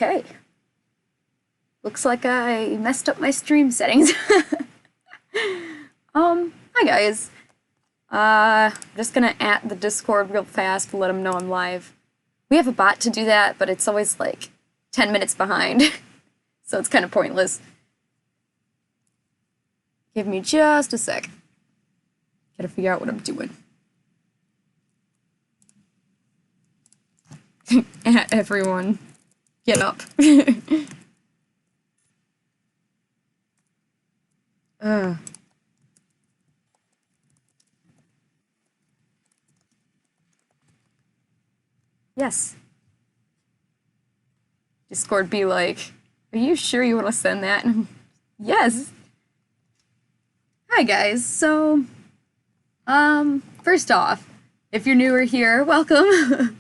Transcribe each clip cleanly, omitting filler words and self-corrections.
Okay. Looks like I messed up my stream settings. Hi guys. Just gonna at the Discord real fast to let them know I'm live. We have a bot to do that, but it's always like 10 minutes behind. So it's kind of pointless. Give me just a sec. Gotta figure out what I'm doing. At everyone. Get up. Yes. Discord be like, are you sure you want to send that? Yes. Hi guys. So, first off, if you're newer here, welcome.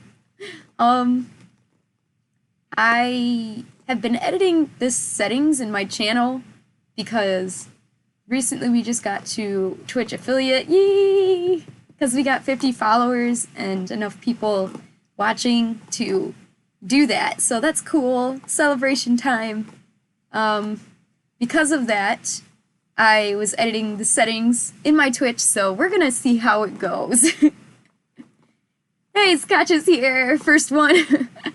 I have been editing this settings in my channel because recently we just got to Twitch affiliate, yee! Because we got 50 followers and enough people watching to do that. So that's cool. Celebration time. Because of that, I was editing the settings in my Twitch, so we're gonna see how it goes. Hey, Scotch is here! First one!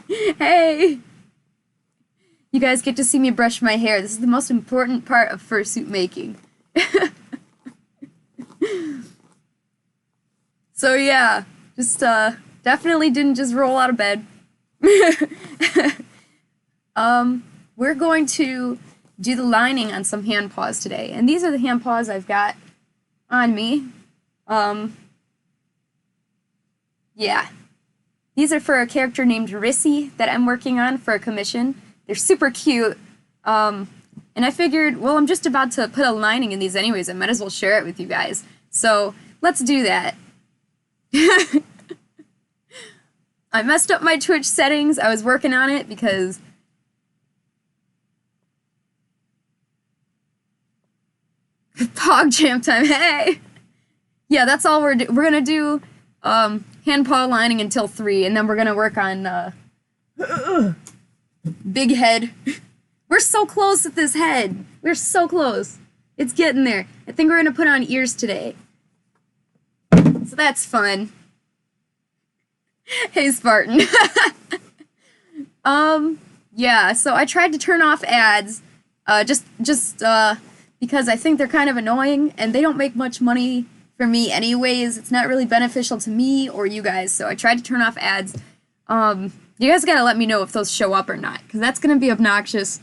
Hey! You guys get to see me brush my hair. This is the most important part of fursuit making. So yeah, just definitely didn't just roll out of bed. We're going to do the lining on some handpaws today, and these are the handpaws I've got on me. Yeah. These are for a character named Rissy that I'm working on for a commission. They're super cute. And I figured, well, I'm just about to put a lining in these anyways. I might as well share it with you guys. So let's do that. I messed up my Twitch settings. I was working on it because Pog Jam time, hey! Yeah, that's all we're gonna do handpaw lining until 3, and then we're gonna work on big head. We're so close with this head. We're so close. It's getting there. I think we're gonna put on ears today. So that's fun. Hey, Spartan. Yeah, so I tried to turn off ads, just because I think they're kind of annoying, and they don't make much money for me anyways. It's not really beneficial to me or you guys, so I tried to turn off ads. You guys gotta let me know if those show up or not, because that's gonna be obnoxious.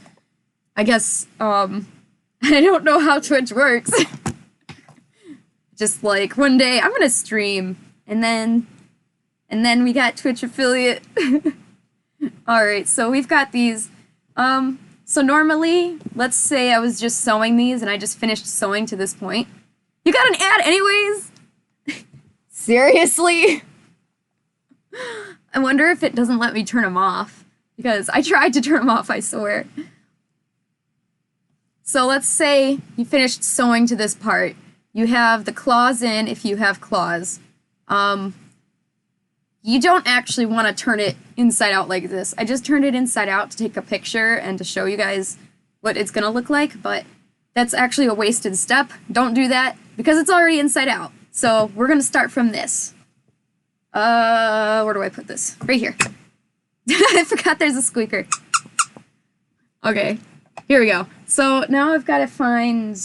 I guess, I don't know how Twitch works. Just like, one day, I'm gonna stream, and then we got Twitch affiliate. Alright, so we've got these. So normally, let's say I was just sewing these and I just finished sewing to this point. You got an ad anyways? Seriously? I wonder if it doesn't let me turn them off, because I tried to turn them off, I swear. So let's say you finished sewing to this part. You have the claws in if you have claws. You don't actually want to turn it inside out like this. I just turned it inside out to take a picture and to show you guys what it's gonna look like, but that's actually a wasted step. Don't do that, because it's already inside out. So we're gonna start from this. Where do I put this? Right here. I forgot there's a squeaker. Okay, here we go. So now I've gotta find...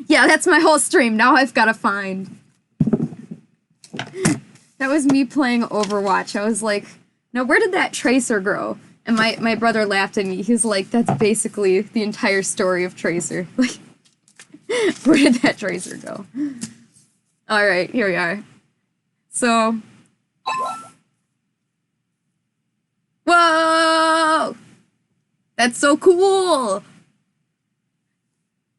Yeah, that's my whole stream. Now I've gotta find... That was me playing Overwatch. I was like, now where did that tracer grow? And my brother laughed at me. He's like, that's basically the entire story of Tracer. Like, where did that tracer go? Alright, here we are. So... Whoa! That's so cool!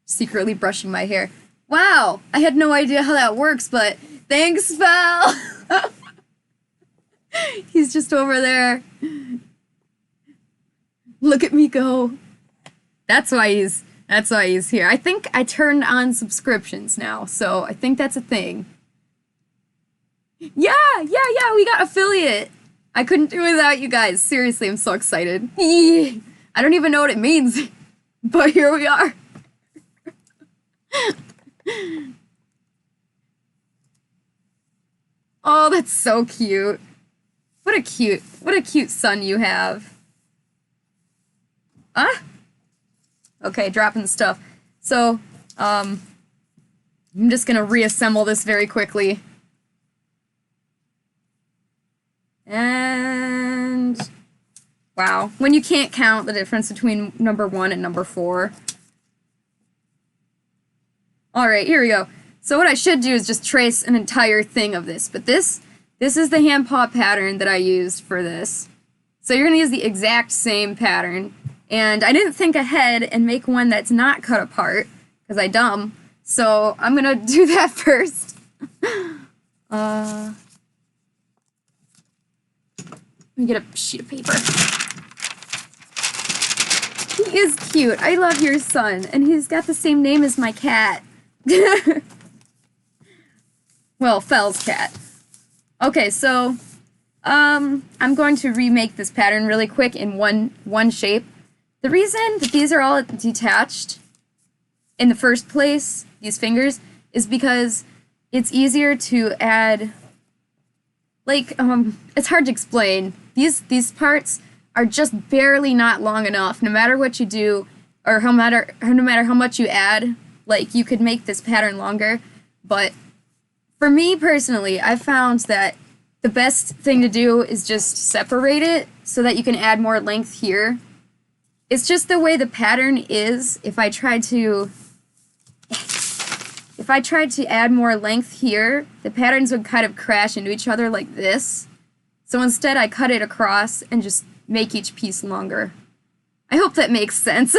Secretly brushing my hair. Wow! I had no idea how that works, but thanks, Val! He's just over there. Look at me go. That's why he's here. I think I turned on subscriptions now, so I think that's a thing. Yeah, we got affiliate. I couldn't do it without you guys. Seriously, I'm so excited. I don't even know what it means, but here we are. Oh, that's so cute. What a cute son you have. Ah? Okay, dropping the stuff. So, I'm just gonna reassemble this very quickly. And wow, when you can't count the difference between number 1 and number 4. Alright, here we go. So what I should do is just trace an entire thing of this, but this is the hand paw pattern that I used for this. So you're gonna use the exact same pattern, and I didn't think ahead and make one that's not cut apart, because I dumb, so I'm gonna do that first. Let me get a sheet of paper. He is cute. I love your son. And he's got the same name as my cat. Well, Fell's cat. Okay, so I'm going to remake this pattern really quick in one shape. The reason that these are all detached in the first place, these fingers, is because it's easier to add, like, it's hard to explain. These parts are just barely not long enough, no matter what you do, or no matter how much you add. Like, you could make this pattern longer, but for me personally, I found that the best thing to do is just separate it so that you can add more length here. It's just the way the pattern is. If I tried to add more length here, the patterns would kind of crash into each other like this. So instead, I cut it across and just make each piece longer. I hope that makes sense.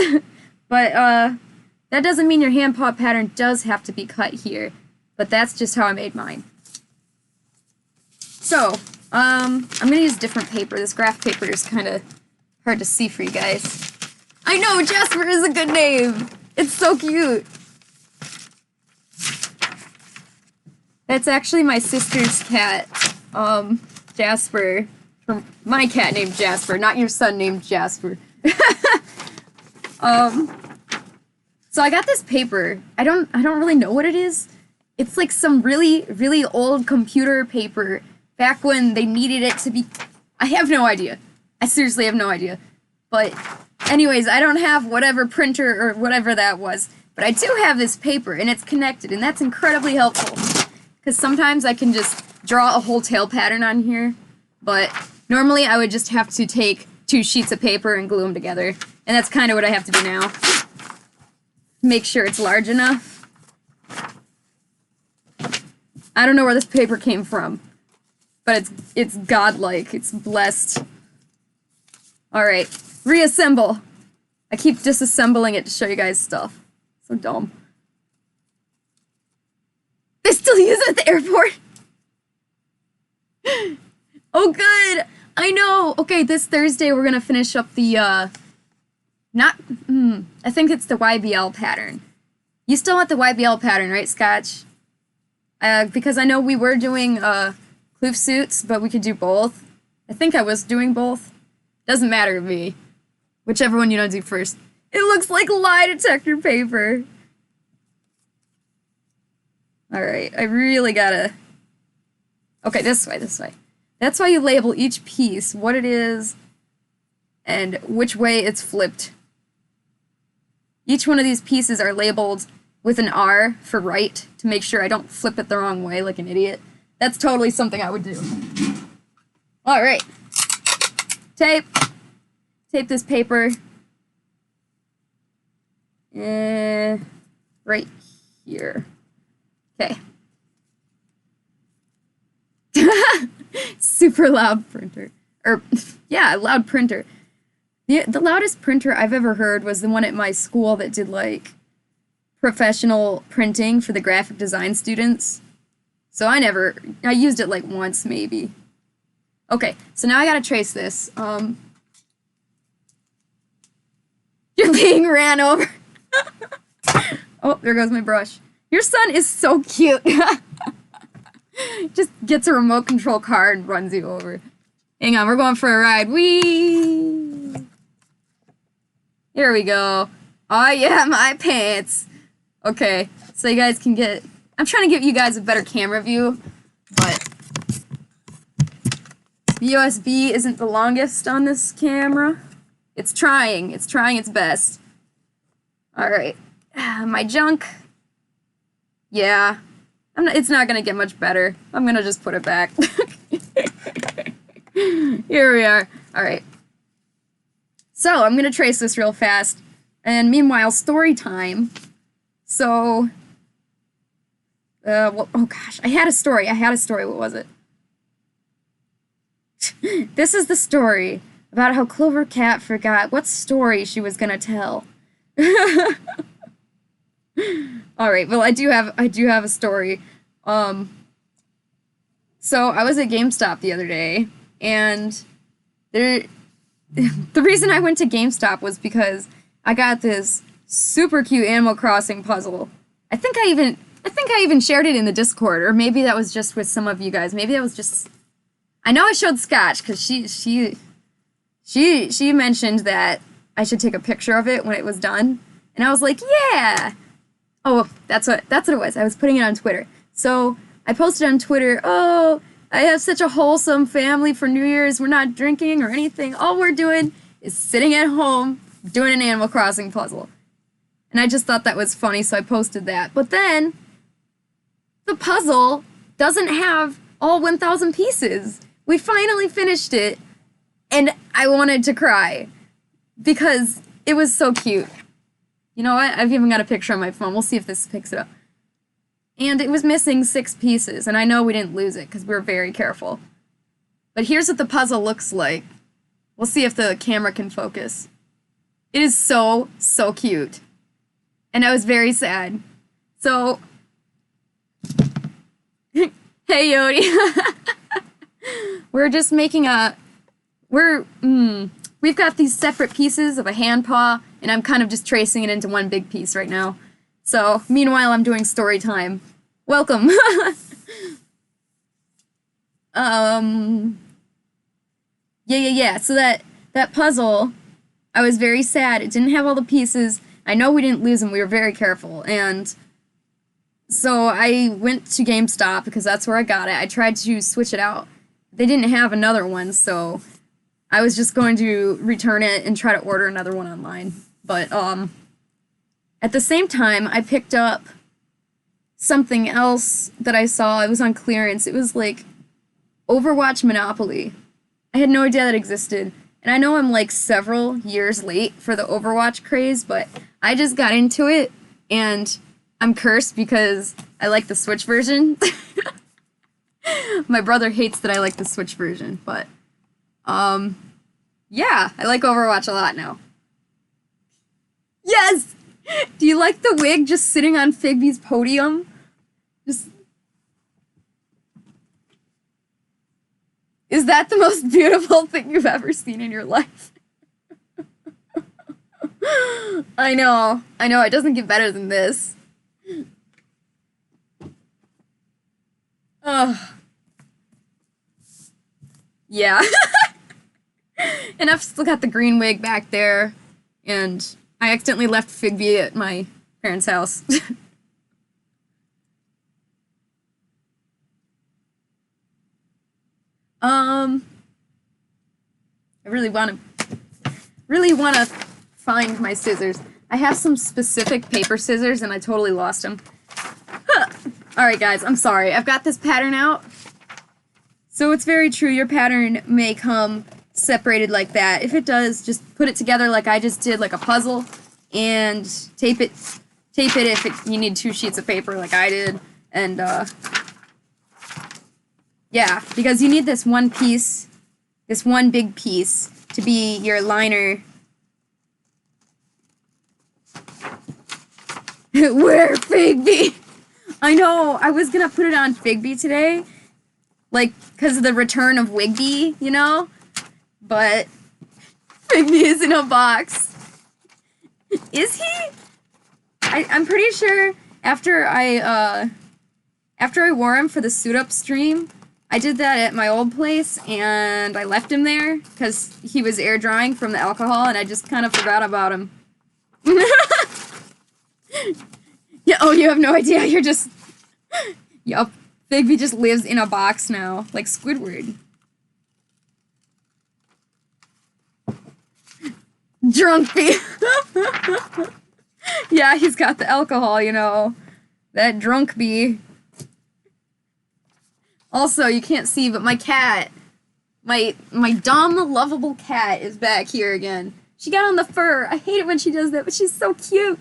But that doesn't mean your hand paw pattern does have to be cut here. But that's just how I made mine. So, I'm going to use different paper. This graph paper is kind of hard to see for you guys. I know, Jasper is a good name. It's so cute. That's actually my sister's cat, Jasper. My cat named Jasper, not your son named Jasper. So I got this paper. I don't really know what it is. It's like some really, really old computer paper back when they needed it to be... I have no idea. I seriously have no idea. But anyways, I don't have whatever printer or whatever that was. But I do have this paper, and it's connected, and that's incredibly helpful. Because sometimes I can just draw a whole tail pattern on here. But normally I would just have to take 2 sheets of paper and glue them together. And that's kind of what I have to do now. Make sure it's large enough. I don't know where this paper came from, but it's godlike. It's blessed. Alright, reassemble. I keep disassembling it to show you guys stuff. So dumb. They still use it at the airport? Oh good! I know! Okay, this Thursday we're gonna finish up the, I think it's the YBL pattern. You still want the YBL pattern, right, Scotch? Because I know we were doing Fursuits, but we could do both. I think I was doing both. Doesn't matter to me. Whichever one you don't do first. It looks like lie detector paper. Alright, I really gotta... Okay, this way. That's why you label each piece, what it is, and which way it's flipped. Each one of these pieces are labeled with an R for right, to make sure I don't flip it the wrong way like an idiot. That's totally something I would do. Alright. Tape. Tape this paper. Right here. Okay. Super loud printer. Yeah, loud printer. The loudest printer I've ever heard was the one at my school that did, like, professional printing for the graphic design students. So I used it, like, once, maybe. Okay, so now I gotta trace this. You're being ran over. Oh, there goes my brush. Your son is so cute. Just gets a remote control car and runs you over. Hang on, we're going for a ride. Whee! Here we go. Oh yeah, my pants. Okay, so you guys can get... I'm trying to give you guys a better camera view, but the USB isn't the longest on this camera. It's trying its best. Alright, my junk. Yeah, it's not gonna get much better. I'm gonna just put it back. Here we are. Alright. So, I'm gonna trace this real fast. And meanwhile, story time. So, well, oh gosh, I had a story. What was it? This is the story about how CloverCat forgot what story she was gonna tell. Alright, well, I do have a story. So, I was at GameStop the other day, and the reason I went to GameStop was because I got this super cute Animal Crossing puzzle. I think I even shared it in the Discord, or maybe that was just with some of you guys. Maybe that was just... I know I showed Scotch, because she mentioned that I should take a picture of it when it was done. And I was like, yeah! Oh, that's what it was. I was putting it on Twitter. So, I posted on Twitter, oh, I have such a wholesome family for New Year's. We're not drinking or anything. All we're doing is sitting at home doing an Animal Crossing puzzle. And I just thought that was funny, so I posted that. But then, the puzzle doesn't have all 1,000 pieces. We finally finished it, and I wanted to cry because it was so cute. You know what? I've even got a picture on my phone. We'll see if this picks it up. And it was missing 6 pieces, and I know we didn't lose it because we were very careful. But here's what the puzzle looks like. We'll see if the camera can focus. It is so, so cute. And I was very sad. So, hey Yodi. We're just making we've got these separate pieces of a hand paw, and I'm kind of just tracing it into one big piece right now. So, meanwhile, I'm doing story time. Welcome. Yeah. So that puzzle, I was very sad. It didn't have all the pieces. I know we didn't lose them. We were very careful. And so I went to GameStop because that's where I got it. I tried to switch it out. They didn't have another one, so I was just going to return it and try to order another one online. But, at the same time, I picked up something else that I saw. It was on clearance. It was like Overwatch Monopoly. I had no idea that existed. And I know I'm like several years late for the Overwatch craze, but I just got into it, and I'm cursed because I like the Switch version. My brother hates that I like the Switch version, but, yeah, I like Overwatch a lot now. Yes! Do you like the wig just sitting on Figby's podium? Is that the most beautiful thing you've ever seen in your life? I know, it doesn't get better than this. Ugh. Yeah. And I've still got the green wig back there, and I accidentally left Figby at my parents' house. I really want to find my scissors. I have some specific paper scissors, and I totally lost them. Alright guys, I'm sorry. I've got this pattern out. So it's very true, your pattern may come separated like that. If it does, just put it together like I just did, like a puzzle, and tape it if you need 2 sheets of paper like I did, and yeah, because you need this one piece, this one big piece, to be your liner. Where, Figby? I know, I was gonna put it on Figby today, like, because of the return of Wigby, you know? But Figby is in a box. Is he? I'm pretty sure after I wore him for the suit up stream, I did that at my old place, and I left him there because he was air drying from the alcohol, and I just kind of forgot about him. Yeah, oh, you have no idea. You're just... Yup. Bigby just lives in a box now, like Squidward. Drunk bee. Yeah, he's got the alcohol, you know. That drunk bee. Also, you can't see, but my cat, my dumb, lovable cat is back here again. She got on the fur. I hate it when she does that, but she's so cute.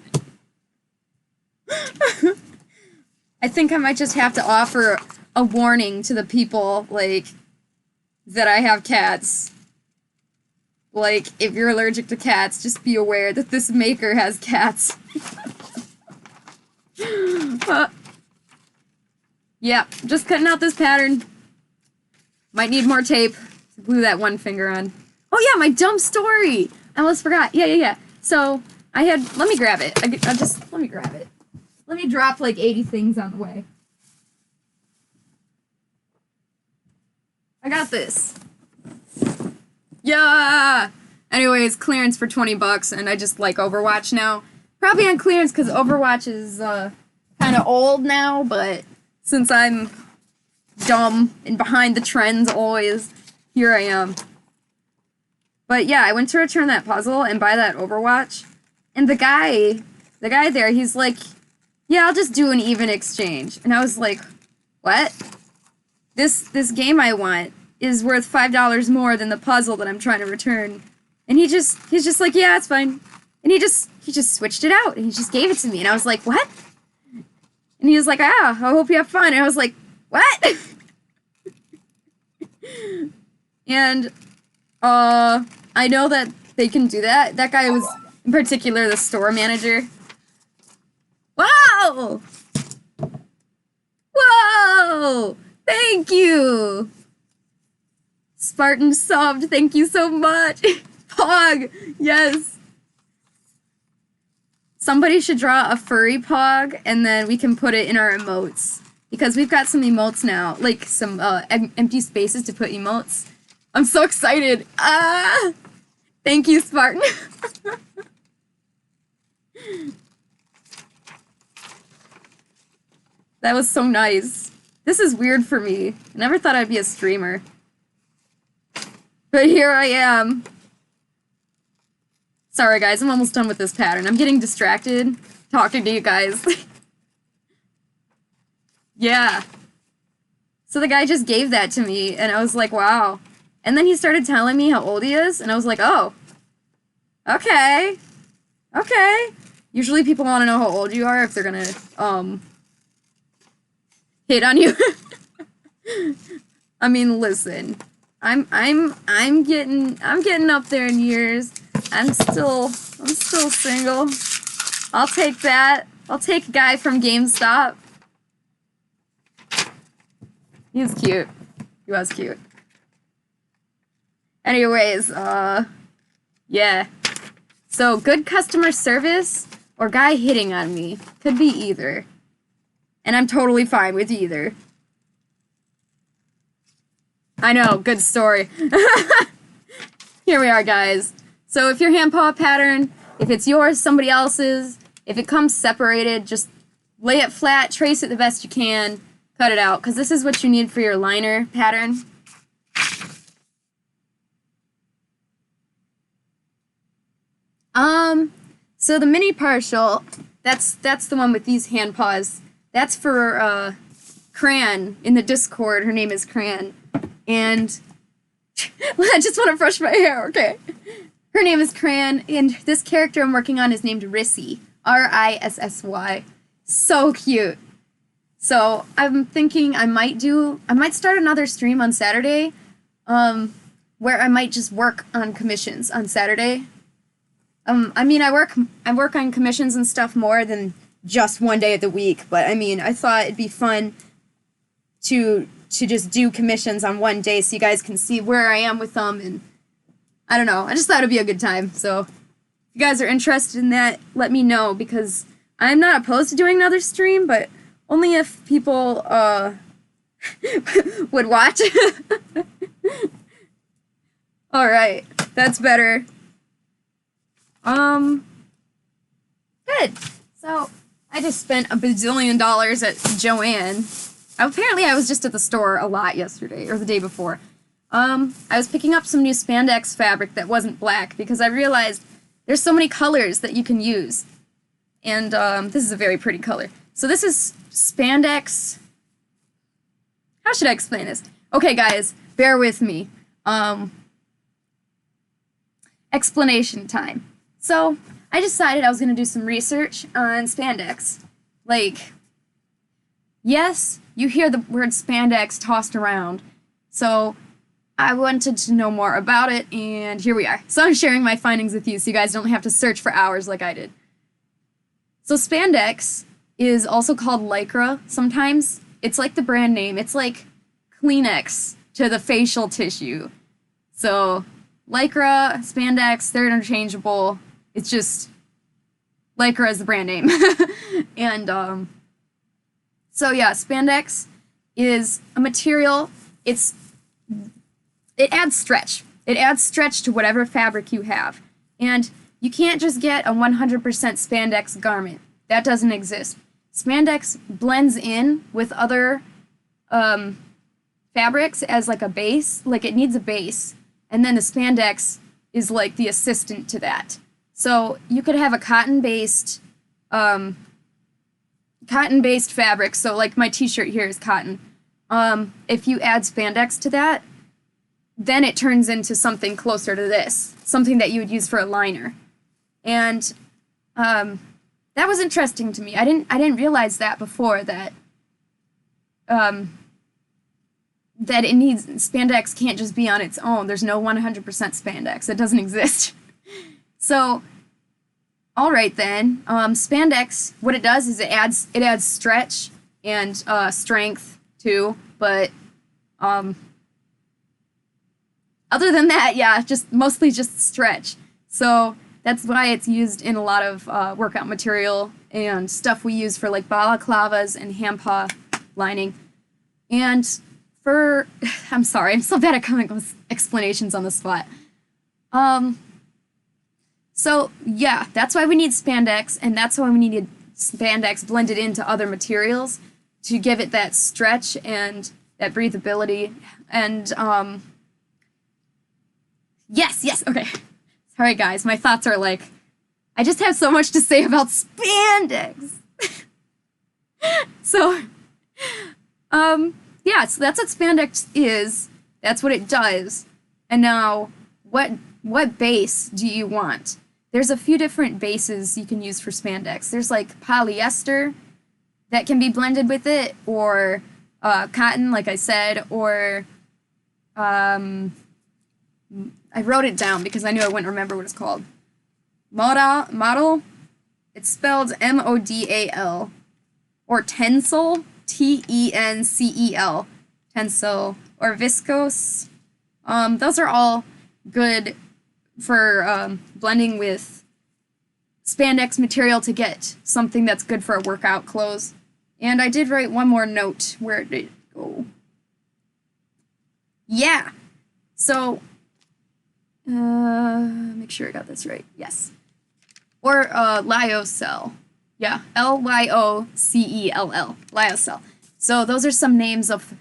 I think I might just have to offer a warning to the people, like, that I have cats. Like, if you're allergic to cats, just be aware that this maker has cats. Yeah, just cutting out this pattern. Might need more tape to glue that one finger on. Oh yeah, my dumb story! I almost forgot. Yeah. So, I had... Let me grab it. Let me grab it. Let me drop like 80 things on the way. I got this. Yeah! Anyways, clearance for 20 bucks, and I just like Overwatch now. Probably on clearance because Overwatch is kind of old now, but since I'm dumb and behind the trends always, here I am. But yeah, I went to return that puzzle and buy that Overwatch, and the guy there, he's like, yeah, I'll just do an even exchange. And I was like, what? This game I want is worth $5 more than the puzzle that I'm trying to return. And he's just like, yeah, it's fine. And he just switched it out and he just gave it to me. And I was like, what? And he was like, I hope you have fun. And I was like, what? And I know that they can do that. That guy was in particular the store manager. Wow! Whoa! Thank you! Spartan subbed, thank you so much! Pog! Yes! Somebody should draw a furry pog, and then we can put it in our emotes. Because we've got some emotes now, like some empty spaces to put emotes. I'm so excited! Ah! Thank you, Spartan! That was so nice. This is weird for me. I never thought I'd be a streamer. But here I am. Sorry guys, I'm almost done with this pattern. I'm getting distracted talking to you guys. Yeah. So the guy just gave that to me, and I was like, wow. And then he started telling me how old he is, and I was like, oh. Okay. Okay. Usually people want to know how old you are if they're gonna, hit on you. I mean, listen. I'm getting up there in years. I'm still single. I'll take that. I'll take a guy from GameStop. He was cute. He was cute. Anyways, yeah. So, good customer service or guy hitting on me. Could be either. And I'm totally fine with either. I know, good story. Here we are, guys. So if your handpaw pattern, if it's yours, somebody else's, if it comes separated, just lay it flat, trace it the best you can, cut it out, because this is what you need for your liner pattern. So the mini partial, that's the one with these handpaws. That's for, Cran in the Discord. Her name is Cran. And I just want to brush my hair, okay. Her name is Cran, and this character I'm working on is named Rissy. R-I-S-S-Y. So cute. So I'm thinking I might start another stream on Saturday, where I might just work on commissions on Saturday. I mean, I work on commissions and stuff more than just one day of the week, but I mean, I thought it'd be fun to just do commissions on one day so you guys can see where I am with them, and I don't know, I just thought it'd be a good time. So if you guys are interested in that, let me know, because I'm not opposed to doing another stream, but only if people would watch. All right, that's better. Good. So I just spent a bazillion dollars at Joann. Apparently, I was just at the store a lot yesterday or the day before. I was picking up some new spandex fabric that wasn't black because I realized there's so many colors that you can use. And this is a very pretty color. So this is spandex. How should I explain this? Okay, guys, bear with me. Explanation time. So I decided I was going to do some research on spandex. Like, yes, you hear the word spandex tossed around. So I wanted to know more about it, and here we are. So I'm sharing my findings with you so you guys don't have to search for hours like I did. So spandex is also called lycra sometimes. It's like the brand name. It's like Kleenex to the facial tissue. So lycra, spandex, they're interchangeable. It's just lycra is the brand name. And so yeah, spandex is a material. It adds stretch. It adds stretch to whatever fabric you have. And you can't just get a 100% spandex garment. That doesn't exist. Spandex blends in with other fabrics as like a base. Like it needs a base. And then the spandex is like the assistant to that. So you could have a cotton-based fabric. So like my t-shirt here is cotton. If you add spandex to that, then it turns into something closer to this, something that you would use for a liner. And that was interesting to me. I didn't realize that before, that that it needs, spandex can't just be on its own. There's no 100% spandex. It doesn't exist. So, all right then. Spandex, what it does is it adds stretch and strength too, but other than that, yeah, just mostly just stretch. So that's why it's used in a lot of workout material and stuff we use for like balaclavas and handpaw lining. And for, I'm sorry, I'm so bad at coming up with explanations on the spot. So yeah, that's why we need spandex, and that's why we needed spandex blended into other materials to give it that stretch and that breathability. And yes, okay. Sorry guys, my thoughts are like, I just have so much to say about spandex. So, yeah, so that's what spandex is. That's what it does. And now, what base do you want? There's a few different bases you can use for spandex. There's like polyester that can be blended with it, or cotton, like I said, or I wrote it down because I knew I wouldn't remember what it's called. Modal. It's spelled M-O-D-A-L. Or Tencel, T-E-N-C-E-L. Tencel. Or viscose. Those are all good for blending with spandex material to get something that's good for workout clothes. And I did write one more note. Where did it go? Yeah. So, make sure I got this right. Yes. Or lyocell. Yeah, L-Y-O-C-E-L-L. Lyocell. So those are some names of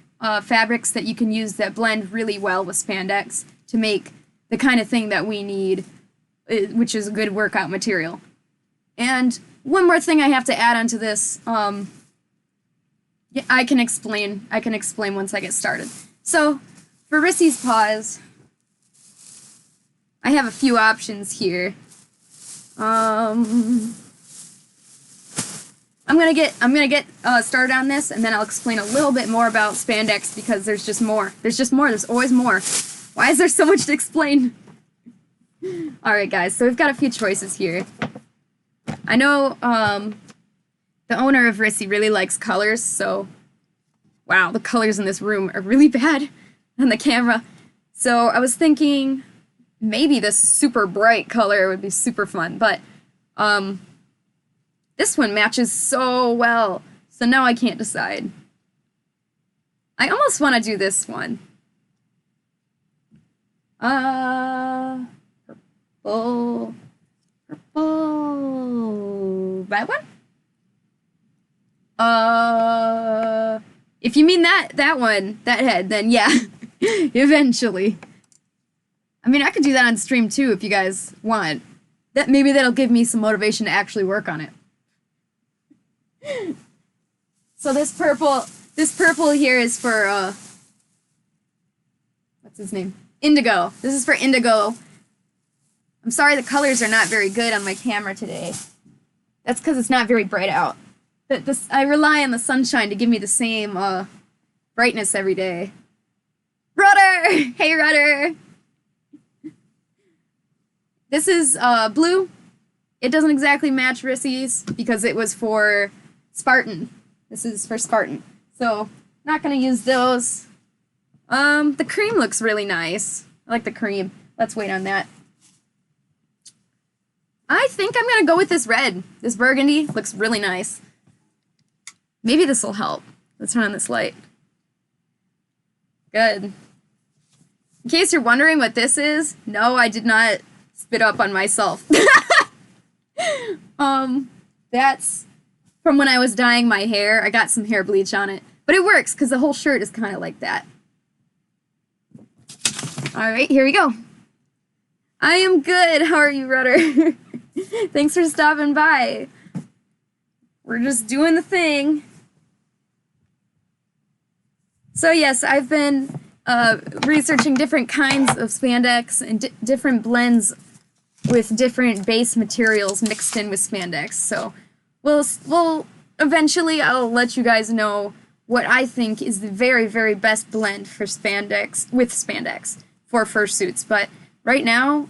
fabrics that you can use that blend really well with spandex to make the kind of thing that we need, which is a good workout material. And one more thing I have to add onto this, yeah, I can explain once I get started. So, for Rissy's paws, I have a few options here. I'm gonna get started on this, and then I'll explain a little bit more about spandex because there's just more. There's always more. Why is there so much to explain? Alright guys, so we've got a few choices here. I know the owner of Rissy really likes colors, so wow, the colors in this room are really bad on the camera. So I was thinking maybe this super bright color would be super fun, but this one matches so well, so now I can't decide. I almost want to do this one. Purple. Purple. That one? If you mean that one, that head, then yeah, eventually. I mean, I could do that on stream too if you guys want. Maybe that'll give me some motivation to actually work on it. So this purple here is for what's his name? Indigo. This is for Indigo. I'm sorry the colors are not very good on my camera today. That's because it's not very bright out. But I rely on the sunshine to give me the same brightness every day. Rudder! Hey, Rudder! This is blue. It doesn't exactly match Rissy's because it was for Spartan. This is for Spartan. So, not going to use those. The cream looks really nice. I like the cream. Let's wait on that. I think I'm going to go with this red. This burgundy looks really nice. Maybe this will help. Let's turn on this light. Good. In case you're wondering what this is, no, I did not spit up on myself. That's from when I was dyeing my hair. I got some hair bleach on it. But it works, because the whole shirt is kind of like that. Alright, here we go. I am good. How are you, Rudder? Thanks for stopping by. We're just doing the thing. So yes, I've been researching different kinds of spandex and different blends with different base materials mixed in with spandex. So we'll eventually I'll let you guys know what I think is the very, very best blend for spandex with spandex for fursuits. But right now,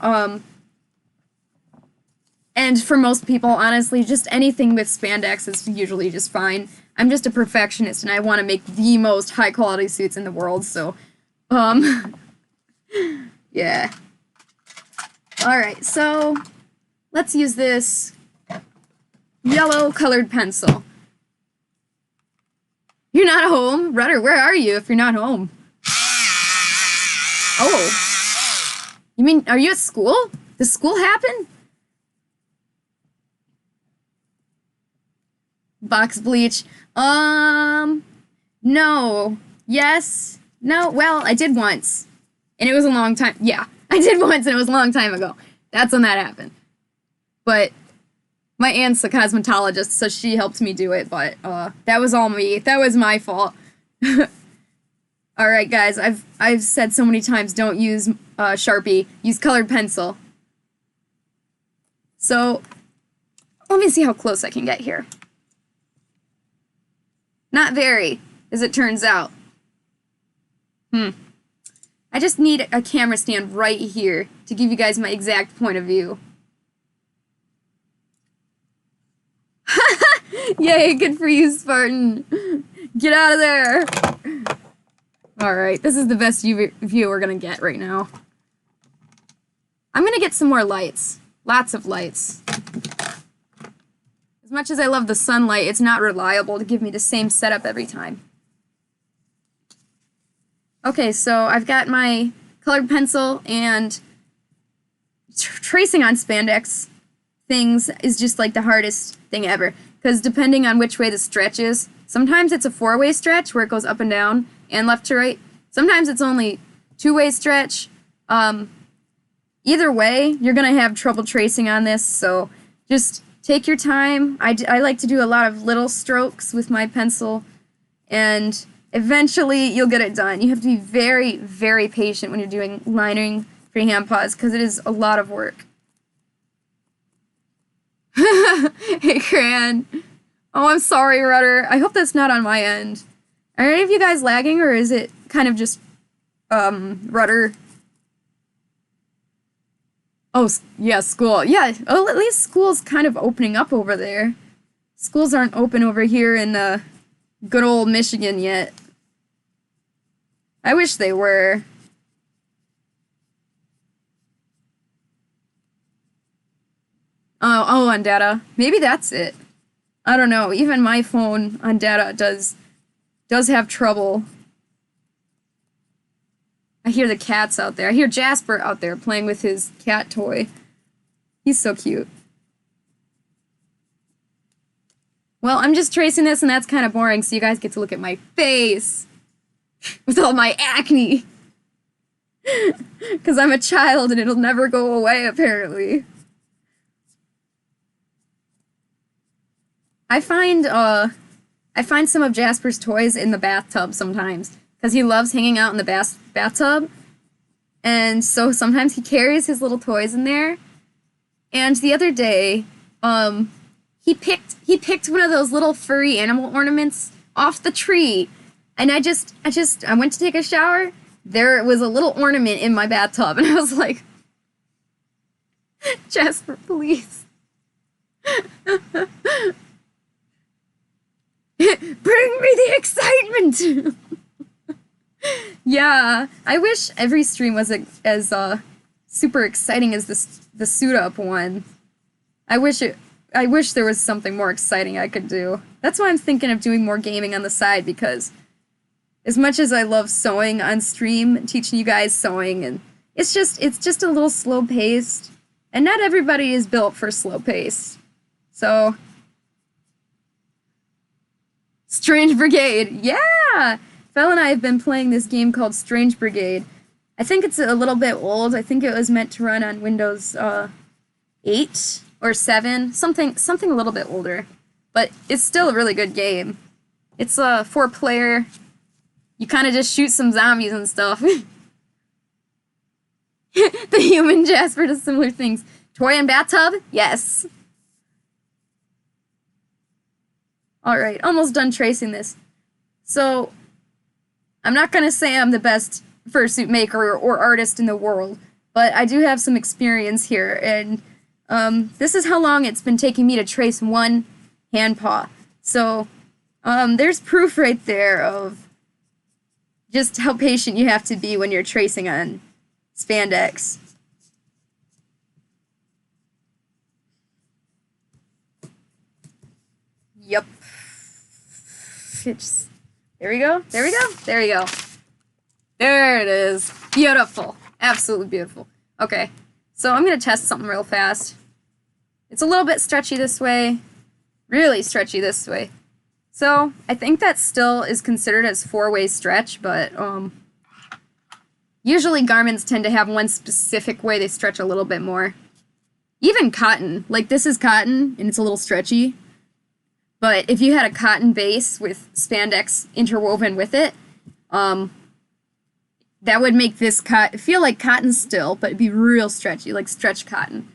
and for most people, honestly, just anything with spandex is usually just fine. I'm just a perfectionist, and I want to make the most high-quality suits in the world, so, yeah. Alright, so, let's use this yellow colored pencil. You're not home? Rudder, where are you if you're not home? Oh. You mean, are you at school? Does school happen? Box bleach. No. Yes. No. Well, I did once. And it was a long time. Yeah. I did once and it was a long time ago. That's when that happened. But my aunt's a cosmetologist, so she helped me do it, but that was all me. That was my fault. Alright, guys. I've said so many times, don't use Sharpie. Use colored pencil. So, let me see how close I can get here. Not very, as it turns out. I just need a camera stand right here to give you guys my exact point of view. Yay, good for you, Spartan. Get out of there. Alright, this is the best view we're gonna get right now. I'm gonna get some more lights. Lots of lights. As much as I love the sunlight, it's not reliable to give me the same setup every time. Okay, so I've got my colored pencil, and tracing on spandex things is just like the hardest thing ever. Because depending on which way the stretch is, sometimes it's a four-way stretch where it goes up and down and left to right. Sometimes it's only two-way stretch. Either way, you're going to have trouble tracing on this, so just take your time. I like to do a lot of little strokes with my pencil, and eventually you'll get it done. You have to be very, very patient when you're doing lining for Handpaws, because it is a lot of work. Hey, Cran. Oh, I'm sorry, Rudder. I hope that's not on my end. Are any of you guys lagging, or is it kind of just, Rudder? Oh, yeah, school. Yeah, oh, at least school's kind of opening up over there. Schools aren't open over here in, good old Michigan yet. I wish they were. Oh, on data. Maybe that's it. I don't know. Even my phone on data does have trouble I hear the cats out there. I hear Jasper out there playing with his cat toy. He's so cute. Well, I'm just tracing this, and that's kind of boring, so you guys get to look at my face with all my acne. Because I'm a child, and it'll never go away, apparently. I find some of Jasper's toys in the bathtub sometimes, because he loves hanging out in the bathtub, and so sometimes he carries his little toys in there. And the other day, he picked one of those little furry animal ornaments off the tree, and I went to take a shower. There was a little ornament in my bathtub, and I was like, Jasper, please. Bring me the excitement! Yeah, I wish every stream was as super exciting as the suit up one. I wish there was something more exciting I could do. That's why I'm thinking of doing more gaming on the side, because as much as I love sewing on stream, teaching you guys sewing, and it's just a little slow paced, and not everybody is built for slow paced. So Strange Brigade, yeah! Fel and I have been playing this game called Strange Brigade. I think it's a little bit old. I think it was meant to run on Windows 8 or 7, something a little bit older. But it's still a really good game. It's a 4-player. You kind of just shoot some zombies and stuff. The human Jasper does similar things. Toy and bathtub? Yes. Alright, almost done tracing this. So, I'm not going to say I'm the best fursuit maker or artist in the world, but I do have some experience here, and this is how long it's been taking me to trace one handpaw. So, there's proof right there of just how patient you have to be when you're tracing on spandex. Yep. There we go. There we go. There we go. There it is. Beautiful. Absolutely beautiful. Okay. So I'm going to test something real fast. It's a little bit stretchy this way. Really stretchy this way. So I think that still is considered as 4-way stretch, but usually garments tend to have one specific way they stretch a little bit more. Even cotton. Like this is cotton and it's a little stretchy. But if you had a cotton base with spandex interwoven with it, that would make this feel like cotton still, but it'd be real stretchy, like stretch cotton.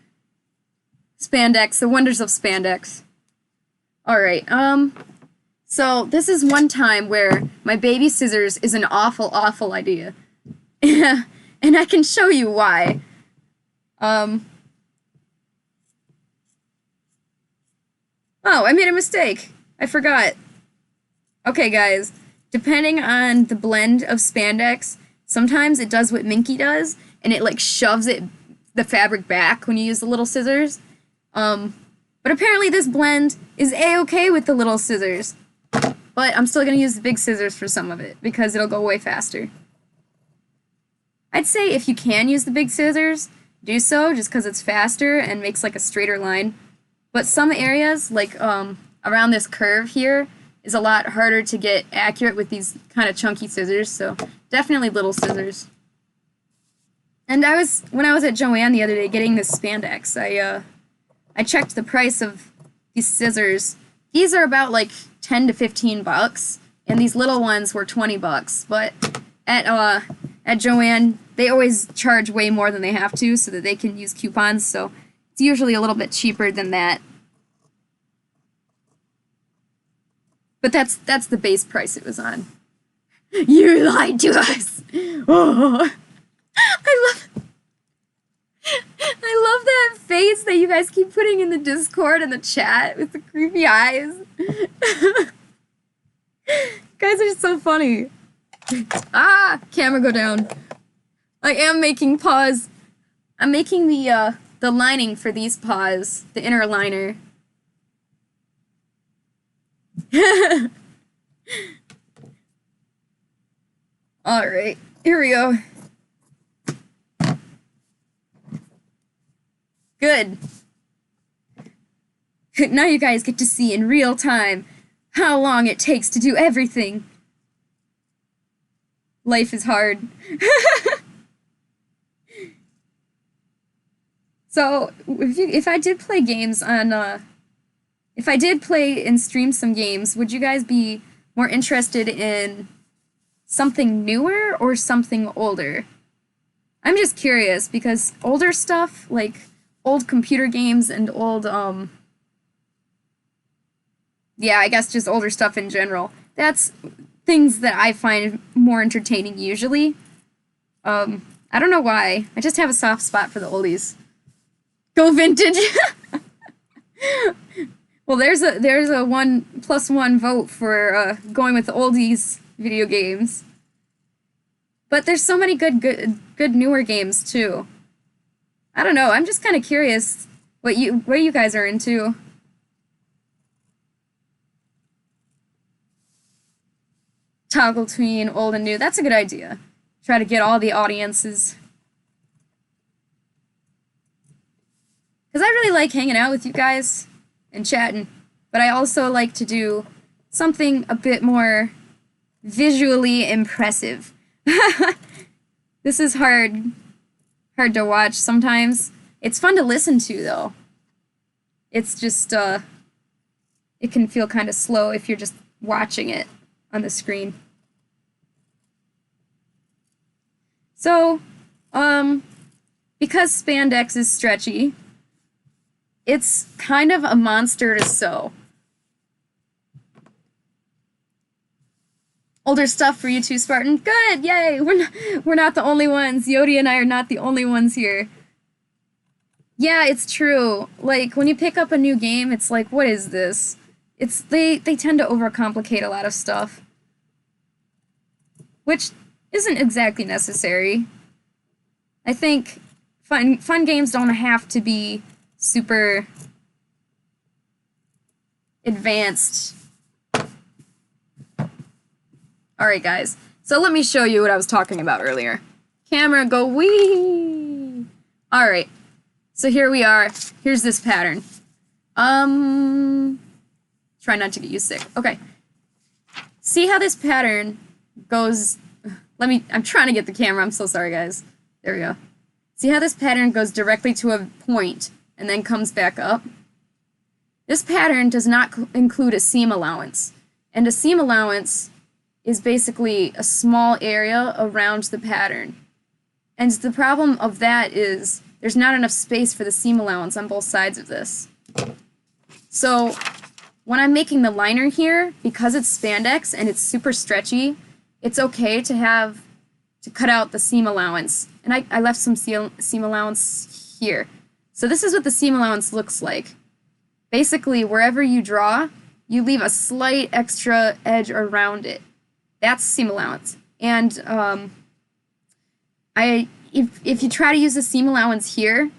Spandex, the wonders of spandex. Alright, so this is one time where my baby scissors is an awful, awful idea. And I can show you why. Oh, I made a mistake. I forgot. Okay, guys. Depending on the blend of spandex, sometimes it does what Minky does, and it, like, shoves the fabric back when you use the little scissors. But apparently this blend is A-okay with the little scissors. But I'm still going to use the big scissors for some of it, because it'll go way faster. I'd say if you can use the big scissors, do so, just because it's faster and makes, like, a straighter line. But some areas, like around this curve here, is a lot harder to get accurate with these kind of chunky scissors, so definitely little scissors. And when I was at Joann the other day getting this spandex, I checked the price of these scissors. These are about like 10 to 15 bucks, and these little ones were 20 bucks. But at Joann, they always charge way more than they have to so that they can use coupons, so it's usually a little bit cheaper than that. But that's the base price it was on. You lied to us! Oh. I love that face that you guys keep putting in the Discord and the chat with the creepy eyes. Guys are so funny. Ah! Camera go down. I am making paws. I'm making the lining for these paws. The inner liner. Alright. Here we go. Good. Now you guys get to see in real time how long it takes to do everything. Life is hard. So, if I did play games on, if I did play and stream some games, would you guys be more interested in something newer or something older? I'm just curious, because older stuff, like old computer games and old, yeah, I guess just older stuff in general, that's things that I find more entertaining usually. I don't know why. I just have a soft spot for the oldies. Go vintage! Well, there's a 1+1 vote for going with the oldies video games. But there's so many good newer games too. I don't know. I'm just kind of curious what you guys are into. Toggle between old and new. That's a good idea. Try to get all the audiences. Because I really like hanging out with you guys and chatting, but I also like to do something a bit more visually impressive. This is hard to watch sometimes. It's fun to listen to, though. It's just, it can feel kind of slow if you're just watching it on the screen. So, because spandex is stretchy, it's kind of a monster to sew. Older stuff for you too, Spartan. Good, yay! We're not the only ones. Yodi and I are not the only ones here. Yeah, it's true. Like, when you pick up a new game, it's like, what is this? They tend to overcomplicate a lot of stuff. Which isn't exactly necessary. I think fun games don't have to be super advanced. Alright guys, so let me show you what I was talking about earlier. Camera, go wee! Alright, so here we are. Here's this pattern. Try not to get you sick. Okay. See how this pattern goes... I'm trying to get the camera, I'm so sorry guys. There we go. See how this pattern goes directly to a point and then comes back up? This pattern does not include a seam allowance. And a seam allowance is basically a small area around the pattern. And the problem of that is there's not enough space for the seam allowance on both sides of this. So when I'm making the liner here, because it's spandex and it's super stretchy, it's okay to cut out the seam allowance. And I left some seam allowance here. So this is what the seam allowance looks like. Basically, wherever you draw, you leave a slight extra edge around it. That's seam allowance. And if you try to use the seam allowance here,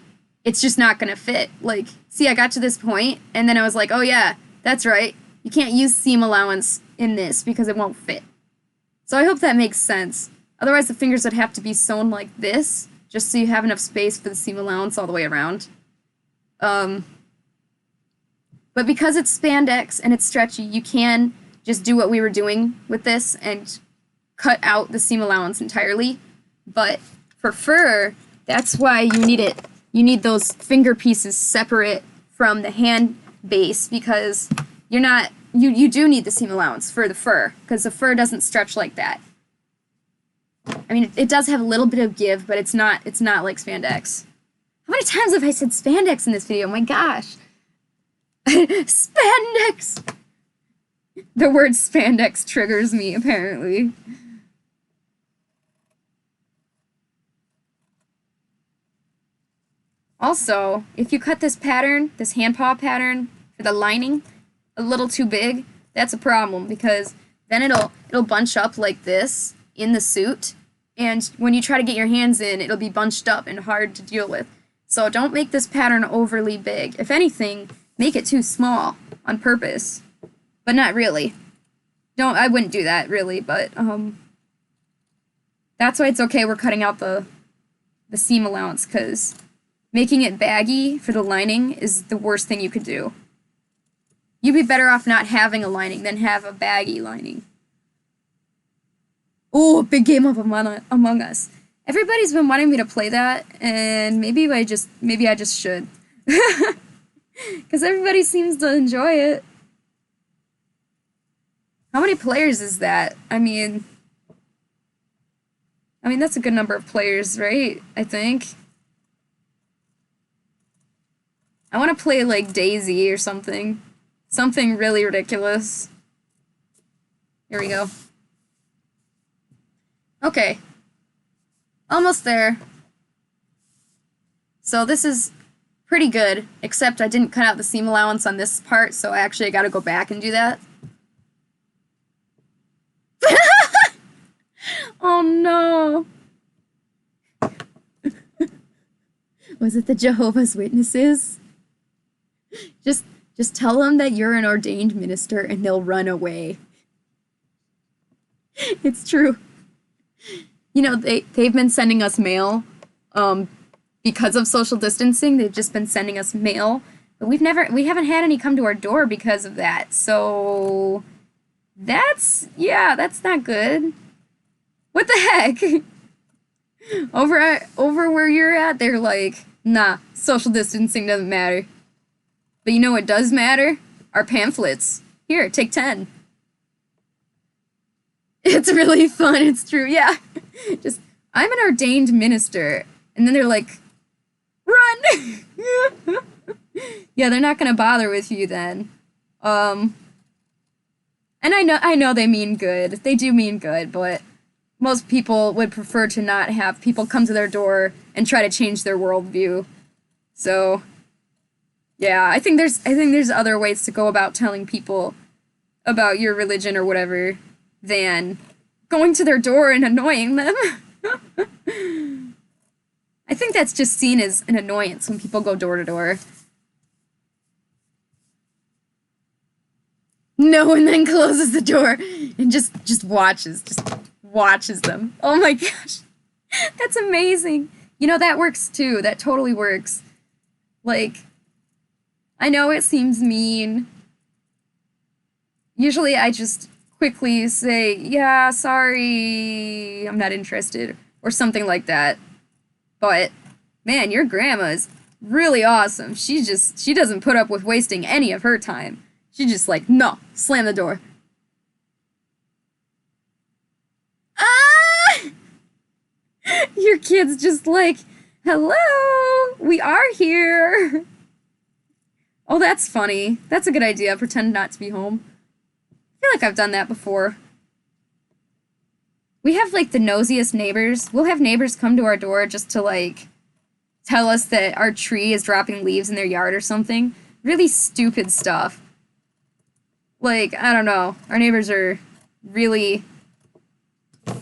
it's just not going to fit. Like, see, I got to this point, and then I was like, oh yeah, that's right. You can't use seam allowance in this because it won't fit. So I hope that makes sense. Otherwise, the fingers would have to be sewn like this, just so you have enough space for the seam allowance all the way around. But because it's spandex and it's stretchy, you can just do what we were doing with this and cut out the seam allowance entirely. But for fur, that's why you need it. You need those finger pieces separate from the hand base, because you do need the seam allowance for the fur, because the fur doesn't stretch like that. I mean, it does have a little bit of give, but it's not like spandex. How many times have I said spandex in this video? Oh my gosh. Spandex! The word spandex triggers me, apparently. Also, if you cut this pattern, this handpaw pattern for the lining, a little too big, that's a problem, because then it'll bunch up like this in the suit, and when you try to get your hands in, it'll be bunched up and hard to deal with. So don't make this pattern overly big. If anything, make it too small on purpose, but not really. I wouldn't do that really, but that's why it's okay we're cutting out the seam allowance, because making it baggy for the lining is the worst thing you could do. You'd be better off not having a lining than have a baggy lining. Oh, big game of Among Us. Everybody's been wanting me to play that, and maybe I just should. Because everybody seems to enjoy it. How many players is that? I mean, that's a good number of players, right? I think. I want to play, like, Daisy or something. Something really ridiculous. Here we go. Okay. Almost there. So this is pretty good, except I didn't cut out the seam allowance on this part, so I actually gotta go back and do that. Oh no! Was it the Jehovah's Witnesses? Just tell them that you're an ordained minister and they'll run away. It's true. You know, they've been sending us mail, because of social distancing. They've just been sending us mail, but we haven't had any come to our door because of that. So that's not good. What the heck? Over where you're at, they're like, nah, social distancing doesn't matter. But you know what does matter? Our pamphlets. Here, take 10. It's really fun, it's true, yeah. Just, I'm an ordained minister. And then they're like, run! Yeah, they're not gonna bother with you then. And I know they mean good. They do mean good, but most people would prefer to not have people come to their door and try to change their worldview. So, yeah, I think there's other ways to go about telling people about your religion or whatever than going to their door and annoying them. I think that's just seen as an annoyance when people go door to door. No, and then closes the door and just watches them. Oh my gosh. That's amazing. You know, that works too. That totally works. Like, I know it seems mean. Usually I just quickly say, yeah, sorry, I'm not interested, or something like that. But, man, your grandma's really awesome. She doesn't put up with wasting any of her time. She just like, no, slam the door. Ah! Your kid's just like, hello, we are here. Oh, that's funny. That's a good idea. Pretend not to be home. I feel like I've done that before. We have, like, the nosiest neighbors. We'll have neighbors come to our door just to, like, tell us that our tree is dropping leaves in their yard or something. Really stupid stuff. Like, I don't know. Our neighbors are really...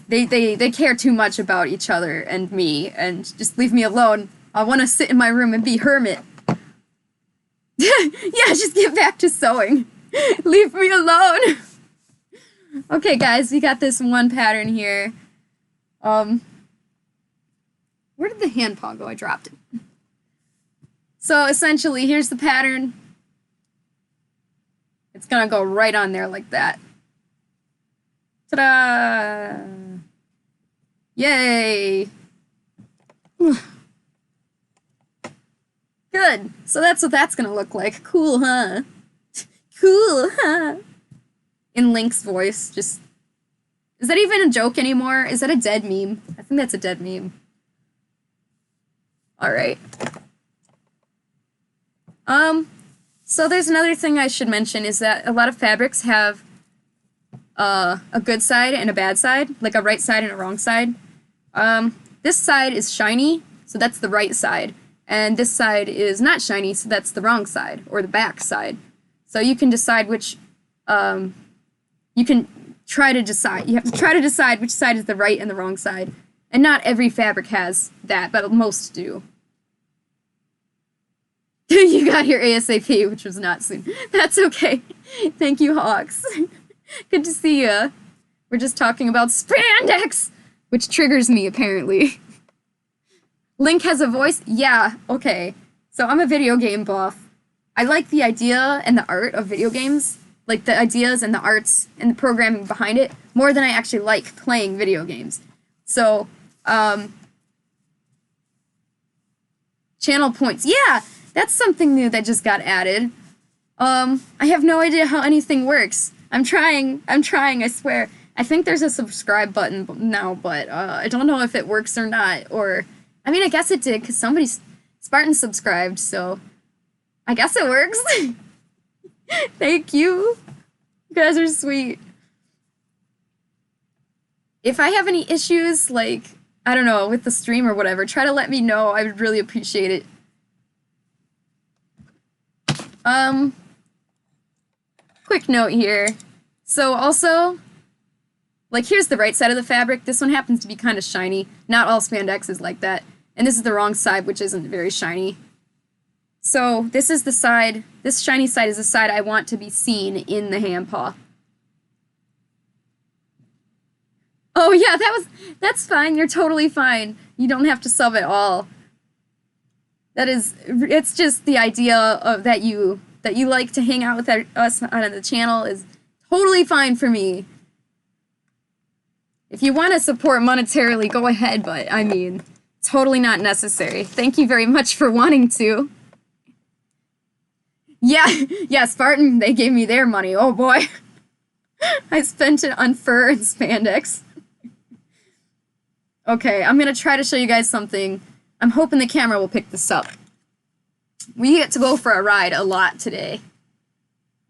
They care too much about each other and me, and just leave me alone. I want to sit in my room and be hermit. Yeah, just get back to sewing. Leave me alone. Okay, guys, we got this one pattern here. Where did the hand paw go? I dropped it. So, essentially, here's the pattern. It's gonna go right on there like that. Ta-da! Yay! Good. So that's what that's gonna look like. Cool, huh? Cool, huh? In Link's voice, just... Is that even a joke anymore? Is that a dead meme? I think that's a dead meme. Alright. So there's another thing I should mention is that a lot of fabrics have a good side and a bad side, like a right side and a wrong side. This side is shiny, so that's the right side. And this side is not shiny, so that's the wrong side, or the back side. So you can decide which, you have to try to decide which side is the right and the wrong side. And not every fabric has that, but most do. You got here ASAP, which was not soon. That's okay. Thank you, Hawks. Good to see ya. We're just talking about spandex, which triggers me, apparently. Link has a voice? Yeah, okay. So I'm a video game buff. I like the idea and the art of video games, like the ideas and the arts and the programming behind it, more than I actually like playing video games. So, channel points. Yeah, that's something new that just got added. I have no idea how anything works. I'm trying, I swear. I think there's a subscribe button now, but I don't know if it works or not. Or, I mean, I guess it did, because Spartan subscribed, so I guess it works. Thank you. You guys are sweet. If I have any issues, like, I don't know, with the stream or whatever, try to let me know. I would really appreciate it. Quick note here. So also, like, here's the right side of the fabric. This one happens to be kind of shiny. Not all spandex is like that. And this is the wrong side, which isn't very shiny. So this is the side, this shiny side is the side I want to be seen in the handpaw. Oh yeah, that's fine. You're totally fine. You don't have to sub at all. It's just the idea of that you like to hang out with us on the channel is totally fine for me. If you want to support monetarily, go ahead, but I mean, totally not necessary. Thank you very much for wanting to. Yeah, Spartan, they gave me their money. Oh boy. I spent it on fur and spandex. Okay, I'm gonna try to show you guys something. I'm hoping the camera will pick this up. We get to go for a ride a lot today.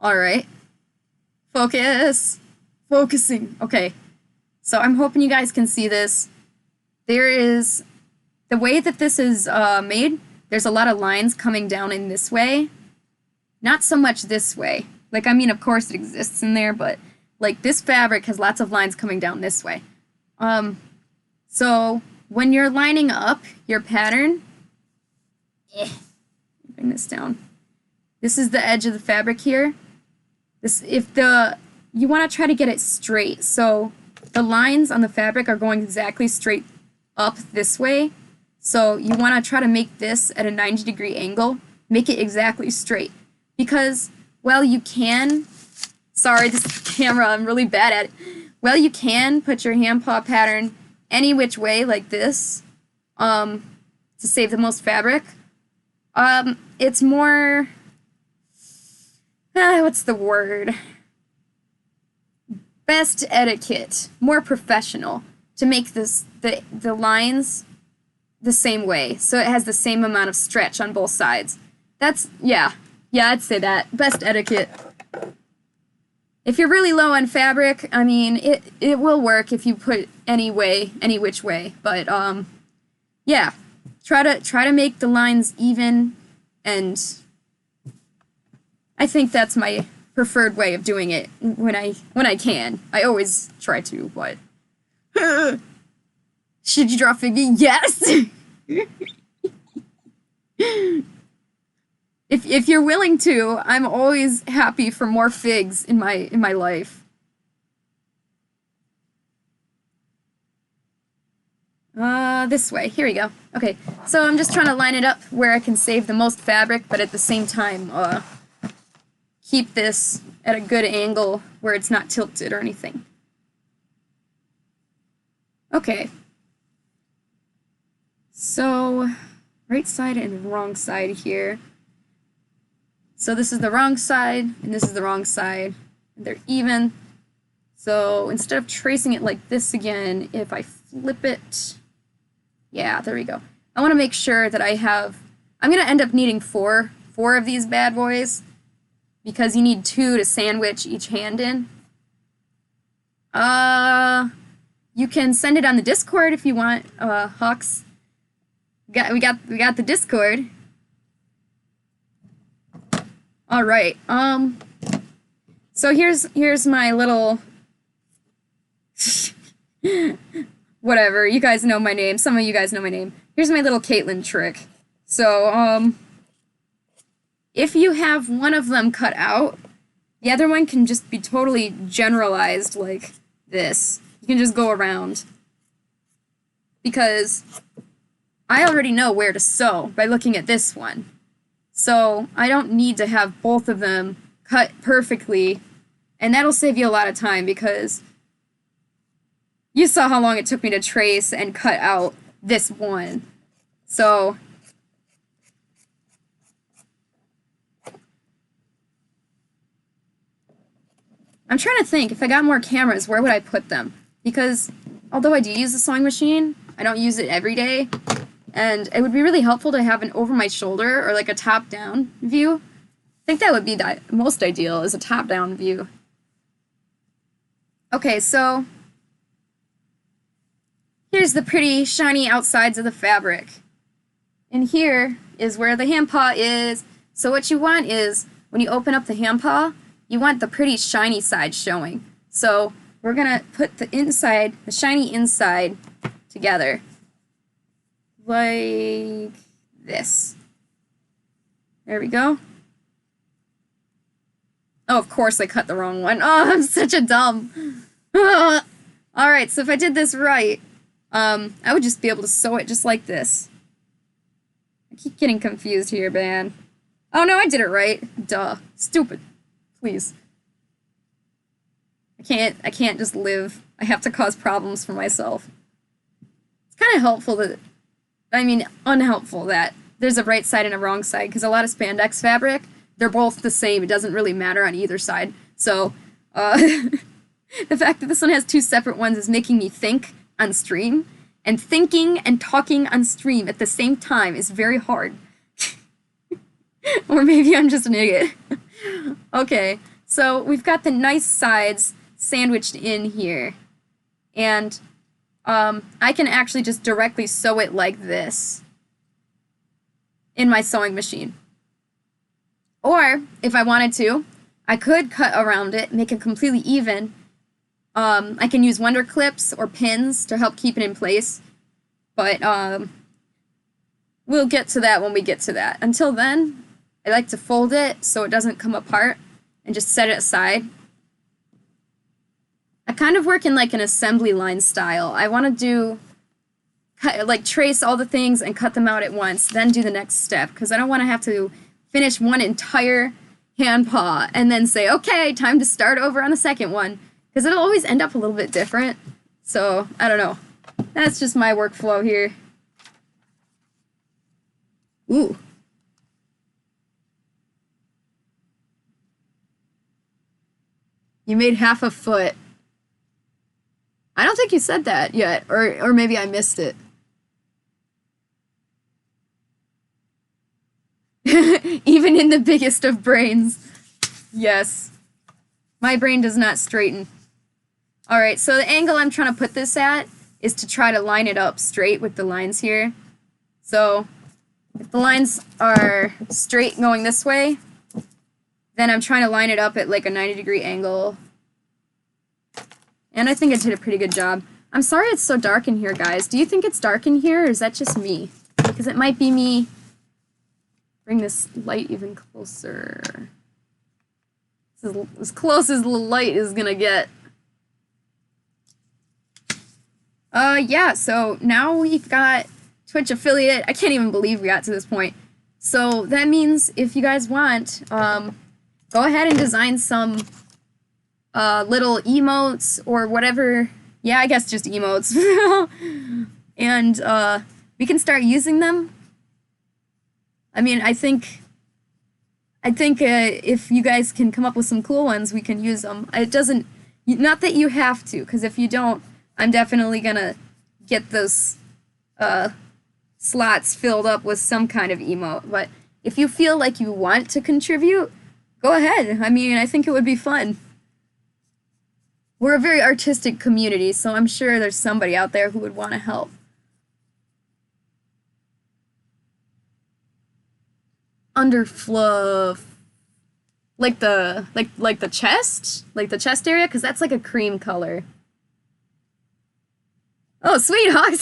Alright. Focus. Focusing. Okay. So I'm hoping you guys can see this. There is, the way that this is made, there's a lot of lines coming down in this way. Not so much this way. Like, I mean, of course it exists in there, but, like, this fabric has lots of lines coming down this way. So, when you're lining up your pattern, bring this down. This is the edge of the fabric here. You want to try to get it straight, so the lines on the fabric are going exactly straight up this way. So, you want to try to make this at a 90-degree angle, make it exactly straight. Because, well, you can, sorry, this camera, I'm really bad at it. Well, you can put your handpaw pattern any which way like this, to save the most fabric. It's more, what's the word? Best etiquette, more professional, to make the lines the same way, so it has the same amount of stretch on both sides. Yeah, I'd say that. Best etiquette. If you're really low on fabric, I mean, it will work if you put any which way. But, yeah. Try to make the lines even, and I think that's my preferred way of doing it when I can. I always try to, but... Should you draw figure? Yes! If you're willing to, I'm always happy for more figs in my life. This way. Here we go. Okay, so I'm just trying to line it up where I can save the most fabric, but at the same time, keep this at a good angle where it's not tilted or anything. Okay. So, right side and wrong side here. So this is the wrong side, and this is the wrong side. They're even. So instead of tracing it like this again, if I flip it, yeah, there we go. I want to make sure that I'm going to end up needing four of these bad boys, because you need 2 to sandwich each hand in. You can send it on the Discord if you want, Hawks. We got the Discord. All right. So here's my little whatever. You guys know my name. Some of you guys know my name. Here's my little Caitlin trick. So if you have one of them cut out, the other one can just be totally generalized like this. You can just go around. Because I already know where to sew by looking at this one. So I don't need to have both of them cut perfectly, and that'll save you a lot of time because you saw how long it took me to trace and cut out this one. So I'm trying to think, if I got more cameras, where would I put them? Because although I do use the sewing machine, I don't use it every day. And it would be really helpful to have an over my shoulder or like a top-down view. I think that would be the most ideal, is a top-down view. Okay, so here's the pretty shiny outsides of the fabric. And here is where the handpaw is. So what you want is, when you open up the handpaw, you want the pretty shiny side showing. So we're gonna put the inside, the shiny inside, together. Like this. There we go. Oh, of course I cut the wrong one. Oh, I'm such a dumb. Alright, so if I did this right, I would just be able to sew it just like this. I keep getting confused here, man. Oh no, I did it right. Duh. Stupid. Please. I can't just live. I have to cause problems for myself. It's kind of helpful that, I mean, unhelpful that there's a right side and a wrong side, because a lot of spandex fabric, they're both the same. It doesn't really matter on either side. So, the fact that this one has two separate ones is making me think on stream, and thinking and talking on stream at the same time is very hard. Or maybe I'm just an idiot. Okay, so we've got the nice sides sandwiched in here. And I can actually just directly sew it like this in my sewing machine. Or, if I wanted to, I could cut around it, make it completely even. I can use wonder clips or pins to help keep it in place. But we'll get to that when we get to that. Until then, I like to fold it so it doesn't come apart and just set it aside. I kind of work in like an assembly line style. I want to trace all the things and cut them out at once, then do the next step, because I don't want to have to finish one entire hand paw and then say, okay, time to start over on the second one, because it'll always end up a little bit different. So, I don't know. That's just my workflow here. Ooh. You made half a foot. I don't think you said that yet, or maybe I missed it. Even in the biggest of brains. Yes. My brain does not straighten. Alright, so the angle I'm trying to put this at is to try to line it up straight with the lines here. So, if the lines are straight going this way, then I'm trying to line it up at like a 90-degree angle. And I think I did a pretty good job. I'm sorry it's so dark in here, guys. Do you think it's dark in here, or is that just me? Because it might be me. Bring this light even closer. This is as close as the light is gonna get. Yeah, so now we've got Twitch affiliate. I can't even believe we got to this point. So that means if you guys want, go ahead and design some little emotes or whatever. Yeah, I guess just emotes. And we can start using them. I mean, I think if you guys can come up with some cool ones, we can use them. It doesn't, not that you have to, because if you don't, I'm definitely gonna get those slots filled up with some kind of emote. But if you feel like you want to contribute, go ahead. I mean, I think it would be fun. We're a very artistic community, so I'm sure there's somebody out there who would want to help. Underfluff. Like the chest? Like the chest area? Because that's like a cream color. Oh, sweet Hawks!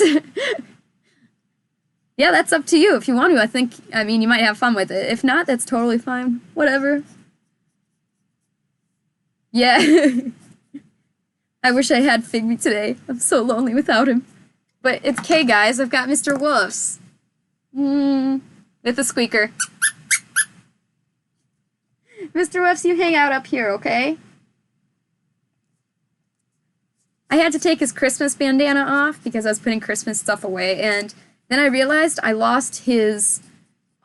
Yeah, that's up to you if you want to. I mean, you might have fun with it. If not, that's totally fine. Whatever. Yeah. I wish I had Figby today. I'm so lonely without him. But it's okay, guys. I've got Mr. Woofs. With the squeaker. Mr. Wefts, you hang out up here, okay? I had to take his Christmas bandana off because I was putting Christmas stuff away, and then I realized I lost his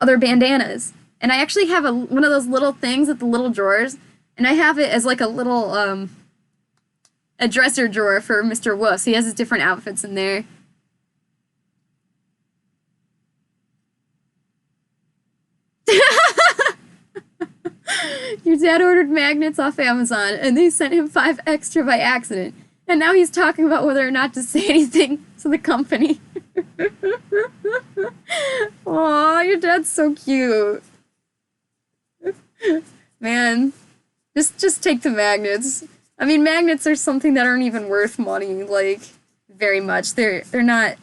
other bandanas. And I actually have one of those little things with the little drawers, and I have it as like a little, a dresser drawer for Mr. Wolf. He has his different outfits in there. Your dad ordered magnets off Amazon, and they sent him 5 extra by accident. And now he's talking about whether or not to say anything to the company. Aw, your dad's so cute. Man, just take the magnets. I mean, magnets are something that aren't even worth money, like, very much. They're not...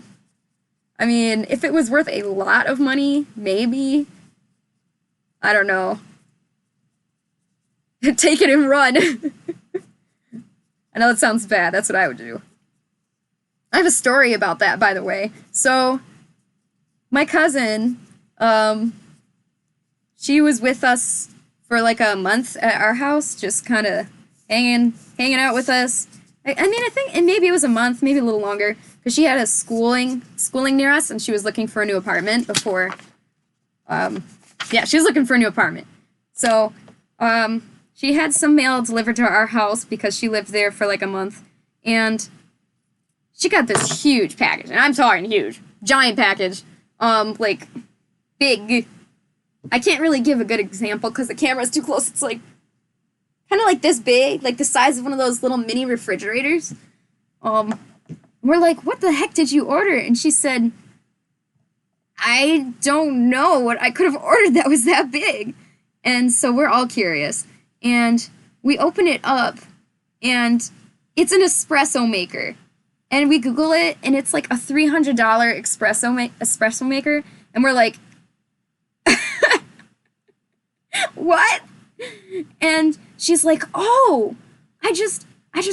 I mean, if it was worth a lot of money, maybe. I don't know. Take it and run. I know it sounds bad. That's what I would do. I have a story about that, by the way. So, my cousin, she was with us for like a month at our house, just kind of hanging out with us. I mean, I think, and maybe it was a month, maybe a little longer, because she had a schooling near us, and she was looking for a new apartment before, yeah, she was looking for a new apartment. So, she had some mail delivered to our house because she lived there for like a month, and she got this huge package, and I'm talking huge, giant package, like, big. I can't really give a good example because the camera's too close. It's like, kind of like this big, like the size of one of those little mini refrigerators. We're like, what the heck did you order? And she said, I don't know what I could have ordered that was that big. And so we're all curious. And we open it up, and it's an espresso maker. And we Google it, and it's like a $300 espresso maker. And we're like, what? And she's like, oh, I just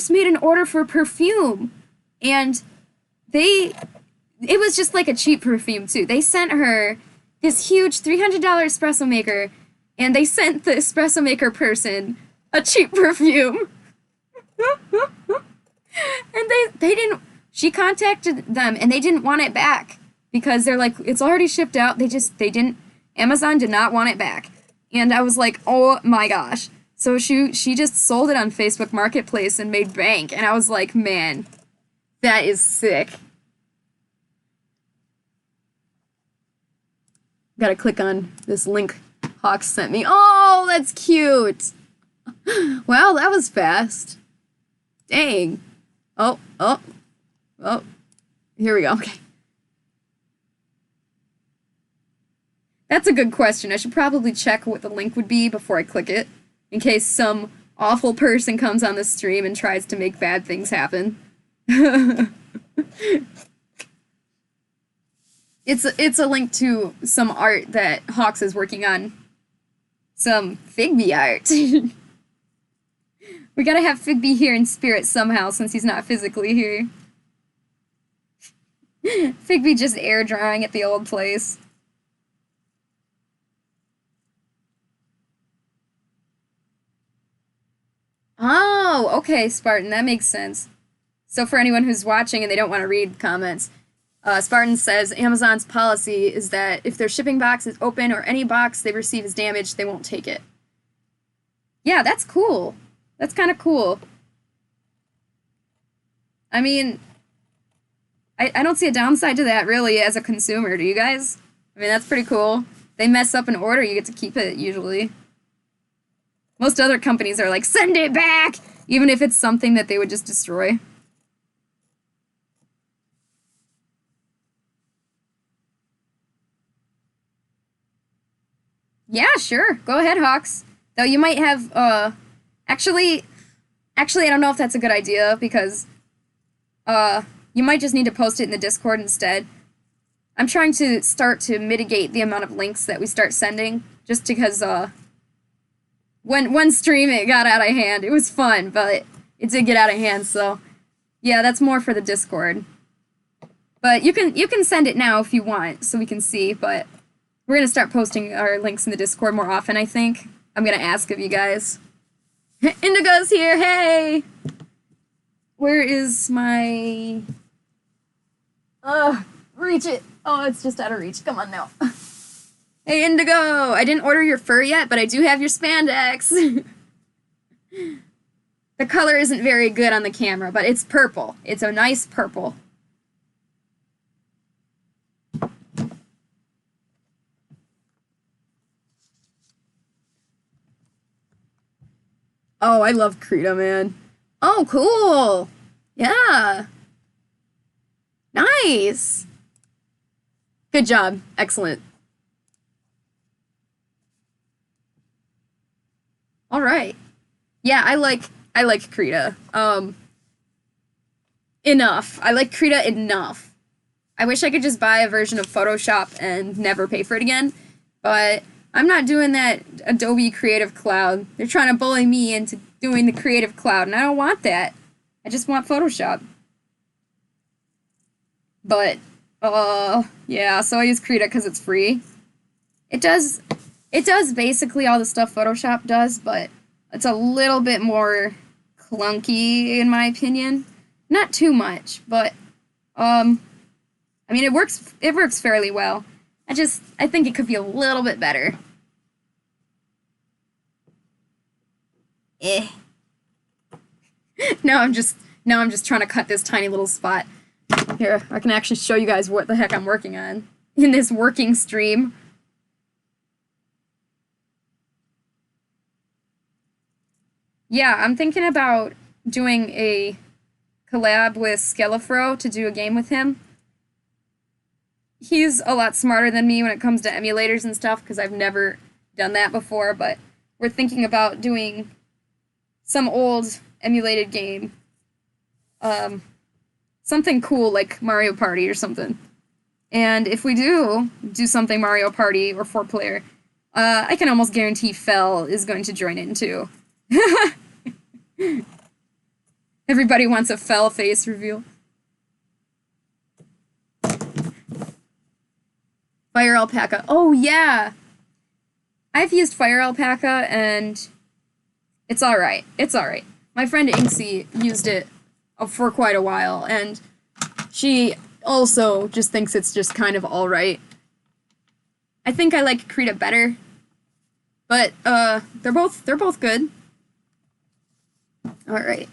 made an order for perfume. And it was just like a cheap perfume too. They sent her this huge $300 espresso maker, and they sent the espresso maker person a cheap perfume. And they didn't, she contacted them, and they didn't want it back because they're like, it's already shipped out. Amazon did not want it back. And I was like, oh my gosh. So she just sold it on Facebook Marketplace and made bank. And I was like, man, that is sick. Gotta click on this link Hawks sent me. Oh, that's cute. Wow, that was fast. Dang. Oh. Here we go. Okay. That's a good question. I should probably check what the link would be before I click it, in case some awful person comes on the stream and tries to make bad things happen. It's a link to some art that Hawks is working on. Some Figby art. We gotta have Figby here in spirit somehow, since he's not physically here. Figby just air drying at the old place. Oh, okay, Spartan, that makes sense. So for anyone who's watching and they don't want to read comments, Spartan says Amazon's policy is that if their shipping box is open or any box they receive is damaged, they won't take it. Yeah, that's cool. That's kind of cool. I mean, I don't see a downside to that, really, as a consumer. Do you guys? I mean, that's pretty cool. They mess up an order, you get to keep it, usually. Most other companies are like, send it back! Even if it's something that they would just destroy. Yeah, sure. Go ahead, Hawks. Though you might have, Actually, I don't know if that's a good idea, because, you might just need to post it in the Discord instead. I'm trying to start to mitigate the amount of links that we start sending, just because, when one stream it got out of hand. It was fun, but it did get out of hand, so yeah, that's more for the Discord. But you can send it now if you want, so we can see. But we're gonna start posting our links in the Discord more often, I think. I'm gonna ask of you guys. Indigo's here, hey! Where is my... reach it. Oh, it's just out of reach. Come on now. Hey, Indigo! I didn't order your fur yet, but I do have your spandex. The color isn't very good on the camera, but it's purple. It's a nice purple. Oh, I love Krita, man. Oh, cool! Yeah! Nice! Good job. Excellent. Alright. Yeah, I like Krita. Enough. I like Krita enough. I wish I could just buy a version of Photoshop and never pay for it again, but I'm not doing that Adobe Creative Cloud. They're trying to bully me into doing the Creative Cloud, and I don't want that. I just want Photoshop. But, yeah, so I use Krita because it's free. It does basically all the stuff Photoshop does, but it's a little bit more clunky, in my opinion. Not too much, but, I mean, it works fairly well. I think it could be a little bit better. Now I'm just trying to cut this tiny little spot. Here, I can actually show you guys what the heck I'm working on in this working stream. Yeah, I'm thinking about doing a collab with Skelefro to do a game with him. He's a lot smarter than me when it comes to emulators and stuff, because I've never done that before, but we're thinking about doing some old emulated game. Something cool like Mario Party or something. And if we do something Mario Party or 4-player, I can almost guarantee Fel is going to join in too. Everybody wants a Fel face reveal. Fire Alpaca. Oh, yeah! I've used Fire Alpaca, and it's alright. It's alright. My friend Inksy used it for quite a while, and she also just thinks it's just kind of alright. I think I like Krita better, but, they're both good. Alright.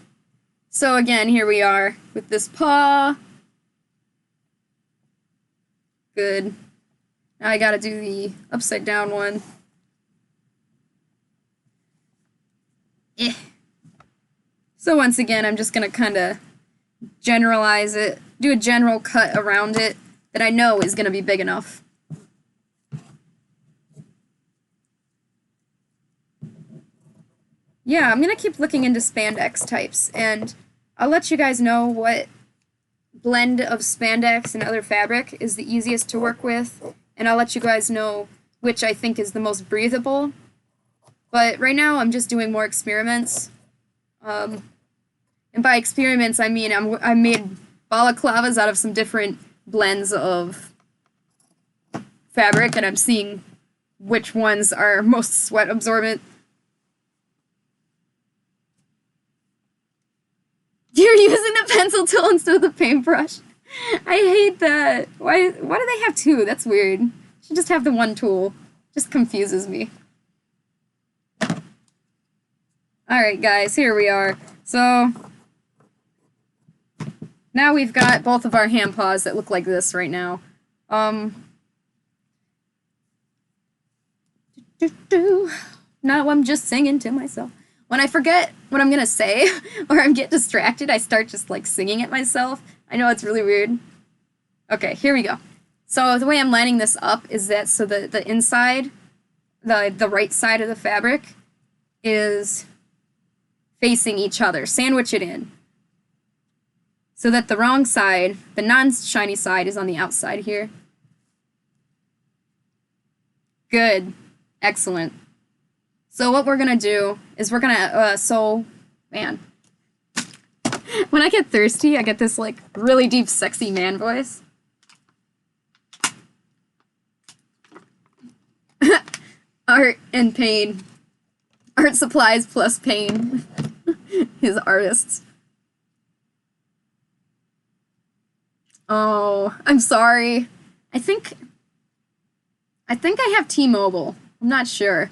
So again, here we are with this paw. Good. Now I gotta do the upside down one. So once again, I'm just gonna kinda generalize it, do a general cut around it that I know is gonna be big enough. Yeah, I'm gonna keep looking into spandex types, and I'll let you guys know what blend of spandex and other fabric is the easiest to work with, and I'll let you guys know which I think is the most breathable. But right now, I'm just doing more experiments. And by experiments, I mean I made balaclavas out of some different blends of fabric, and I'm seeing which ones are most sweat absorbent. You're using the pencil tool instead of the paintbrush. I hate that. Why do they have two? That's weird. Should just have the one tool. Just confuses me. Alright guys, here we are. So now we've got both of our hand paws that look like this right now. Now I'm just singing to myself. When I forget what I'm gonna say, or I get distracted, I start just, like, singing at myself. I know it's really weird. Okay, here we go. So the way I'm lining this up is that so the inside, the right side of the fabric is facing each other. Sandwich it in. So that the wrong side, the non-shiny side, is on the outside here. Good. Excellent. So what we're gonna do is we're gonna, man. When I get thirsty, I get this, like, really deep, sexy man voice. art and pain. Art supplies plus pain. His artists. Oh, I'm sorry. I think I have T-Mobile. I'm not sure.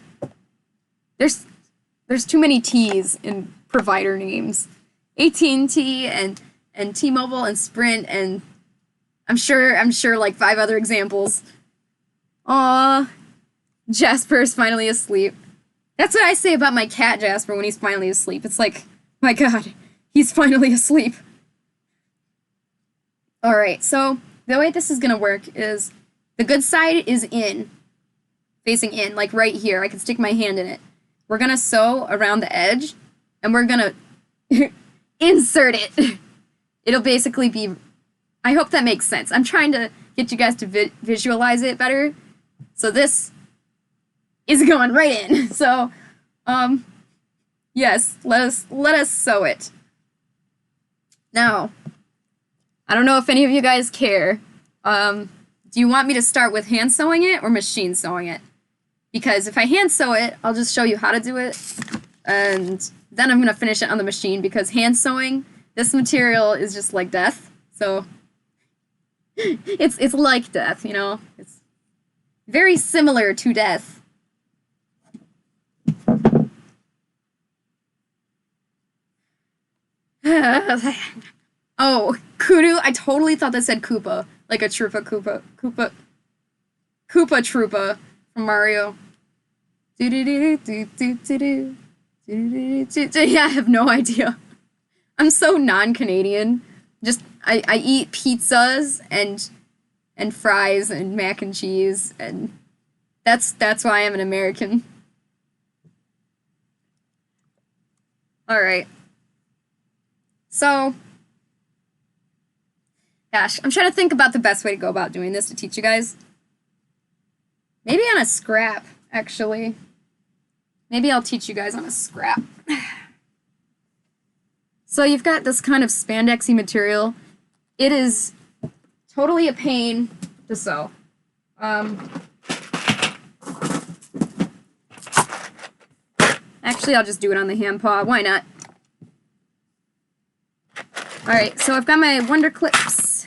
There's too many T's in provider names. AT&T and T-Mobile and Sprint, and I'm sure like 5 other examples. Aw, Jasper's finally asleep. That's what I say about my cat Jasper when he's finally asleep. It's like, my God, he's finally asleep. Alright, so the way this is gonna work is the good side is in, facing in, like right here. I can stick my hand in it. We're gonna sew around the edge, and we're gonna insert it. It'll basically be, I hope that makes sense. I'm trying to get you guys to visualize it better. So this is going right in. So, yes, let us sew it. Now, I don't know if any of you guys care. Do you want me to start with hand sewing it or machine sewing it? Because if I hand sew it, I'll just show you how to do it, and then I'm gonna finish it on the machine, because hand sewing, this material is just like death. So it's like death, you know? It's very similar to death. Oh, Kudu, I totally thought that said Koopa. Like a Koopa Troopa from Mario. Yeah, I have no idea. I'm so non-Canadian. Just I eat pizzas and fries and mac and cheese, and that's why I'm an American. Alright. So, gosh, I'm trying to think about the best way to go about doing this to teach you guys. Maybe on a scrap, actually. Maybe I'll teach you guys on a scrap. So you've got this kind of spandexy material. It is totally a pain to sew. Actually, I'll just do it on the handpaw. Why not? Alright, so I've got my Wonder Clips.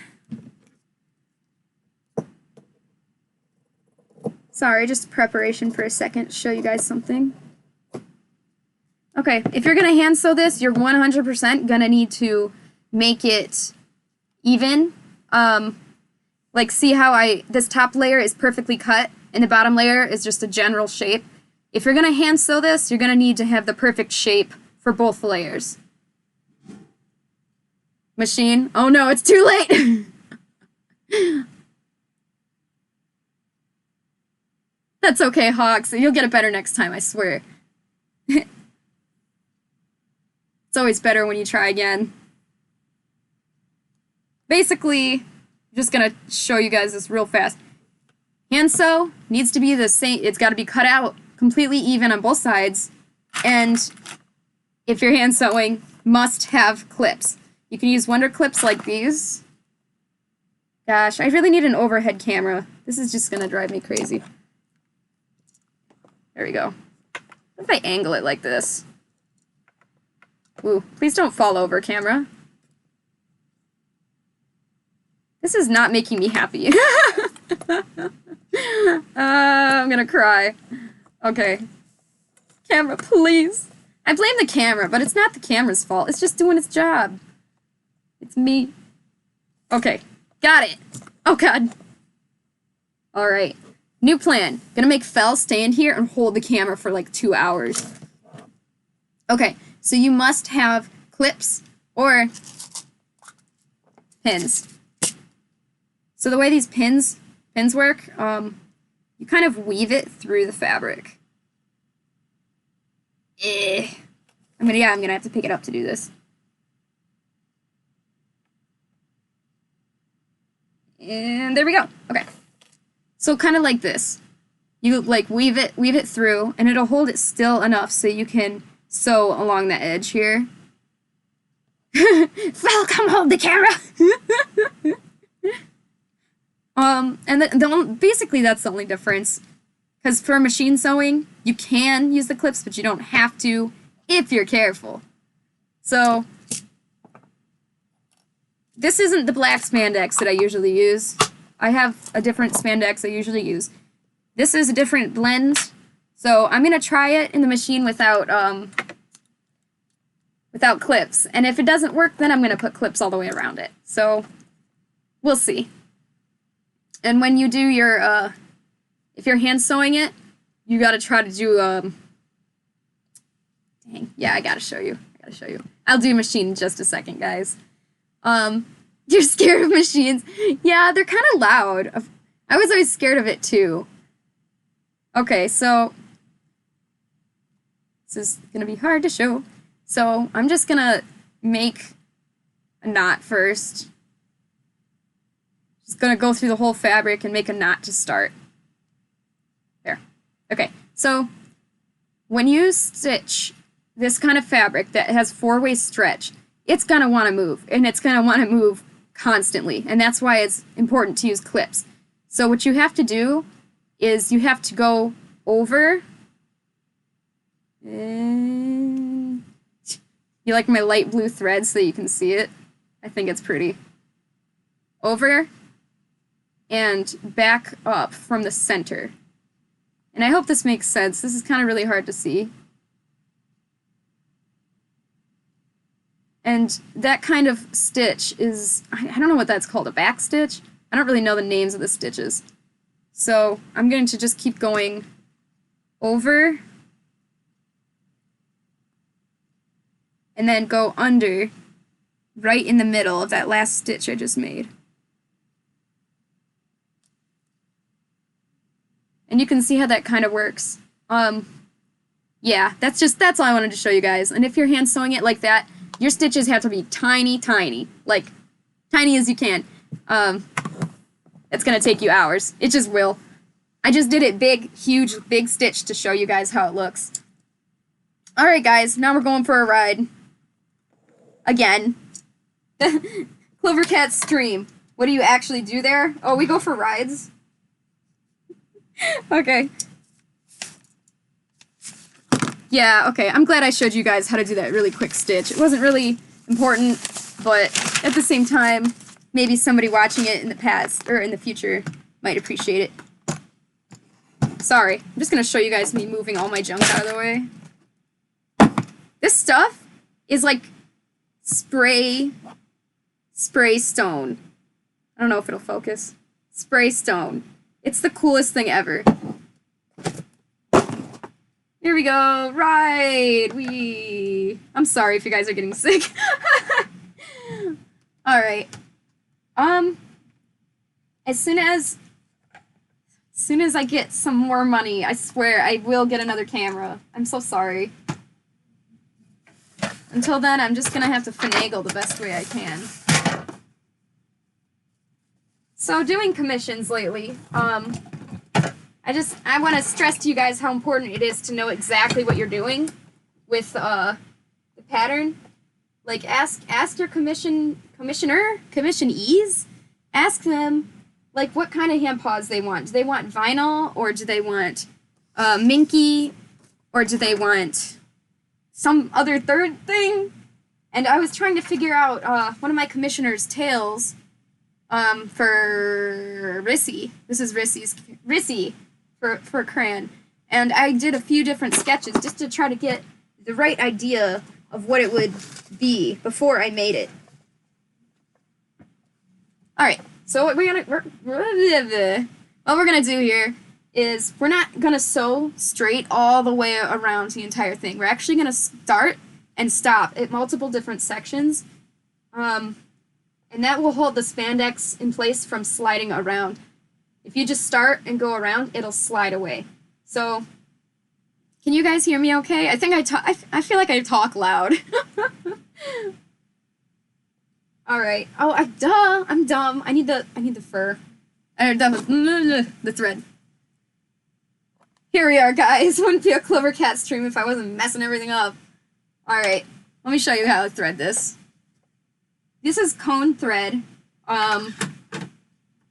Sorry, just preparation for a second to show you guys something. Okay, if you're going to hand sew this, you're 100% going to need to make it even. Like, see how this top layer is perfectly cut, and the bottom layer is just a general shape. If you're going to hand sew this, you're going to need to have the perfect shape for both layers. Machine. Oh no, it's too late! That's okay, Hawks. You'll get it better next time, I swear. It's always better when you try again. Basically, I'm just gonna show you guys this real fast. Hand sew needs to be the same. It's got to be cut out completely even on both sides. And if you're hand sewing, must have clips. You can use Wonder Clips like these. Gosh, I really need an overhead camera. This is just gonna drive me crazy. There we go. What if I angle it like this? Ooh, please don't fall over, camera. This is not making me happy. I'm gonna cry. Okay. Camera, please. I blame the camera, but it's not the camera's fault. It's just doing its job. It's me. Okay, got it. Oh, God. All right. New plan. Gonna make Fel stay in here and hold the camera for like 2 hours. Okay, so you must have clips or pins. So the way these pins work, you kind of weave it through the fabric. I'm gonna have to pick it up to do this. And there we go. Okay. So kind of like this. You like weave it through, and it'll hold it still enough so you can sew along the edge here. Fel, come hold the camera. And basically that's the only difference, Because for machine sewing, you can use the clips, but you don't have to if you're careful. So, this isn't the black spandex that I usually use. I have a different spandex I usually use. This is a different blend, so I'm going to try it in the machine without clips. And if it doesn't work, then I'm going to put clips all the way around it. So, we'll see. And when you do your, if you're hand sewing it, you got to try to do, dang, yeah, I got to show you. I'll do machine in just a second, guys. You're scared of machines? Yeah, they're kind of loud. I was always scared of it, too. Okay, so this is going to be hard to show. So I'm just going to make a knot first. Just going to go through the whole fabric and make a knot to start. There. Okay, so when you stitch this kind of fabric that has four-way stretch, it's going to want to move, and it's going to want to move constantly, and that's why it's important to use clips. So what you have to do is you have to go over. You like my light blue thread so that you can see it? I think it's pretty. Over and back up from the center. And I hope this makes sense. This is kind of really hard to see. And that kind of stitch is, I don't know what that's called, a back stitch? I don't really know the names of the stitches. So I'm going to just keep going over and then go under right in the middle of that last stitch I just made. And you can see how that kind of works. Yeah, that's all I wanted to show you guys. And if you're hand sewing it like that, your stitches have to be tiny, tiny. Like, tiny as you can. It's gonna take you hours. It just will. I just did it big, huge, big stitch to show you guys how it looks. Alright guys, now we're going for a ride. Again. CloverCat stream. What do you actually do there? Oh, we go for rides? Okay. Yeah, okay, I'm glad I showed you guys how to do that really quick stitch. It wasn't really important, but at the same time, maybe somebody watching it in the past, or in the future, might appreciate it. Sorry, I'm just gonna show you guys me moving all my junk out of the way. This stuff is like spray stone. I don't know if it'll focus. Spray stone. It's the coolest thing ever. Here we go, ride! I'm sorry if you guys are getting sick. Alright. As soon as I get some more money, I swear I will get another camera. I'm so sorry. Until then, I'm just gonna have to finagle the best way I can. So, doing commissions lately, I want to stress to you guys how important it is to know exactly what you're doing with the pattern. Like, ask your commissionees, ask them, like, what kind of hand paws they want. Do they want vinyl, or do they want minky, or do they want some other third thing? And I was trying to figure out one of my commissioner's tails for Rissy. This is Rissy for crayon. And I did a few different sketches just to try to get the right idea of what it would be before I made it. Alright, so what we're gonna do here is we're not gonna sew straight all the way around the entire thing. We're actually gonna start and stop at multiple different sections. And that will hold the spandex in place from sliding around. If you just start and go around, it'll slide away. So, can you guys hear me okay? I think I feel like I talk loud. Alright. Oh, I'm dumb. I need the fur. The thread. Here we are, guys. Wouldn't be a CloverCat stream if I wasn't messing everything up. Alright. Let me show you how to thread this. This is cone thread.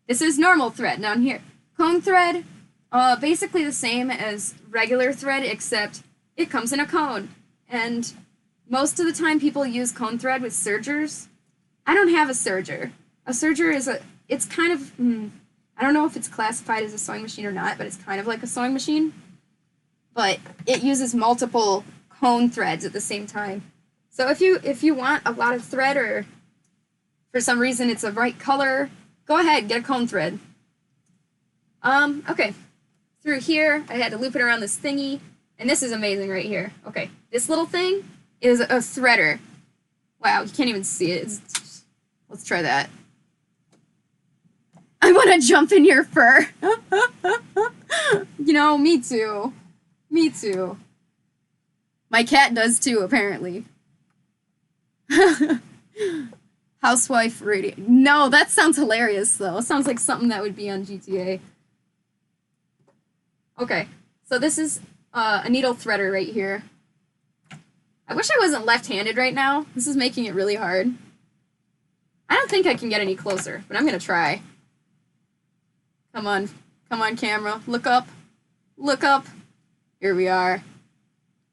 This is normal thread down here. Cone thread, Basically the same as regular thread, except it comes in a cone. And most of the time people use cone thread with sergers. I don't have a serger. A serger is it's kind of, I don't know if it's classified as a sewing machine or not, but it's kind of like a sewing machine. But it uses multiple cone threads at the same time. So if you want a lot of thread, or for some reason it's a right color, go ahead, get a cone thread. Okay. Through here, I had to loop it around this thingy, and this is amazing right here. Okay, this little thing is a threader. Wow, you can't even see it. Let's try that. I want to jump in your fur. You know, me too. Me too. My cat does too, apparently. Housewife radio. No, that sounds hilarious, though. It sounds like something that would be on GTA. Okay, so this is a needle threader right here. I wish I wasn't left-handed right now. This is making it really hard. I don't think I can get any closer, but I'm gonna try. Come on. Come on, camera. Look up. Look up. Here we are.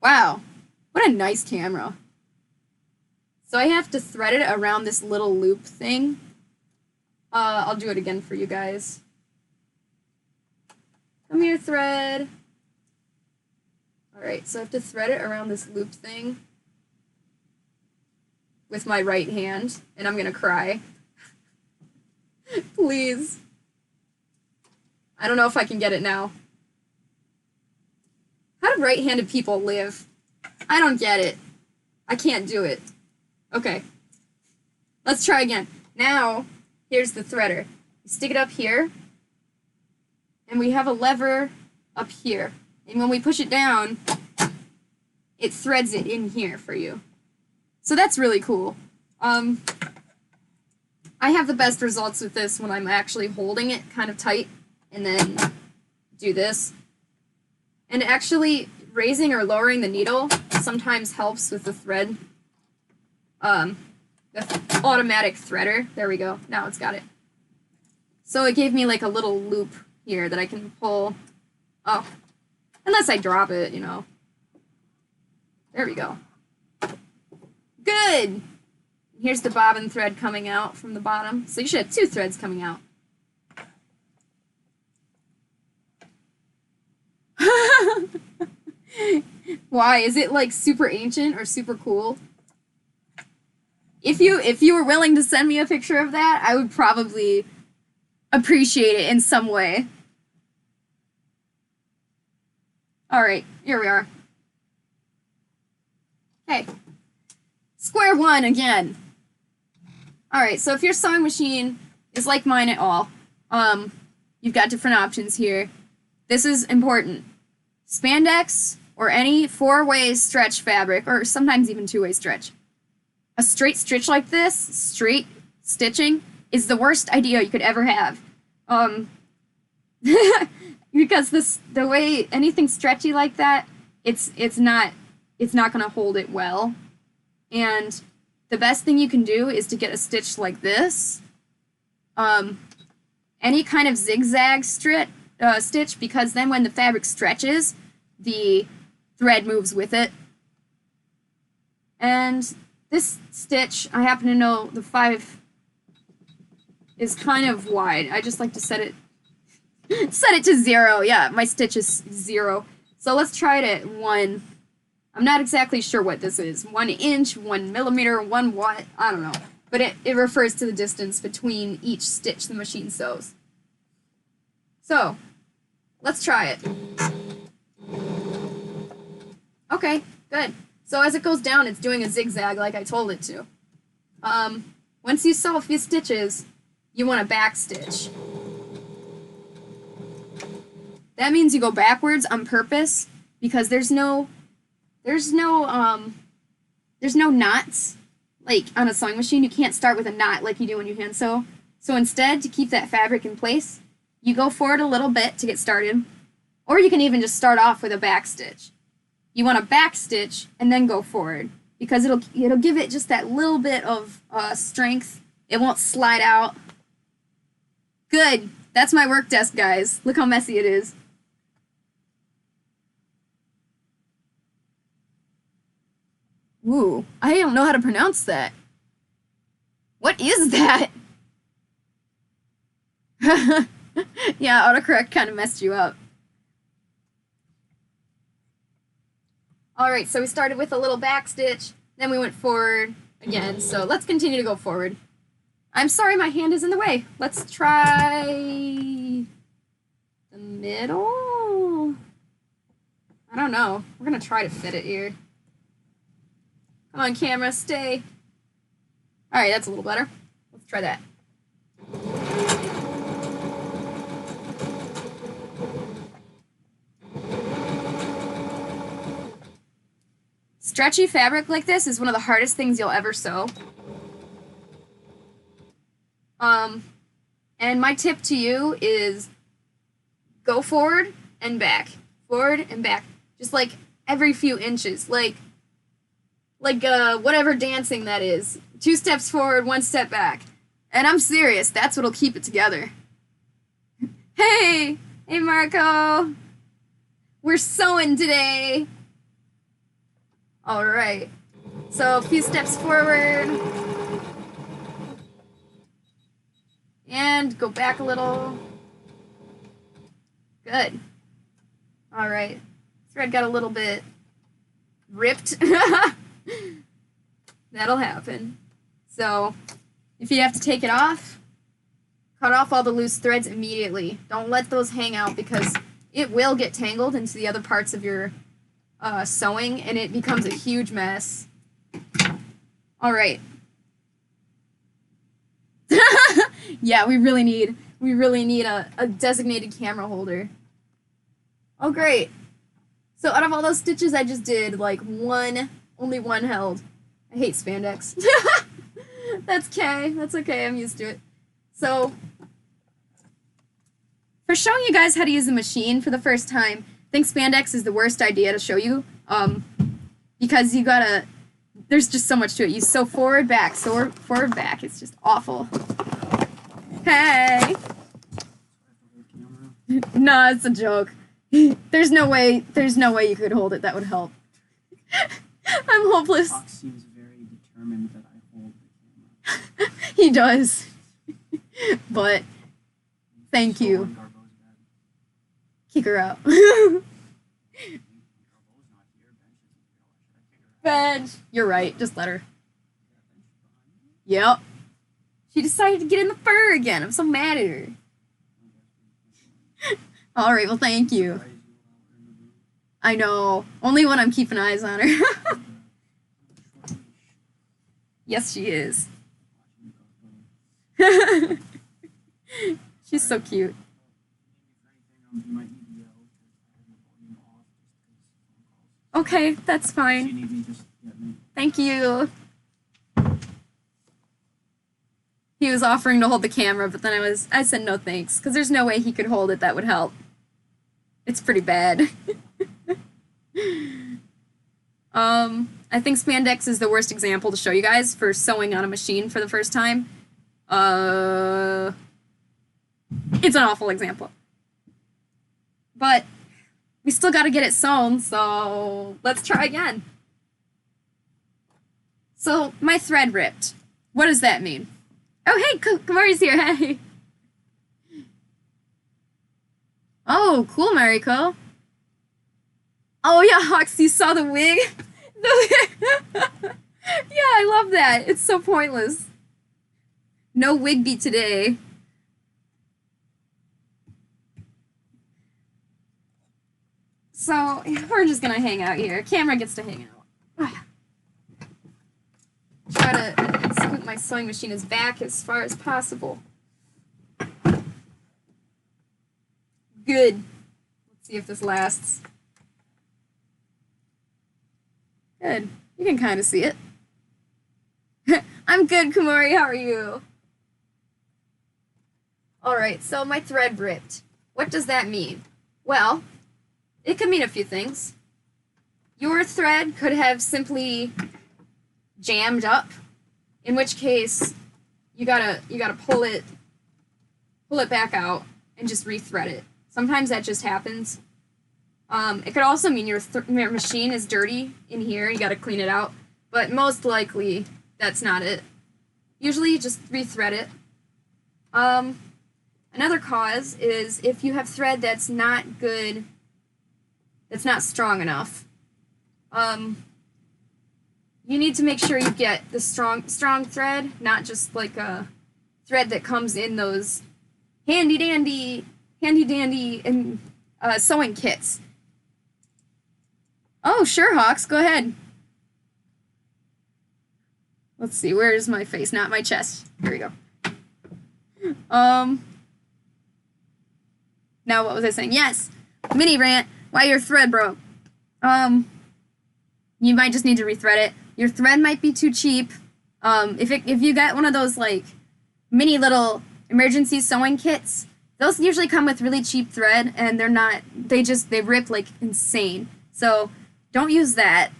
Wow. What a nice camera. So I have to thread it around this little loop thing. I'll do it again for you guys. Come here, thread. Alright, so I have to thread it around this loop thing with my right hand, and I'm gonna cry. Please. I don't know if I can get it now. How do right-handed people live? I don't get it. I can't do it. Okay. Let's try again. Now, here's the threader. You stick it up here, and we have a lever up here. And when we push it down, it threads it in here for you. So that's really cool. I have the best results with this when I'm actually holding it kind of tight and then do this. And actually raising or lowering the needle sometimes helps with the thread. The automatic threader. There we go. Now it's got it. So it gave me like a little loop here that I can pull. Oh, unless I drop it, you know. There we go. Good! Here's the bobbin thread coming out from the bottom. So you should have two threads coming out. Why? Is it like super ancient or super cool? If you were willing to send me a picture of that, I would probably appreciate it in some way. Alright, here we are. Okay. Square one again. Alright, so if your sewing machine is like mine at all, you've got different options here. This is important. Spandex or any four-way stretch fabric, or sometimes even two-way stretch. A straight stitch like this, straight stitching, is the worst idea you could ever have. Because the way anything stretchy like that, it's not gonna hold it well. And the best thing you can do is to get a stitch like this. Any kind of zigzag stitch, because then when the fabric stretches, the thread moves with it. And this stitch, I happen to know the 5 is kind of wide. I just like to set it to 0. Yeah, my stitch is 0. So let's try it at 1. I'm not exactly sure what this is. 1 inch, 1 millimeter, 1 watt, I don't know. But it refers to the distance between each stitch the machine sews. So, let's try it. Okay, good. So as it goes down, it's doing a zigzag like I told it to. Once you sew a few stitches, you want to back stitch. That means you go backwards on purpose because there's no knots. Like on a sewing machine, you can't start with a knot like you do when you hand sew. So instead, to keep that fabric in place, you go forward a little bit to get started, or you can even just start off with a back stitch. You want to back stitch and then go forward because it'll give it just that little bit of strength. It won't slide out. Good. That's my work desk, guys. Look how messy it is. Ooh, I don't know how to pronounce that. What is that? Yeah, autocorrect kind of messed you up. Alright, so we started with a little back stitch, then we went forward again, so let's continue to go forward. I'm sorry my hand is in the way. Let's try the middle? I don't know. We're gonna try to fit it here. Come on, camera, stay. Alright, that's a little better. Let's try that. Stretchy fabric like this is one of the hardest things you'll ever sew. And my tip to you is go forward and back. Forward and back. Just like every few inches. Like whatever dancing that is. 2 steps forward, 1 step back. And I'm serious, that's what'll keep it together. Hey! Hey, Marco! We're sewing today! Alright. So, a few steps forward. And go back a little. Good. Alright. Thread got a little bit ripped. That'll happen. So, if you have to take it off, cut off all the loose threads immediately. Don't let those hang out because it will get tangled into the other parts of your sewing and it becomes a huge mess. Alright. Yeah, we really need a designated camera holder. Oh, great. So out of all those stitches I just did, like only one held. I hate spandex. That's okay. That's okay. I'm used to it. So, for showing you guys how to use a machine for the first time, I think spandex is the worst idea to show you, because you gotta, there's just so much to it. You sew forward, back, sew forward, back. It's just awful. Hey! No, it's a joke. There's no way you could hold it that would help. I'm hopeless. Fox seems very determined that I hold the camera. He does. But thank you. Kick her out. Bench. You're right. Just let her. Yep. She decided to get in the fur again. I'm so mad at her. All right. Well, thank you. I know. Only when I'm keeping eyes on her. Yes, she is. She's so cute. Okay, that's fine. Thank you. He was offering to hold the camera, but then I said no thanks, because there's no way he could hold it that would help. It's pretty bad. I think spandex is the worst example to show you guys for sewing on a machine for the first time. It's an awful example. But we still gotta get it sewn, so let's try again. So, my thread ripped. What does that mean? Oh, hey, Kamari's here, hey! Oh, cool, Mariko. Oh, yeah, Hawks, you saw the wig? Yeah, I love that. It's so pointless. No wig beat today. So, we're just gonna hang out here. Camera gets to hang out. Try to scoot my sewing machine as back as far as possible. Good. Let's see if this lasts. Good. You can kind of see it. I'm good, Kumari. How are you? Alright, so my thread ripped. What does that mean? Well, it could mean a few things. Your thread could have simply jammed up, in which case you gotta pull it back out and just rethread it. Sometimes that just happens. It could also mean your machine is dirty in here. You gotta clean it out. but most likely that's not it. Usually just rethread it. Another cause is if you have thread that's not good, that's not strong enough. You need to make sure you get the strong thread, not just like a thread that comes in those handy dandy and sewing kits. Oh, sure, Hawks, go ahead. Let's see, where's my face? Not my chest. Here we go. Now what was I saying? Yes, mini rant. Why your thread broke? You might just need to rethread it. Your thread might be too cheap. If you got one of those like mini little emergency sewing kits, those usually come with really cheap thread, and they rip like insane. So don't use that.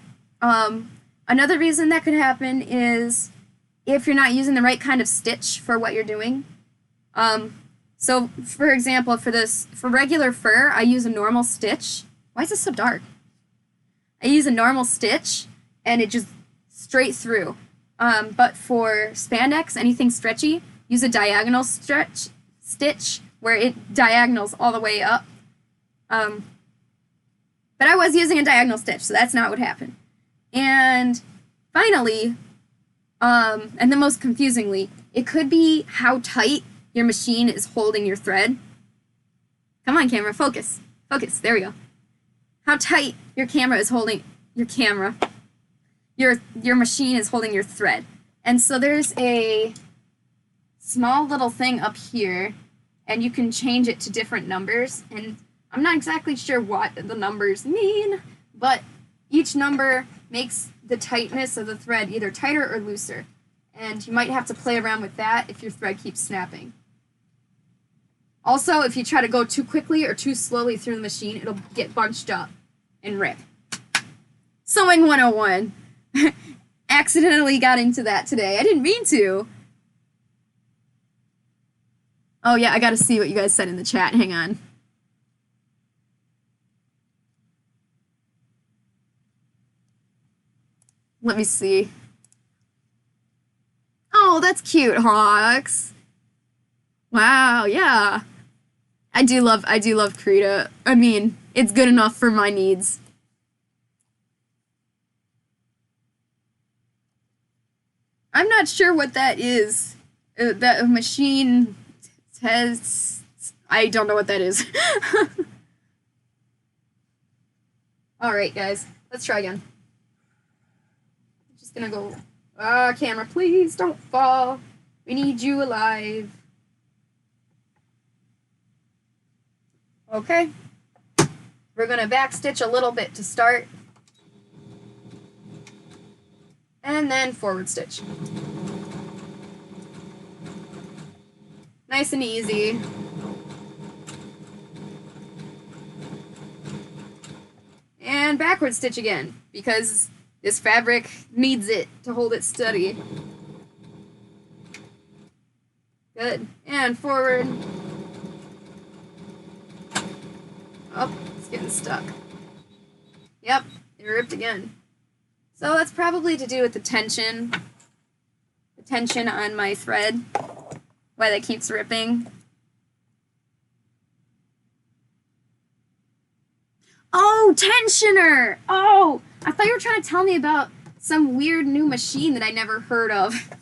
Another reason that could happen is if you're not using the right kind of stitch for what you're doing. So for example, for regular fur, I use a normal stitch. Why is this so dark? I use a normal stitch, and it just straight through. But for spandex, anything stretchy, use a diagonal stitch where it diagonals all the way up. But I was using a diagonal stitch, so that's not what happened. And finally, and the most confusingly, it could be how tight your machine is holding your thread. Come on, camera, focus. Focus, there we go. How tight your camera is holding your camera. Your machine is holding your thread. And so there's a small little thing up here, and you can change it to different numbers. And I'm not exactly sure what the numbers mean, but each number makes the tightness of the thread either tighter or looser. And you might have to play around with that if your thread keeps snapping. Also, if you try to go too quickly or too slowly through the machine, it'll get bunched up and rip. Sewing 101. Accidentally got into that today. I didn't mean to. Oh yeah, I gotta see what you guys said in the chat. Hang on. Let me see. Oh, that's cute, Hawks. Wow, yeah. I do love Krita. I mean, it's good enough for my needs. I'm not sure what that is. That machine tests. I don't know what that is. Alright, guys. Let's try again. I'm just gonna go. Camera, please don't fall. We need you alive. Okay. We're gonna backstitch a little bit to start. And then forward stitch. Nice and easy. And backward stitch again, because this fabric needs it to hold it steady. Good. And forward. Oh, it's getting stuck. Yep, it ripped again. So that's probably to do with the tension on my thread, why that keeps ripping. Oh, tensioner! Oh, I thought you were trying to tell me about some weird new machine that I never heard of.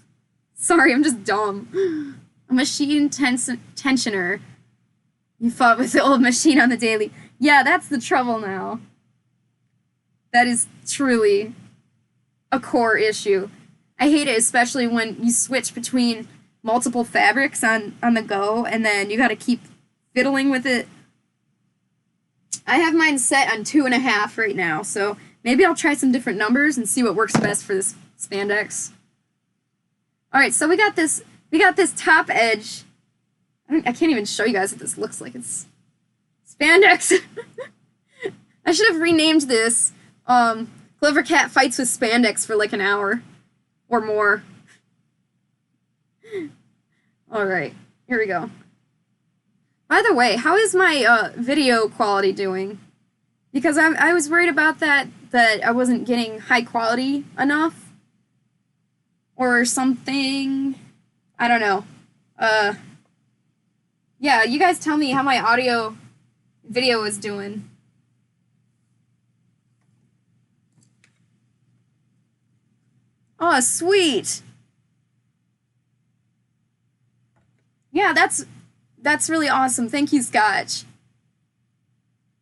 Sorry, I'm just dumb. A machine tensioner. You fought with the old machine on the daily. Yeah, that's the trouble now. That is truly a core issue. I hate it, especially when you switch between multiple fabrics on the go, and then you gotta keep fiddling with it. I have mine set on 2.5 right now, so maybe I'll try some different numbers and see what works best for this spandex. Alright, so we got this top edge. I can't even show you guys what this looks like. It's spandex. I should have renamed this CloverCat fights with spandex for like an hour or more. Alright, here we go. By the way, how is my video quality doing? Because I was worried about that I wasn't getting high quality enough. or something. I don't know. Yeah, you guys tell me how my audio video is doing. Oh, sweet. Yeah, that's really awesome. Thank you, Scotch.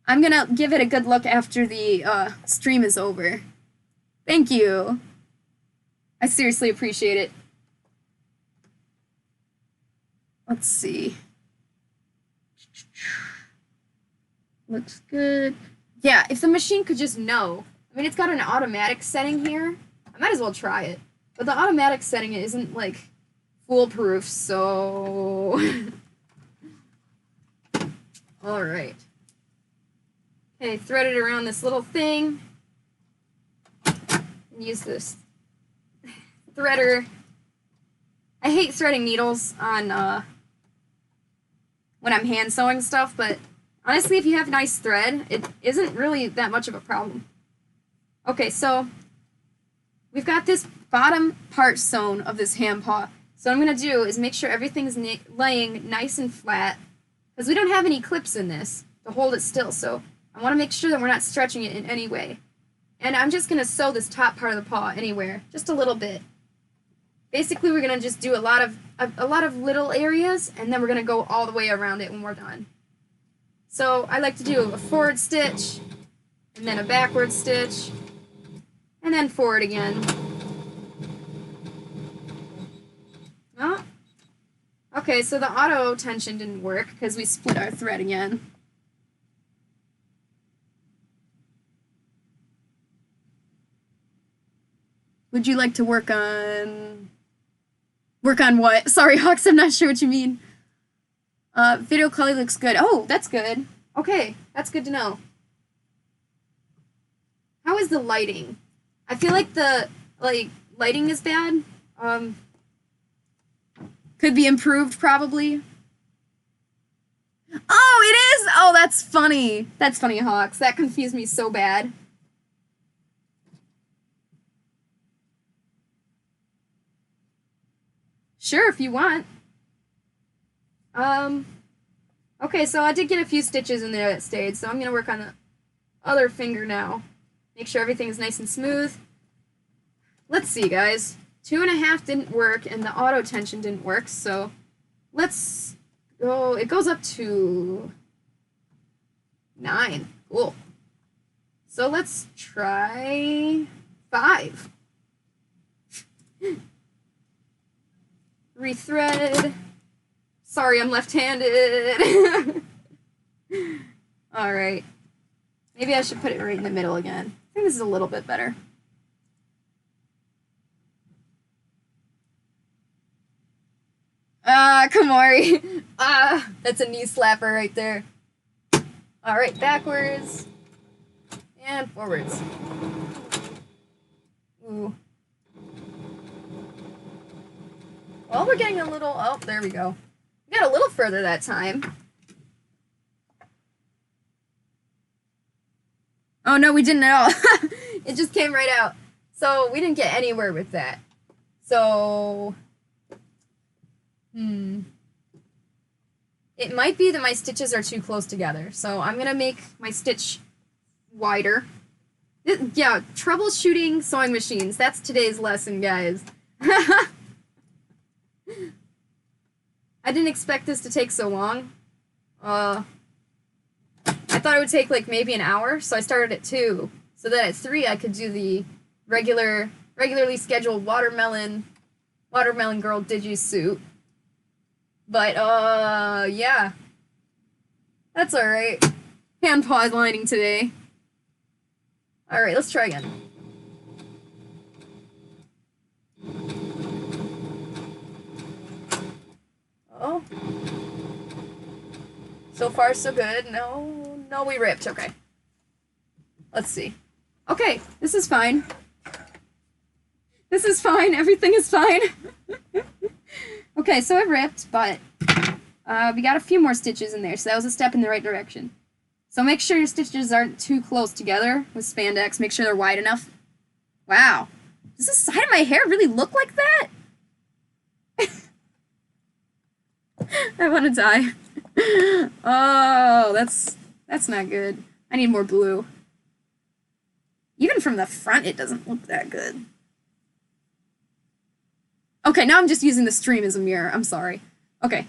I'm gonna give it a good look after the stream is over. Thank you. I seriously appreciate it. Let's see. Looks good. Yeah, if the machine could just know. I mean, it's got an automatic setting here. I might as well try it. But the automatic setting isn't, like, foolproof, so... Alright. Okay, thread it around this little thing. And use this threader. I hate threading needles on, when I'm hand sewing stuff, but honestly, if you have nice thread, it isn't really that much of a problem. Okay, so we've got this bottom part sewn of this hand paw. So what I'm going to do is make sure everything's laying nice and flat, because we don't have any clips in this to hold it still, so I want to make sure that we're not stretching it in any way. And I'm just going to sew this top part of the paw anywhere, just a little bit. Basically, we're going to just do a lot of little areas, and then we're going to go all the way around it when we're done. So I like to do a forward stitch, and then a backward stitch, and then forward again. Oh. Okay, so the auto tension didn't work because we split our thread again. Would you like to work on... Work on what? Sorry, Hawks, I'm not sure what you mean. Video quality looks good. Oh, that's good. Okay, that's good to know. How is the lighting? I feel like the, lighting is bad. Could be improved, probably. Oh, it is! Oh, that's funny. That's funny, Hawks. That confused me so bad. Sure, if you want. Okay, so I did get a few stitches in there that stayed, so I'm going to work on the other finger now. Make sure everything's nice and smooth. Let's see, guys. 2.5 didn't work, and the auto tension didn't work, so let's go. It goes up to 9. Cool. So let's try 5. Rethread. Sorry, I'm left-handed. Alright. Maybe I should put it right in the middle again. I think this is a little bit better. Kamari. That's a knee slapper right there. Alright, backwards. And forwards. Ooh. Well, we're getting a little... Oh, there we go. We got a little further that time. Oh, no, we didn't at all. It just came right out. So, we didn't get anywhere with that. So... It might be that my stitches are too close together. So, I'm going to make my stitch wider. Yeah, troubleshooting sewing machines. That's today's lesson, guys. I didn't expect this to take so long. I thought it would take like maybe an hour, so I started at 2. So that at 3 I could do the regularly scheduled watermelon girl Digi suit. But yeah. That's alright. Handpaws lining today. Alright, let's try again. Oh. So far, so good. No, we ripped. Okay. Let's see. Okay, this is fine. This is fine. Everything is fine. Okay, so it ripped, but we got a few more stitches in there, so that was a step in the right direction. So make sure your stitches aren't too close together with spandex. Make sure they're wide enough. Wow. Does the side of my hair really look like that? I want to die. Oh, that's not good. I need more blue. Even from the front, it doesn't look that good. Okay, now I'm just using the stream as a mirror. I'm sorry. Okay.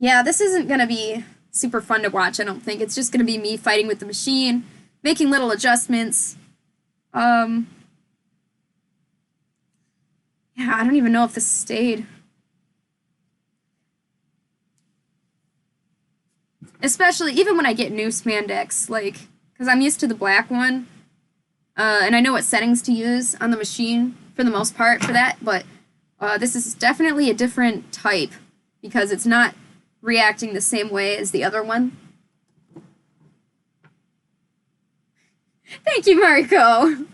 Yeah, this isn't gonna be super fun to watch, I don't think. It's just gonna be me fighting with the machine, making little adjustments. Yeah, I don't even know if this stayed. Especially, even when I get new spandex, like, because I'm used to the black one, and I know what settings to use on the machine for the most part for that, but this is definitely a different type because it's not reacting the same way as the other one. Thank you, Mariko!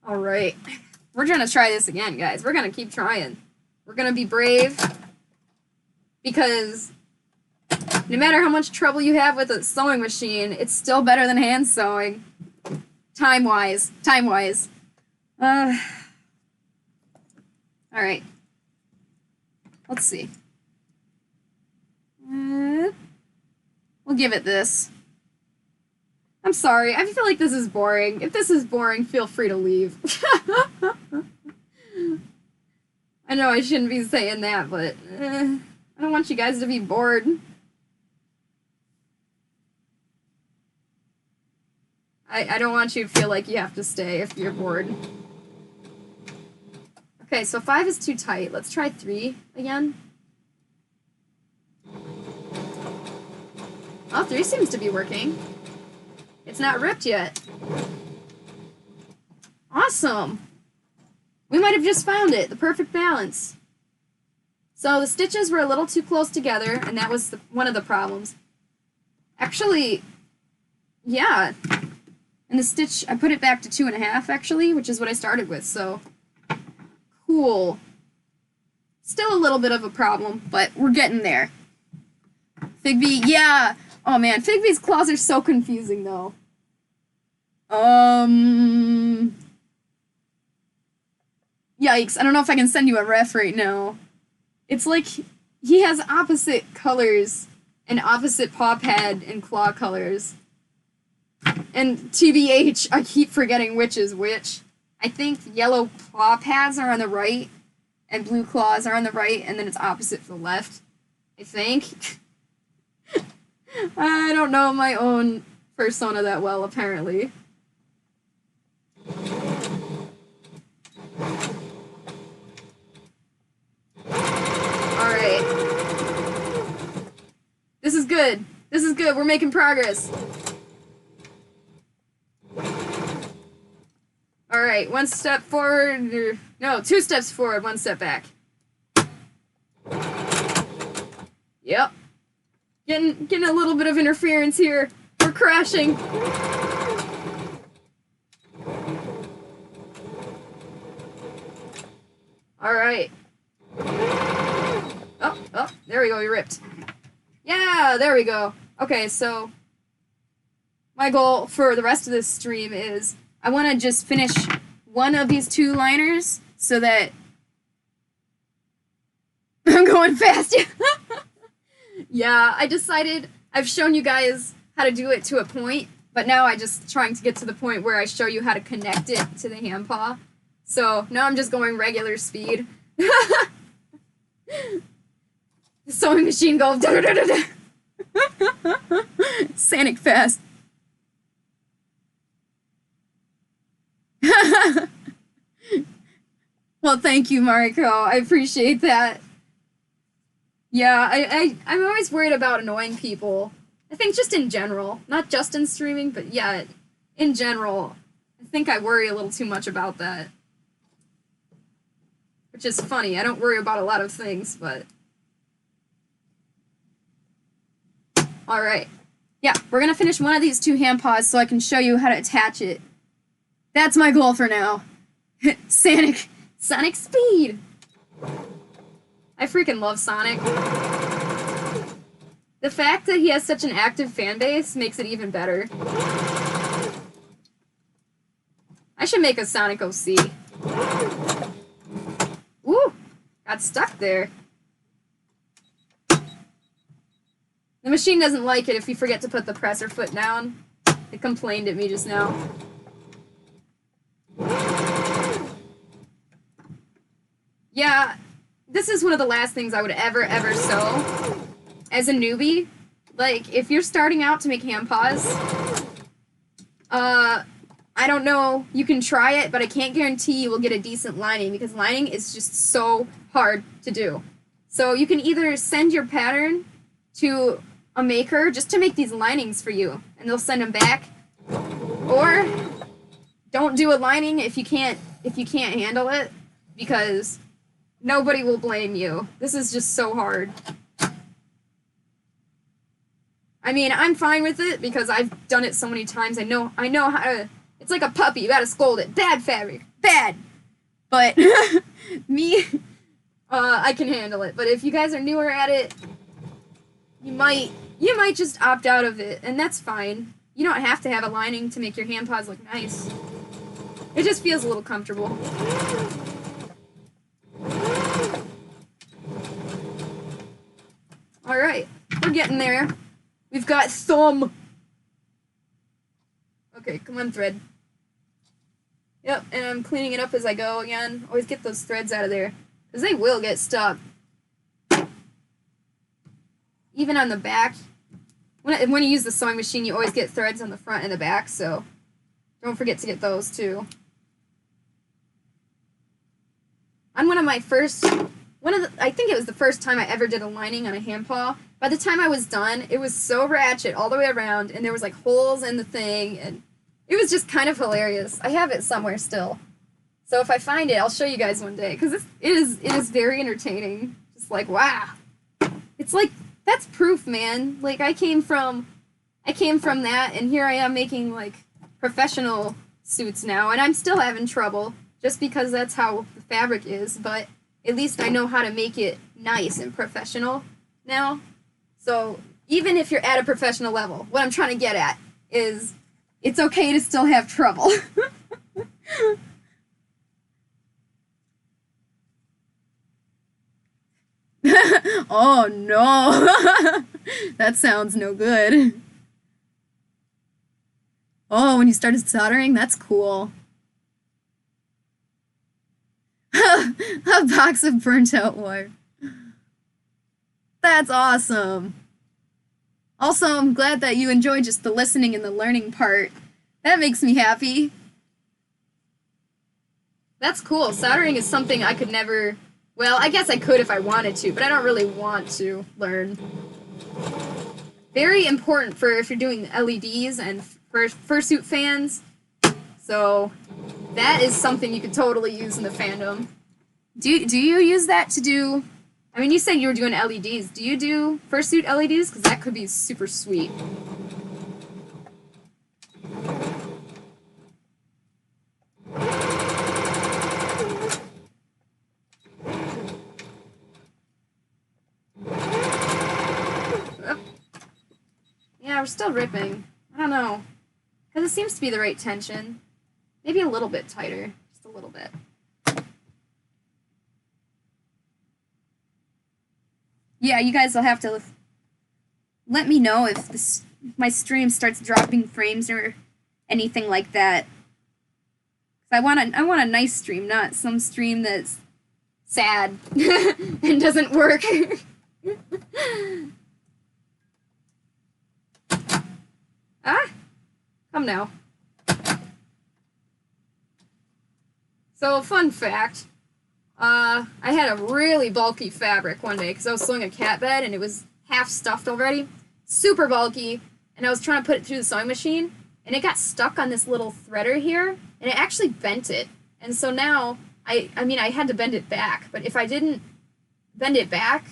Alright. We're gonna try this again, guys. We're gonna keep trying. We're gonna be brave. Because no matter how much trouble you have with a sewing machine, it's still better than hand sewing. Time-wise. Time-wise. Alright. Let's see. We'll give it this. I'm sorry, I feel like this is boring. If this is boring, feel free to leave. I know I shouldn't be saying that, but I don't want you guys to be bored. I don't want you to feel like you have to stay if you're bored. Okay, so 5 is too tight. Let's try 3 again. Oh, 3 seems to be working. It's not ripped yet. Awesome! We might have just found it, the perfect balance. So the stitches were a little too close together, and that was one of the problems. Actually, yeah. And the stitch, I put it back to 2.5, actually, which is what I started with, so cool. Still a little bit of a problem, but we're getting there. Figbee, yeah! Oh man, Figbee's claws are so confusing, though. Yikes, I don't know if I can send you a ref right now. It's like he has opposite colors and opposite paw pad and claw colors. And TBH, I keep forgetting which is which. I think yellow paw pads are on the right and blue claws are on the right, and then it's opposite for the left. I think. I don't know my own persona that well, apparently. Alright. This is good. This is good. We're making progress. Alright, 1 step forward. No, 2 steps forward, 1 step back. Yep. Getting a little bit of interference here. We're crashing. Alright. Oh, there we go, we ripped. Yeah, there we go. Okay, so my goal for the rest of this stream is I want to just finish one of these 2 liners so that I'm going fast. Yeah, I decided I've shown you guys how to do it to a point, but now I'm just trying to get to the point where I show you how to connect it to the handpaw. So now I'm just going regular speed. The sewing machine goes Sonic fast. Well, thank you, Mariko. I appreciate that. Yeah, I'm always worried about annoying people. I think just in general. Not just in streaming, but yeah, in general. I think I worry a little too much about that. Which is funny. I don't worry about a lot of things, but... Alright. Yeah, we're gonna finish one of these 2 handpaws so I can show you how to attach it. That's my goal for now. Sonic speed! I freaking love Sonic. The fact that he has such an active fan base makes it even better. I should make a Sonic OC. Ooh, got stuck there. The machine doesn't like it if you forget to put the presser foot down. It complained at me just now. Yeah, this is one of the last things I would ever sew as a newbie. Like, if you're starting out to make handpaws, I don't know, you can try it, but I can't guarantee you will get a decent lining because lining is just so hard to do. So you can either send your pattern to a maker just to make these linings for you, and they'll send them back, or don't do a lining if you can't handle it, because nobody will blame you. This is just so hard. I mean, I'm fine with it because I've done it so many times. I know how to. It's like a puppy. You gotta scold it. Bad fabric. Bad. But me, I can handle it. But if you guys are newer at it, you might just opt out of it, and that's fine. You don't have to have a lining to make your handpaws look nice. It just feels a little comfortable. Alright, we're getting there. We've got thumb. Okay, come on, thread. Yep, and I'm cleaning it up as I go again. Always get those threads out of there, because they will get stuck. Even on the back. When you use the sewing machine, you always get threads on the front and the back, so don't forget to get those too. On one of my first, I think it was the first time I ever did a lining on a handpaw. By the time I was done, it was so ratchet all the way around, and there was like holes in the thing, and it was just kind of hilarious. I have it somewhere still. So if I find it, I'll show you guys one day, because it is very entertaining. Just like, wow. It's like, that's proof, man. Like, I came from that, and here I am making, like, professional suits now, and I'm still having trouble, just because that's how the fabric is, but at least I know how to make it nice and professional now. So even if you're at a professional level, what I'm trying to get at is it's okay to still have trouble. Oh no, that sounds no good. Oh, when you started soldering, that's cool. A box of burnt out wire. That's awesome. Also, I'm glad that you enjoy just the listening and the learning part. That makes me happy. That's cool. Soldering is something I could never... Well, I guess I could if I wanted to, but I don't really want to learn. Very important for if you're doing LEDs and for Fursuit fans. So that is something you could totally use in the fandom. Do you use that to do... I mean, you said you were doing LEDs. Do you do Fursuit LEDs? Because that could be super sweet. Yeah, we're still ripping. I don't know. Because it seems to be the right tension. Maybe a little bit tighter. Just a little bit. Yeah, you guys will have to let me know if my stream starts dropping frames or anything like that. I want a nice stream, not some stream that's sad and doesn't work. Ah, come now. So, fun fact. I had a really bulky fabric one day because I was sewing a cat bed and it was half stuffed already. Super bulky. And I was trying to put it through the sewing machine and it got stuck on this little threader here and it actually bent it. And so now, I mean, I had to bend it back. But if I didn't bend it back,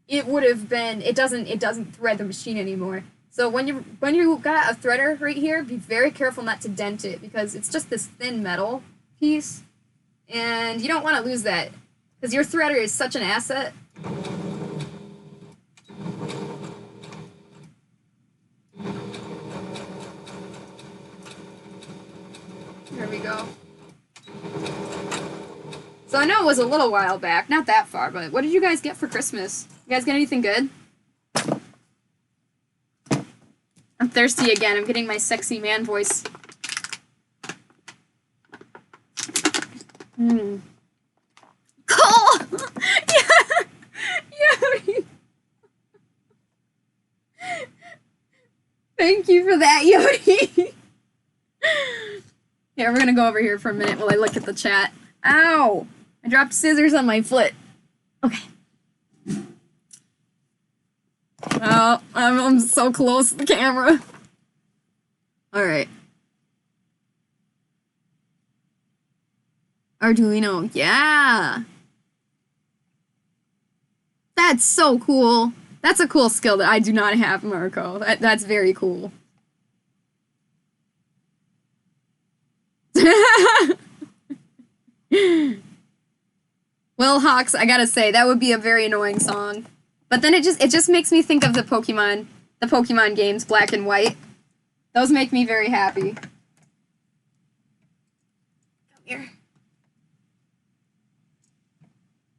it would have been, it doesn't thread the machine anymore. So when you got a threader right here, be very careful not to dent it because it's just this thin metal piece. And you don't want to lose that, because your threader is such an asset. There we go. So I know it was a little while back, not that far, but what did you guys get for Christmas? You guys get anything good? I'm thirsty again. I'm getting my sexy man voice. Cole! Yodi! Thank you for that, Yodi! Yeah, we're gonna go over here for a minute while I look at the chat. Ow! I dropped scissors on my foot. Okay. Oh, I'm so close to the camera. Alright. Arduino, yeah! That's so cool. That's a cool skill that I do not have, Marco. That's very cool. Will Hawks, I gotta say, that would be a very annoying song. But then it just makes me think of the Pokemon games, Black and White. Those make me very happy. Come here.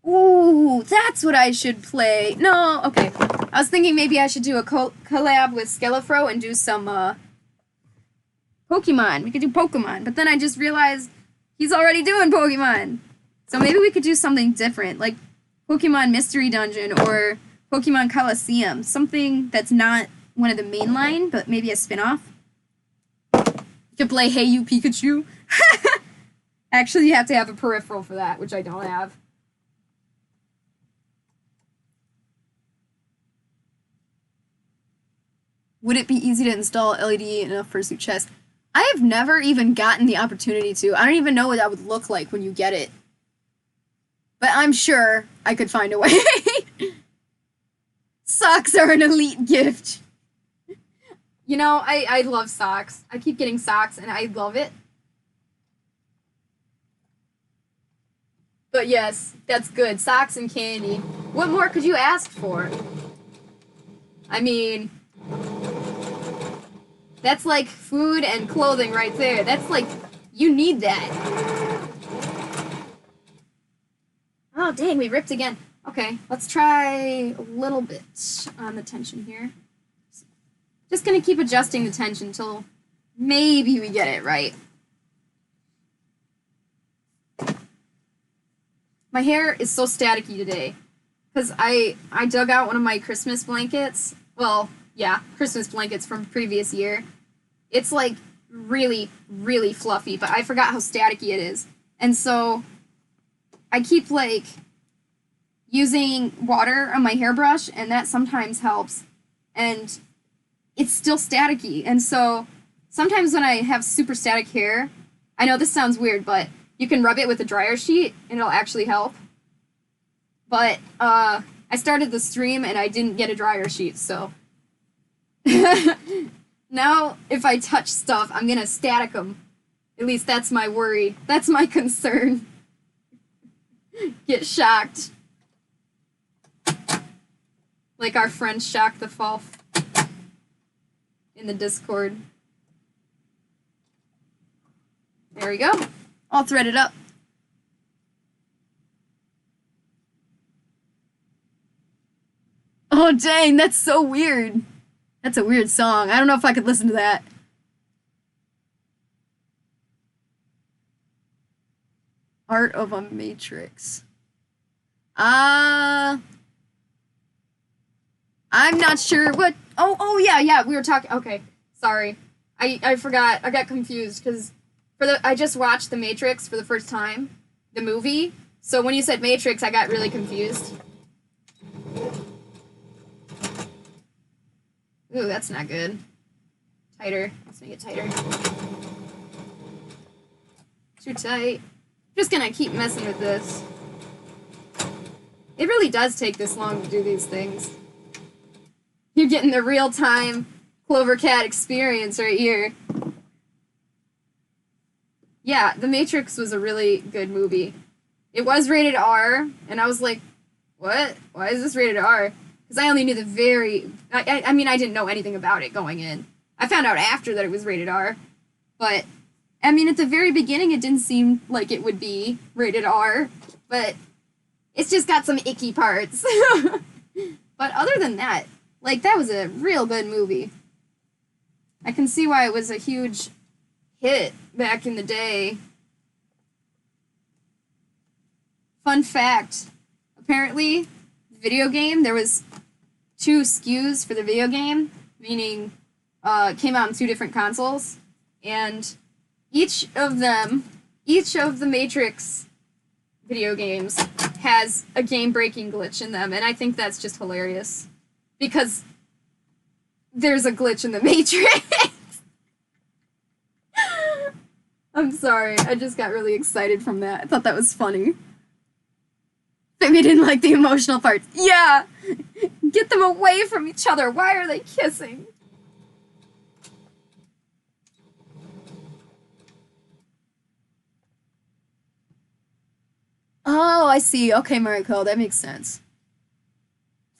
Ooh, that's what I should play. No, okay. I was thinking maybe I should do a collab with Skelefro and do some, Pokemon. We could do Pokemon. But then I just realized he's already doing Pokemon. So maybe we could do something different, like Pokemon Mystery Dungeon or Pokemon Coliseum. Something that's not one of the mainline, but maybe a spin-off. You could play Hey You Pikachu. Actually, you have to have a peripheral for that, which I don't have. Would it be easy to install LED in a Fursuit chest? I have never even gotten the opportunity to. I don't even know what that would look like when you get it. But I'm sure I could find a way. Socks are an elite gift. You know, I love socks. I keep getting socks and I love it. But yes, that's good. Socks and candy. What more could you ask for? I mean, that's like food and clothing right there. That's like, you need that. Oh, dang, we ripped again. Okay, let's try a little bit on the tension here. Just gonna keep adjusting the tension until maybe we get it right. My hair is so staticky today because I dug out one of my Christmas blankets. Well, yeah, Christmas blankets from previous year. It's like really, really fluffy, but I forgot how staticky it is. And so I keep like using water on my hairbrush, and that sometimes helps. And it's still staticky. And so sometimes when I have super static hair, I know this sounds weird, but you can rub it with a dryer sheet and it'll actually help. But I started the stream and I didn't get a dryer sheet, so now if I touch stuff, I'm gonna static them. At least that's my worry. That's my concern. Get shocked. Like our friend Shock the Fall in the Discord. There we go. All threaded up. Oh dang, that's so weird. That's a weird song. I don't know if I could listen to that. Art of a Matrix. I'm not sure what... Oh, yeah, we were talking... Okay, sorry. I forgot. I got confused, because I just watched The Matrix for the first time. The movie. So when you said Matrix, I got really confused. Ooh, that's not good. Tighter. Let's make it tighter. Too tight. I'm just gonna keep messing with this. It really does take this long to do these things. You're getting the real-time CloverCat experience right here. Yeah, The Matrix was a really good movie. It was rated R, and I was like, what? Why is this rated R? Because I only knew the I mean, I didn't know anything about it going in. I found out after that it was rated R, but I mean, at the very beginning, it didn't seem like it would be rated R, but it's just got some icky parts. But other than that, like, that was a real good movie. I can see why it was a huge hit back in the day. Fun fact, apparently, video game, there was 2 SKUs for the video game, meaning it came out in 2 different consoles, and each of the Matrix video games has a game-breaking glitch in them, and I think that's just hilarious. Because there's a glitch in the Matrix. I'm sorry, I just got really excited from that. I thought that was funny. Maybe I didn't like the emotional parts. Yeah! Get them away from each other. Why are they kissing? Oh, I see. Okay, Mariko, that makes sense.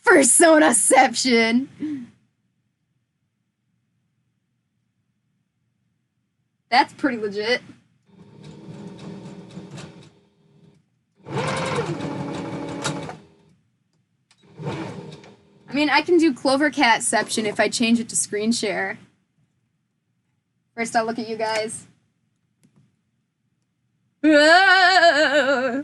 Persona-ception! That's pretty legit. I mean, I can do CloverCat-ception if I change it to screen share. First, I'll look at you guys. I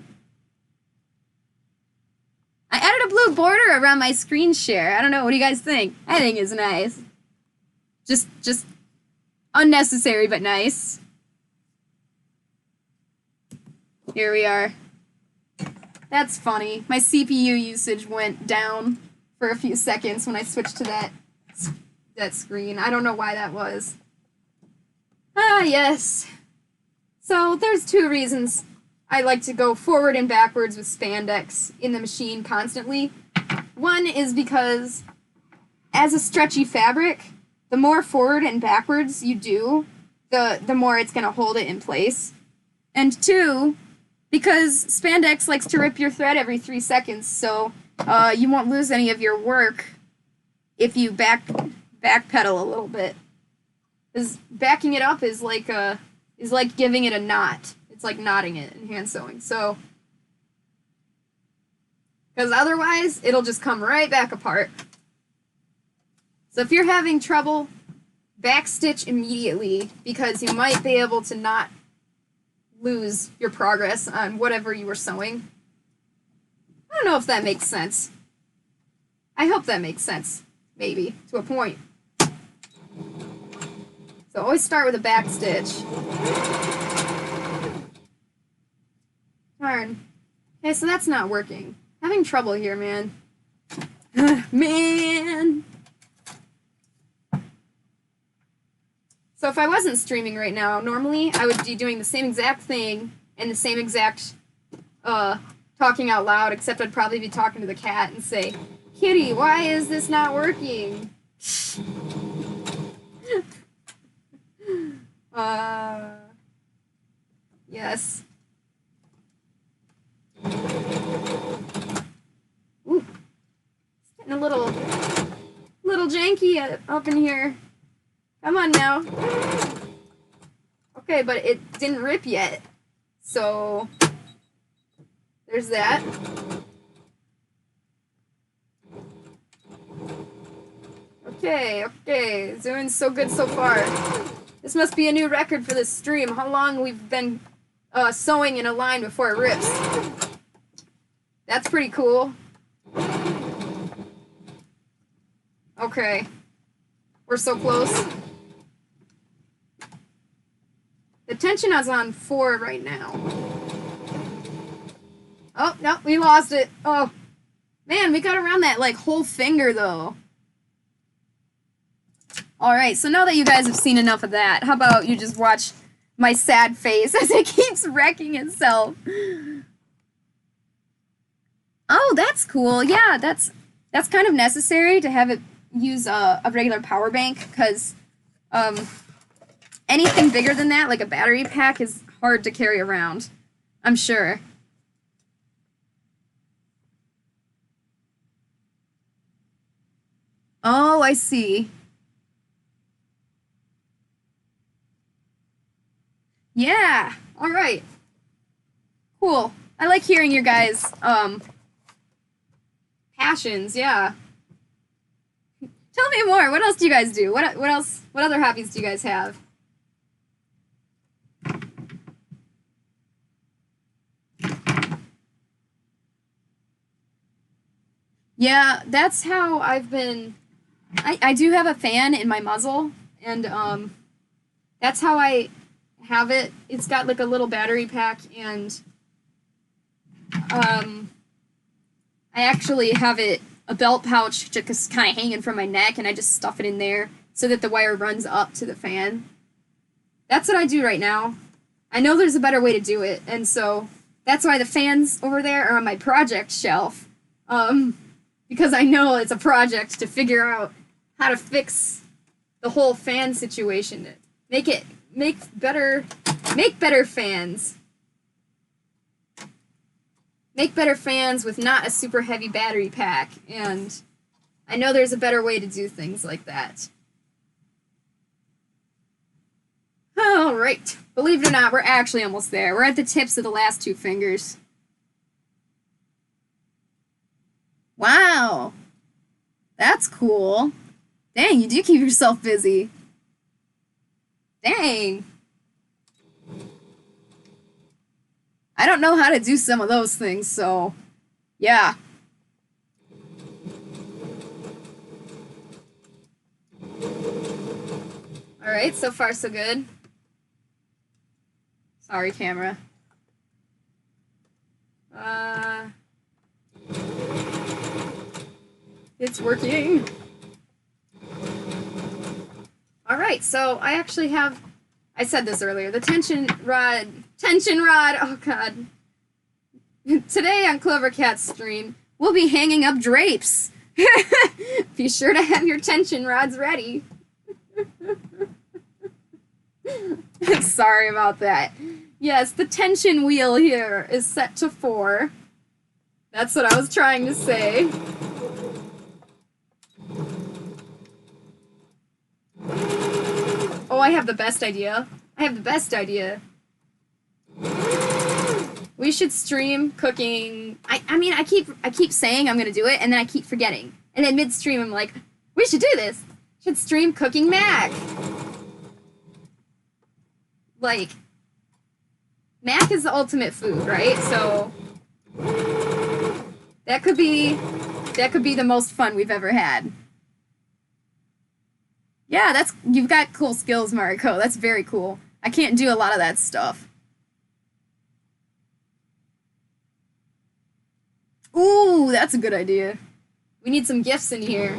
added a blue border around my screen share. I don't know, what do you guys think? I think it's nice. Just unnecessary, but nice. Here we are. That's funny. My CPU usage went down for a few seconds when I switched to that screen. I don't know why that was. Ah, yes. So there's 2 reasons I like to go forward and backwards with spandex in the machine constantly. One is because as a stretchy fabric, the more forward and backwards you do, the more it's going to hold it in place. And 2, because spandex likes to rip your thread every 3 seconds, so you won't lose any of your work if you backpedal a little bit. Because backing it up is like giving it a knot. It's like knotting it in hand sewing. So, because otherwise it'll just come right back apart. So if you're having trouble, backstitch immediately, because you might be able to not lose your progress on whatever you were sewing. I don't know if that makes sense. I hope that makes sense, maybe, to a point. So always start with a backstitch. Darn. Okay, so that's not working. Having trouble here, man. Man! So if I wasn't streaming right now, normally I would be doing the same exact thing and the same exact talking out loud, except I'd probably be talking to the cat and say, "Kitty, why is this not working?" Yes. Ooh. It's getting a little janky up in here. Come on now. Okay, but it didn't rip yet. So, there's that. Okay, doing so good so far. This must be a new record for this stream. How long we've been sewing in a line before it rips. That's pretty cool. Okay. We're so close. The tension is on 4 right now. Oh, no, we lost it. Oh. Man, we got around that, like, whole finger, though. Alright, so now that you guys have seen enough of that, how about you just watch my sad face as it keeps wrecking itself? Oh, that's cool. Yeah, that's kind of necessary to have it use a regular power bank, because anything bigger than that, like a battery pack, is hard to carry around, I'm sure. Oh, I see. Yeah. All right. Cool. I like hearing your guys' passions. Yeah. Tell me more. What else do you guys do? What else? What other hobbies do you guys have? Yeah, that's how I've been. I do have a fan in my muzzle, and that's how I have it. It's got like a little battery pack, and I actually have it a belt pouch just kind of hanging from my neck, and I just stuff it in there so that the wire runs up to the fan. That's what I do right now. I know there's a better way to do it, and so that's why the fans over there are on my project shelf. Because I know it's a project to figure out how to fix the whole fan situation. Make better fans. Make better fans with not a super heavy battery pack, and I know there's a better way to do things like that. Alright, believe it or not, we're actually almost there. We're at the tips of the last two fingers. Wow, that's cool. Dang, you do keep yourself busy. Dang. I don't know how to do some of those things, so yeah. Alright, so far so good. Sorry, camera. It's working. Alright, so I actually have, I said this earlier, the tension rod, oh god. Today on CloverCat's stream, we'll be hanging up drapes. Be sure to have your tension rods ready. Sorry about that. Yes, the tension wheel here is set to 4. That's what I was trying to say. Oh, I have the best idea. We should stream cooking. I mean, I keep saying I'm gonna do it, and then I keep forgetting. And then midstream, I'm like, we should do this. Should stream cooking mac. Like, mac is the ultimate food, right? So that could be the most fun we've ever had. Yeah, you've got cool skills, Mariko. That's very cool. I can't do a lot of that stuff. Ooh, that's a good idea. We need some gifts in here.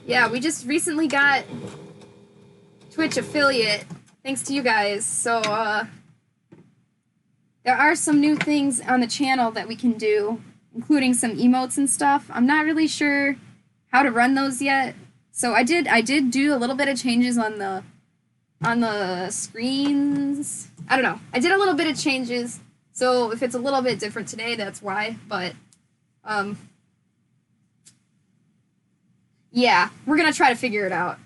Yeah, we just recently got Twitch affiliate, thanks to you guys. So, there are some new things on the channel that we can do, including some emotes and stuff. I'm not really sure how to run those yet. So I did do a little bit of changes on the screens. I don't know. I did a little bit of changes. So if it's a little bit different today, that's why. But yeah, we're going to try to figure it out.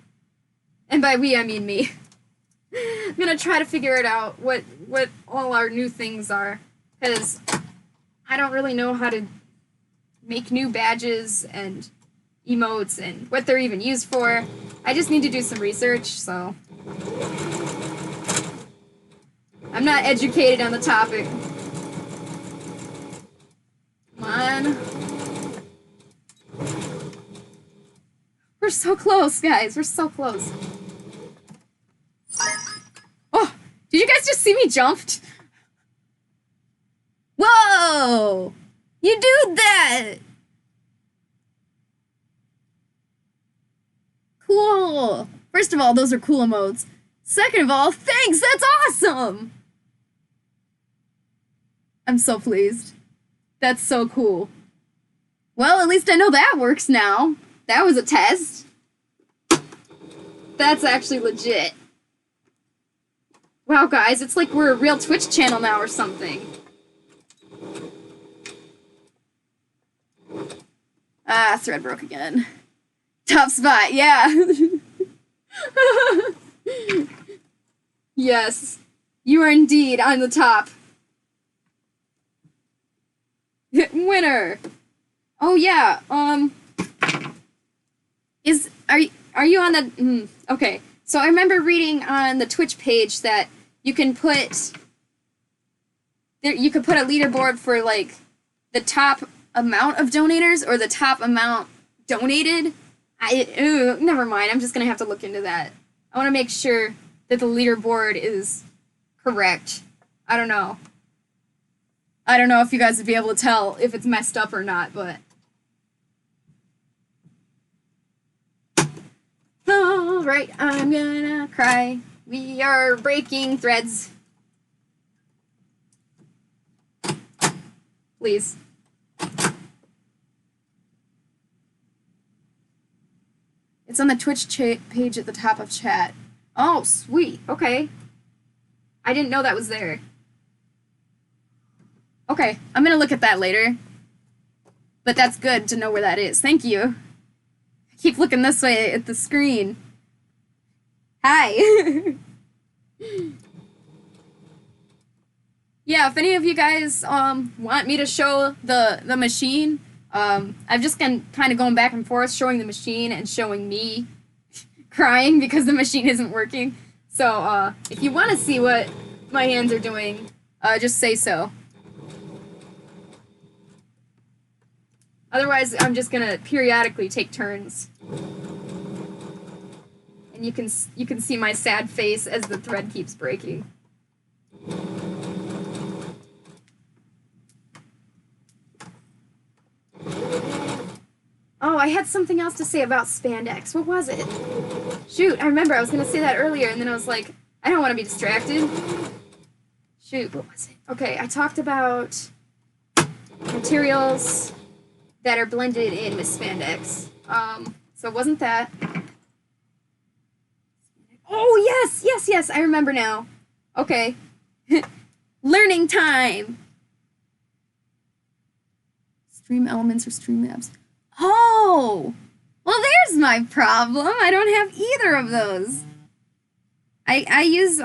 And by we, I mean me. I'm going to try to figure it out, what all our new things are. Because I don't really know how to make new badges and emotes and what they're even used for. I just need to do some research, so I'm not educated on the topic. Come on. We're so close, guys. We're so close. Oh, did you guys just see me jumped? Whoa! You do that! Cool! First of all, those are cool emotes. Second of all, thanks! That's awesome! I'm so pleased. That's so cool. Well, at least I know that works now. That was a test. That's actually legit. Wow, guys, it's like we're a real Twitch channel now or something. Ah, thread broke again. Top spot, yeah. Yes, you are indeed on the top. Winner. Oh yeah. Are you on the? Okay. So I remember reading on the Twitch page that you can put you could put a leaderboard for like the top amount of donators or the top amount donated. Never mind. I'm just gonna have to look into that. I want to make sure that the leaderboard is correct. I don't know. I don't know if you guys would be able to tell if it's messed up or not, but. Alright, I'm gonna cry. We are breaking threads. Please. It's on the Twitch page at the top of chat. Oh, sweet. Okay. I didn't know that was there. Okay, I'm gonna look at that later. But that's good to know where that is. Thank you. I keep looking this way at the screen. Hi. Yeah, if any of you guys want me to show the machine, I've just been kind of going back and forth showing the machine and showing me crying because the machine isn't working. So if you want to see what my hands are doing, just say so. Otherwise, I'm just gonna periodically take turns. And you can see my sad face as the thread keeps breaking. Oh, I had something else to say about spandex. What was it? Shoot, I remember I was gonna say that earlier, and then I was like, I don't want to be distracted. Shoot, what was it? Okay, I talked about materials that are blended in with spandex. So it wasn't that. Oh, yes, I remember now. Okay. Learning time! Stream elements or Streamlabs. Oh! Well, there's my problem. I don't have either of those. I use,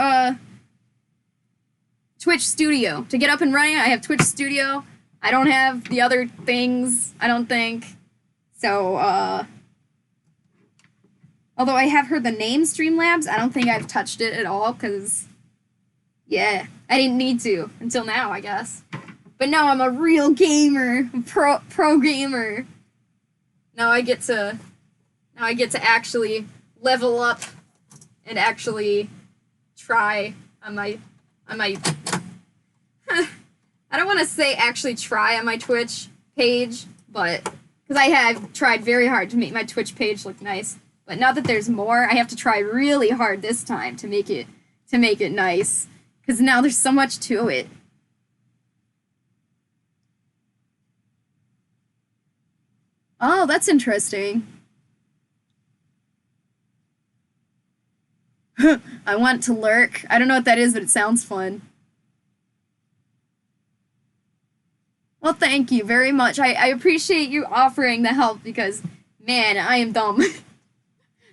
Twitch Studio. To get up and running, I have Twitch Studio. I don't have the other things, I don't think. So, although I have heard the name Streamlabs, I don't think I've touched it at all, because, yeah, I didn't need to, until now, I guess. But now I'm a real gamer, pro gamer. Now I get to actually level up and actually try on my I don't want to say actually try on my Twitch page, but because I have tried very hard to make my Twitch page look nice. But now that there's more, I have to try really hard this time to make it nice. Because now there's so much to it. Oh, that's interesting. I want to lurk. I don't know what that is, but it sounds fun. Well, thank you very much. I appreciate you offering the help because, man, I am dumb.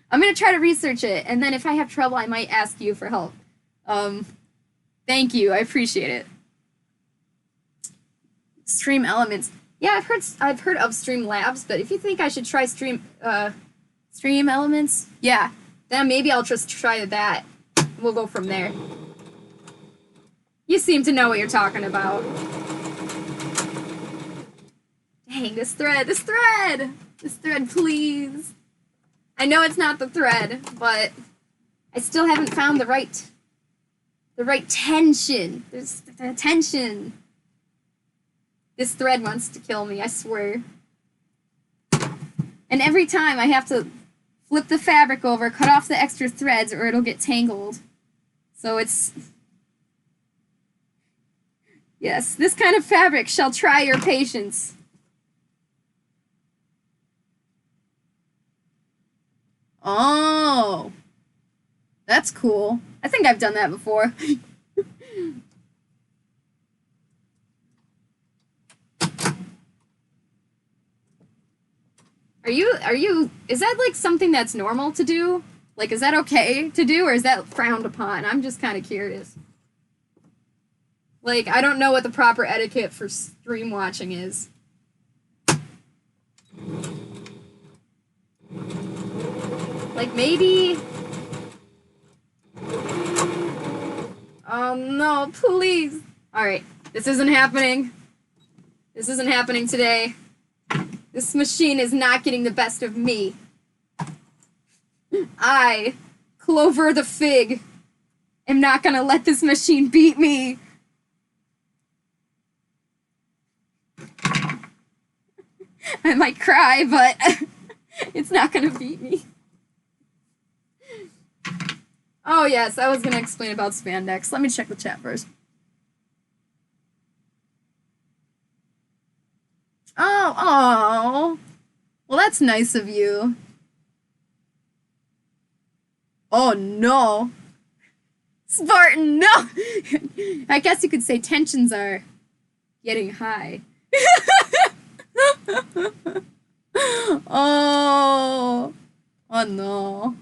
I'm going to try to research it, and then if I have trouble, I might ask you for help. Thank you. I appreciate it. Stream elements. Yeah, I've heard of Streamlabs, but if you think I should try Stream elements, yeah, then maybe I'll just try that. We'll go from there. You seem to know what you're talking about. Dang, this thread, please. I know it's not the thread, but I still haven't found the right tension. There's the tension. This thread wants to kill me, I swear. And every time I have to flip the fabric over, cut off the extra threads, or it'll get tangled. So it's... Yes, this kind of fabric shall try your patience. Oh, that's cool. I think I've done that before. Is that like something that's normal to do? Like, is that okay to do, or is that frowned upon? I'm just kind of curious. Like, I don't know what the proper etiquette for stream watching is. Like, maybe... Oh, no, please. Alright, this isn't happening. This isn't happening today. This machine is not getting the best of me. I, Clover the Fig, am not gonna let this machine beat me. I might cry, but it's not gonna beat me. Oh yes, I was gonna explain about spandex. Let me check the chat first. Oh. Well, that's nice of you. Oh no. Spartan, no! I guess you could say tensions are getting high. Oh no.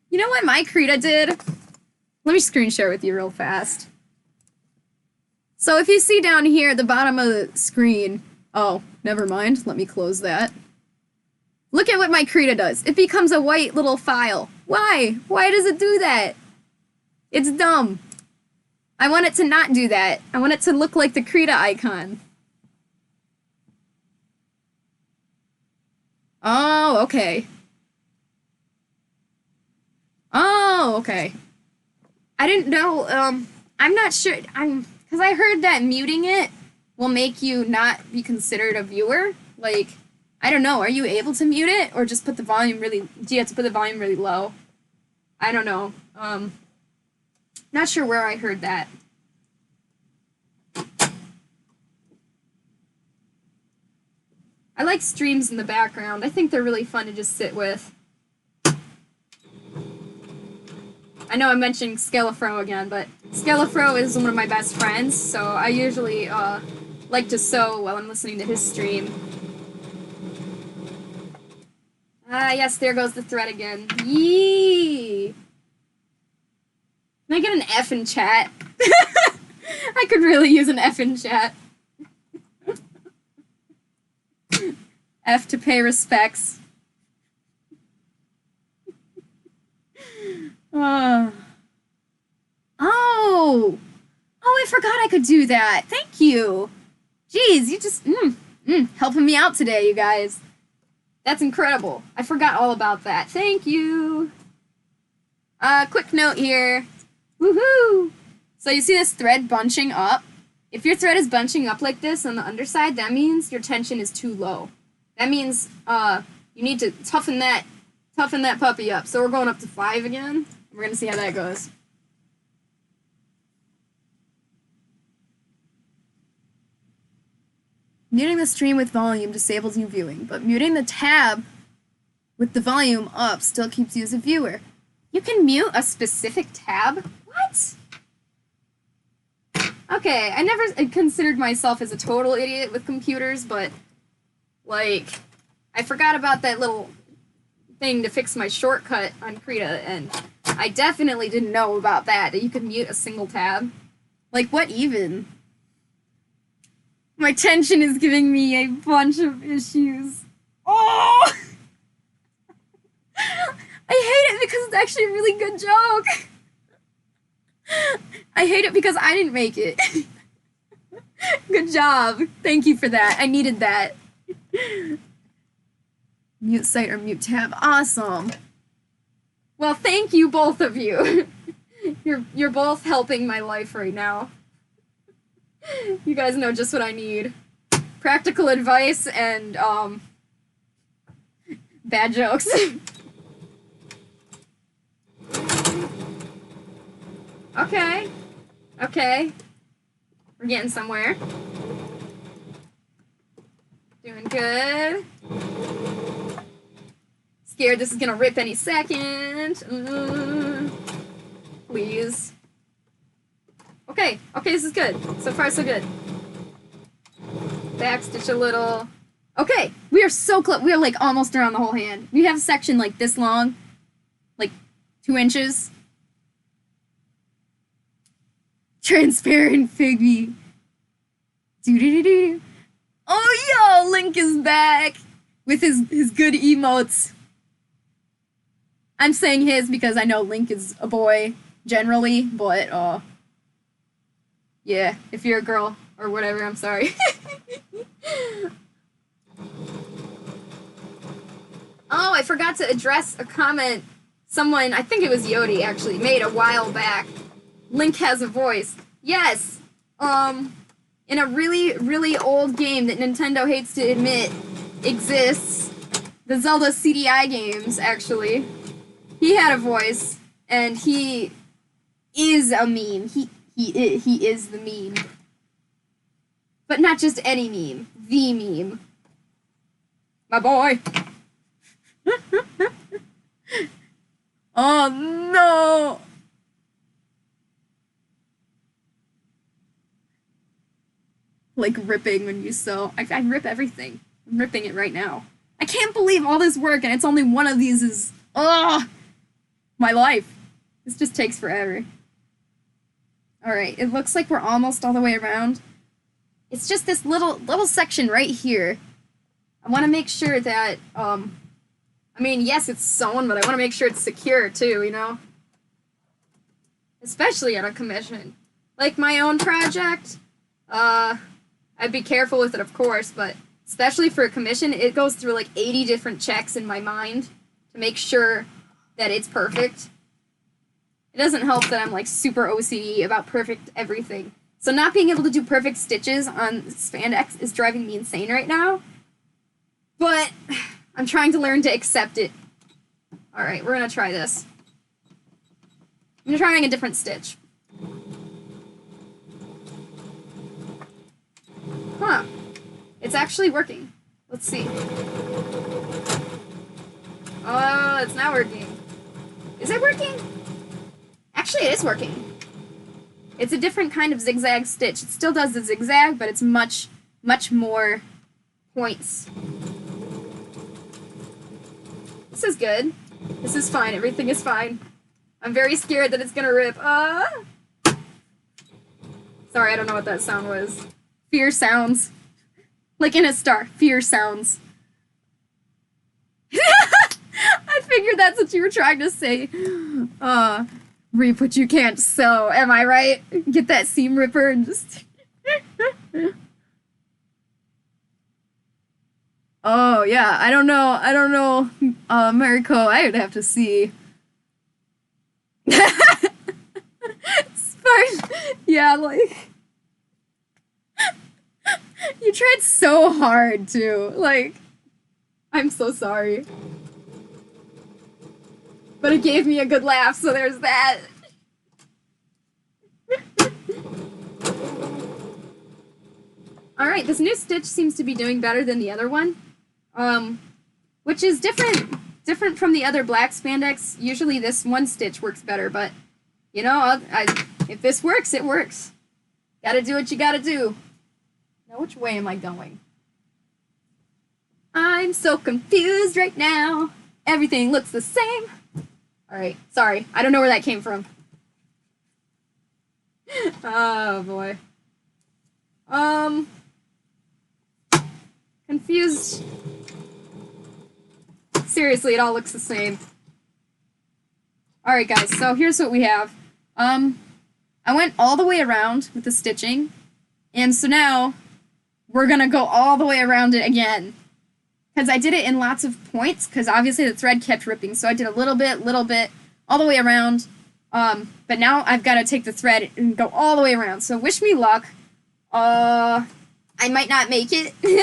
You know what my Krita did? Let me screen share with you real fast. So if you see down here at the bottom of the screen, oh, never mind, let me close that. Look at what my Krita does. It becomes a white little file. Why? Why does it do that? It's dumb. I want it to not do that. I want it to look like the Krita icon. Oh, okay. Oh, okay. I didn't know, I'm not sure, because I heard that muting it will make you not be considered a viewer. Like, I don't know, are you able to mute it, or just put the volume really, do you have to put the volume really low? I don't know, not sure where I heard that. I like streams in the background. I think they're really fun to just sit with. I know I'm mentioning Skelefro again, but Skelefro is one of my best friends, so I usually like to sew while I'm listening to his stream. Ah, yes, there goes the thread again. Yee! Can I get an F in chat? I could really use an F in chat. F to pay respects. Oh, I forgot I could do that. Thank you. Jeez, you just helping me out today, you guys. That's incredible. I forgot all about that. Thank you. Quick note here. Woohoo! So you see this thread bunching up? If your thread is bunching up like this on the underside, that means your tension is too low. That means you need to toughen that puppy up. So we're going up to 5 again. We're gonna see how that goes. Muting the stream with volume disables you viewing, but muting the tab with the volume up still keeps you as a viewer. You can mute a specific tab? What? Okay, I never considered myself as a total idiot with computers, but, like, I forgot about that little thing to fix my shortcut on Krita, and I definitely didn't know about that you could mute a single tab. Like, what even? My tension is giving me a bunch of issues. Oh! I hate it because it's actually a really good joke. I hate it because I didn't make it. Good job. Thank you for that. I needed that. Mute site or mute tab. Awesome. Well, thank you, both of you. You're both helping my life right now. You guys know just what I need. Practical advice and, bad jokes. Okay. Okay. We're getting somewhere. Doing good. Scared this is gonna rip any second. Please. Okay, okay, this is good. So far, so good. Backstitch a little. Okay, we are so close. We are like almost around the whole hand. We have a section like this long, like 2 inches. Transparent Figgy. Doo-doo-doo-doo. Oh, yo, Link is back with his good emotes. I'm saying his because I know Link is a boy generally, but yeah, if you're a girl or whatever, I'm sorry. Oh, I forgot to address a comment someone, I think it was Yodi actually, made a while back. Link has a voice. Yes. In a really, really old game that Nintendo hates to admit exists, the Zelda CDI games, actually, he had a voice, and he is a meme. He is the meme. But not just any meme. The meme. My boy. Oh, no. Like ripping when you sew. I rip everything. I'm ripping it right now. I can't believe all this work and it's only one of these is... Ugh! My life. This just takes forever. Alright, it looks like we're almost all the way around. It's just this little section right here. I want to make sure that, I mean, yes, it's sewn, but I want to make sure it's secure too, you know? Especially on a commission. Like my own project, I'd be careful with it, of course, but especially for a commission, it goes through like 80 different checks in my mind to make sure that it's perfect. It doesn't help that I'm like super OCD about perfect everything. So not being able to do perfect stitches on spandex is driving me insane right now. But I'm trying to learn to accept it. Alright, we're gonna try this. I'm trying a different stitch. Huh. It's actually working. Let's see. Oh, it's not working. Is it working? Actually, it is working. It's a different kind of zigzag stitch. It still does the zigzag, but it's much, much more points. This is good. This is fine. Everything is fine. I'm very scared that it's gonna rip. Sorry, I don't know what that sound was. Fear sounds. Like in a star. Fear sounds. I figured that's what you were trying to say. Reap what you can't sew. Am I right? Get that seam ripper and just... Oh, yeah. I don't know, Mariko. I would have to see. Yeah, like... You tried so hard, too. Like, I'm so sorry. But it gave me a good laugh, so there's that. Alright, this new stitch seems to be doing better than the other one. Which is different from the other black spandex. Usually this one stitch works better, but, you know, if this works, it works. Gotta do what you gotta do. Now, which way am I going? I'm so confused right now. Everything looks the same. Alright, sorry. I don't know where that came from. Oh, boy. Confused. Seriously, it all looks the same. Alright, guys, so here's what we have. I went all the way around with the stitching, and so now we're gonna go all the way around it again. Because I did it in lots of points, because obviously the thread kept ripping, so I did a little bit, all the way around. But now I've got to take the thread and go all the way around, so wish me luck. I might not make it. Okay.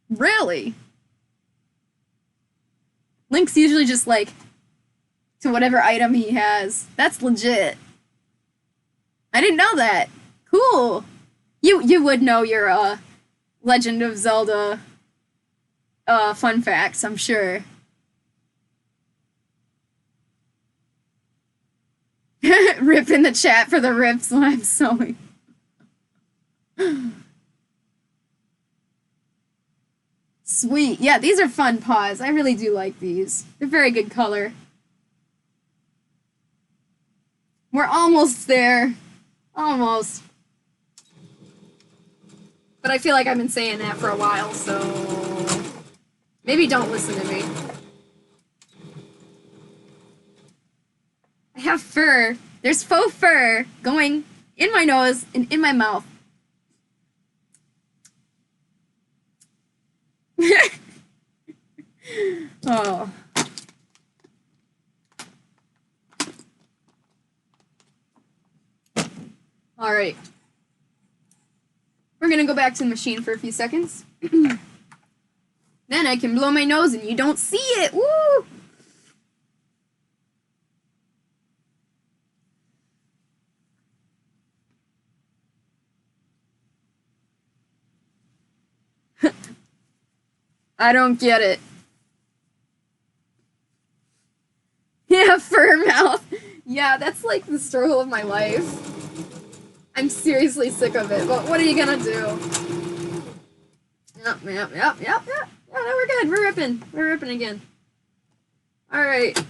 Really? Link's usually just like to whatever item he has. That's legit. I didn't know that. Cool. You would know your Legend of Zelda fun facts, I'm sure. Rip in the chat for the rips when I'm sewing. Sweet. Yeah, these are fun paws. I really do like these. They're very good color. We're almost there. Almost. But I feel like I've been saying that for a while, so maybe don't listen to me. I have fur. There's faux fur going in my nose and in my mouth. Oh. All right. We're gonna go back to the machine for a few seconds. Then I can blow my nose and you don't see it. Woo! I don't get it. Yeah, fur mouth. Yeah, that's like the struggle of my life. I'm seriously sick of it, but what are you gonna do? Yep. Yeah, no, we're good. We're ripping. We're ripping again. Alright.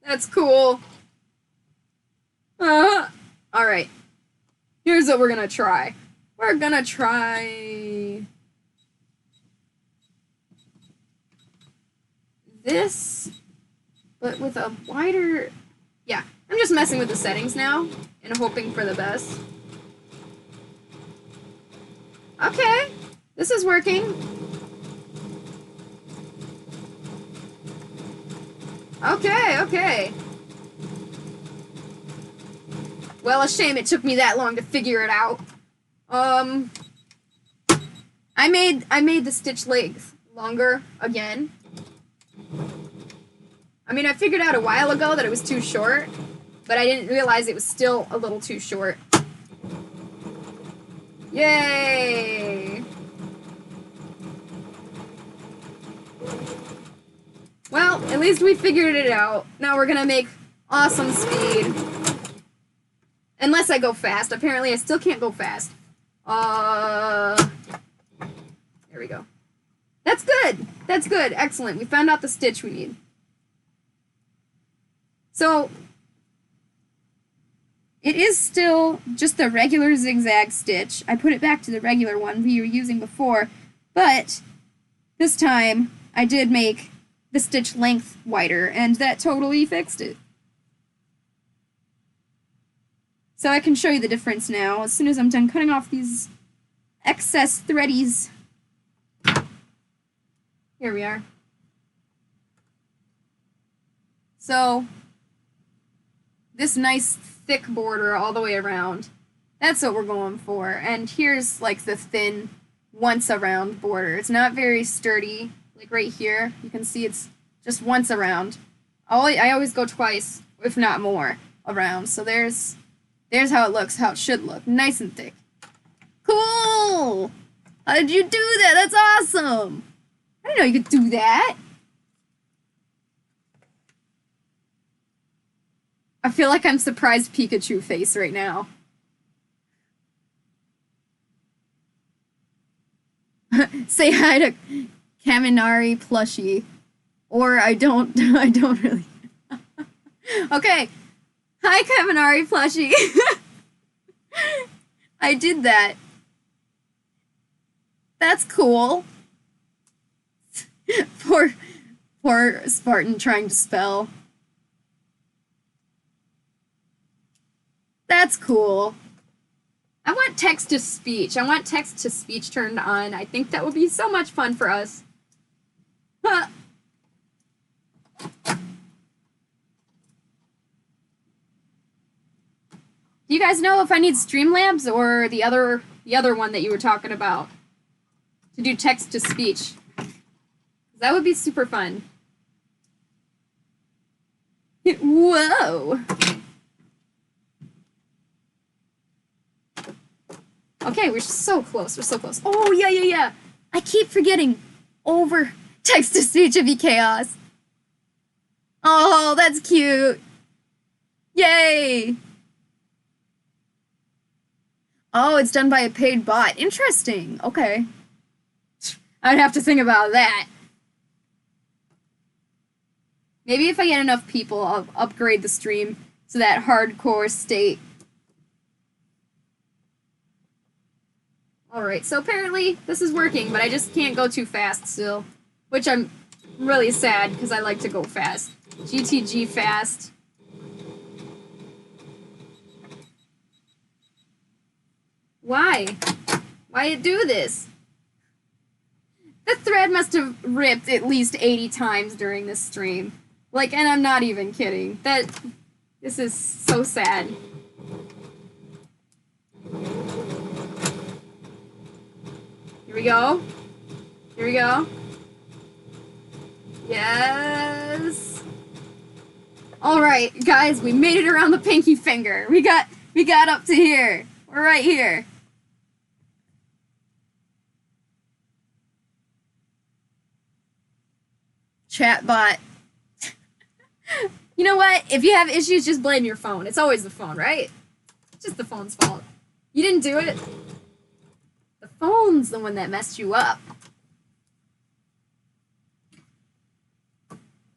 That's cool. Alright. Here's what we're gonna try. We're gonna try this, but with a wider... Yeah, I'm just messing with the settings now and hoping for the best. Okay, this is working. Okay. Well, a shame it took me that long to figure it out. I made the stitch length longer again. I mean, I figured out a while ago that it was too short, but I didn't realize it was still a little too short. Yay! Well, at least we figured it out. Now we're gonna make awesome speed. Unless I go fast. Apparently I still can't go fast. There we go. That's good! That's good. Excellent. We found out the stitch we need. So, it is still just the regular zigzag stitch. I put it back to the regular one we were using before, but this time I did make the stitch length wider, and that totally fixed it. So I can show you the difference now as soon as I'm done cutting off these excess threadies. Here we are. So, this nice thick border all the way around, that's what we're going for. And here's like the thin once around border. It's not very sturdy, like right here. You can see it's just once around. I always go twice, if not more, around. So there's how it looks, how it should look. Nice and thick. Cool! How did you do that? That's awesome! I didn't know you could do that. I feel like I'm surprised Pikachu face right now. Say hi to Kaminari plushie. Or I don't really. Okay. Hi Kaminari plushie. I did that. That's cool. Poor Spartan trying to spell. That's cool. I want text to speech. I want text to speech turned on. I think that would be so much fun for us. Huh. Do you guys know if I need Streamlabs or the other one that you were talking about to do text to speech? That would be super fun. Whoa. Okay, we're so close. We're so close. Oh, yeah. I keep forgetting. Over text-to-speech would be chaos. Oh, that's cute. Yay! Oh, it's done by a paid bot. Interesting. Okay. I'd have to think about that. Maybe if I get enough people, I'll upgrade the stream to that hardcore state. Alright, so apparently this is working, but I just can't go too fast still. Which I'm really sad, because I like to go fast. GTG fast. Why? Why it do this? The thread must have ripped at least 80 times during this stream. Like, and I'm not even kidding. This is so sad. Here we go. Here we go. Yes. Alright, guys, we made it around the pinky finger. We got up to here. We're right here. Chatbot. You know what? If you have issues, just blame your phone. It's always the phone, right? It's just the phone's fault. You didn't do it. The phone's the one that messed you up.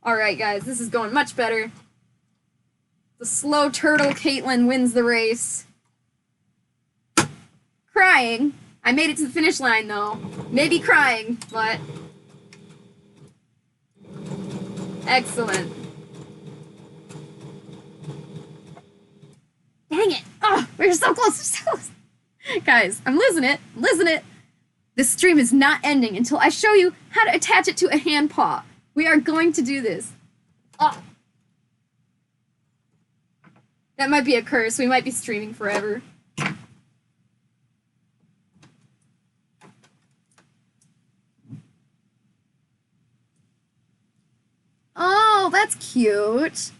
Alright, guys, this is going much better. The slow turtle Caitlin wins the race. Crying. I made it to the finish line, though. Maybe crying, but... Excellent. Dang it! Oh, we're so close, we're so close. Guys, I'm losing it. I'm losing it. This stream is not ending until I show you how to attach it to a hand paw. We are going to do this. Oh. That might be a curse. We might be streaming forever. Oh, that's cute.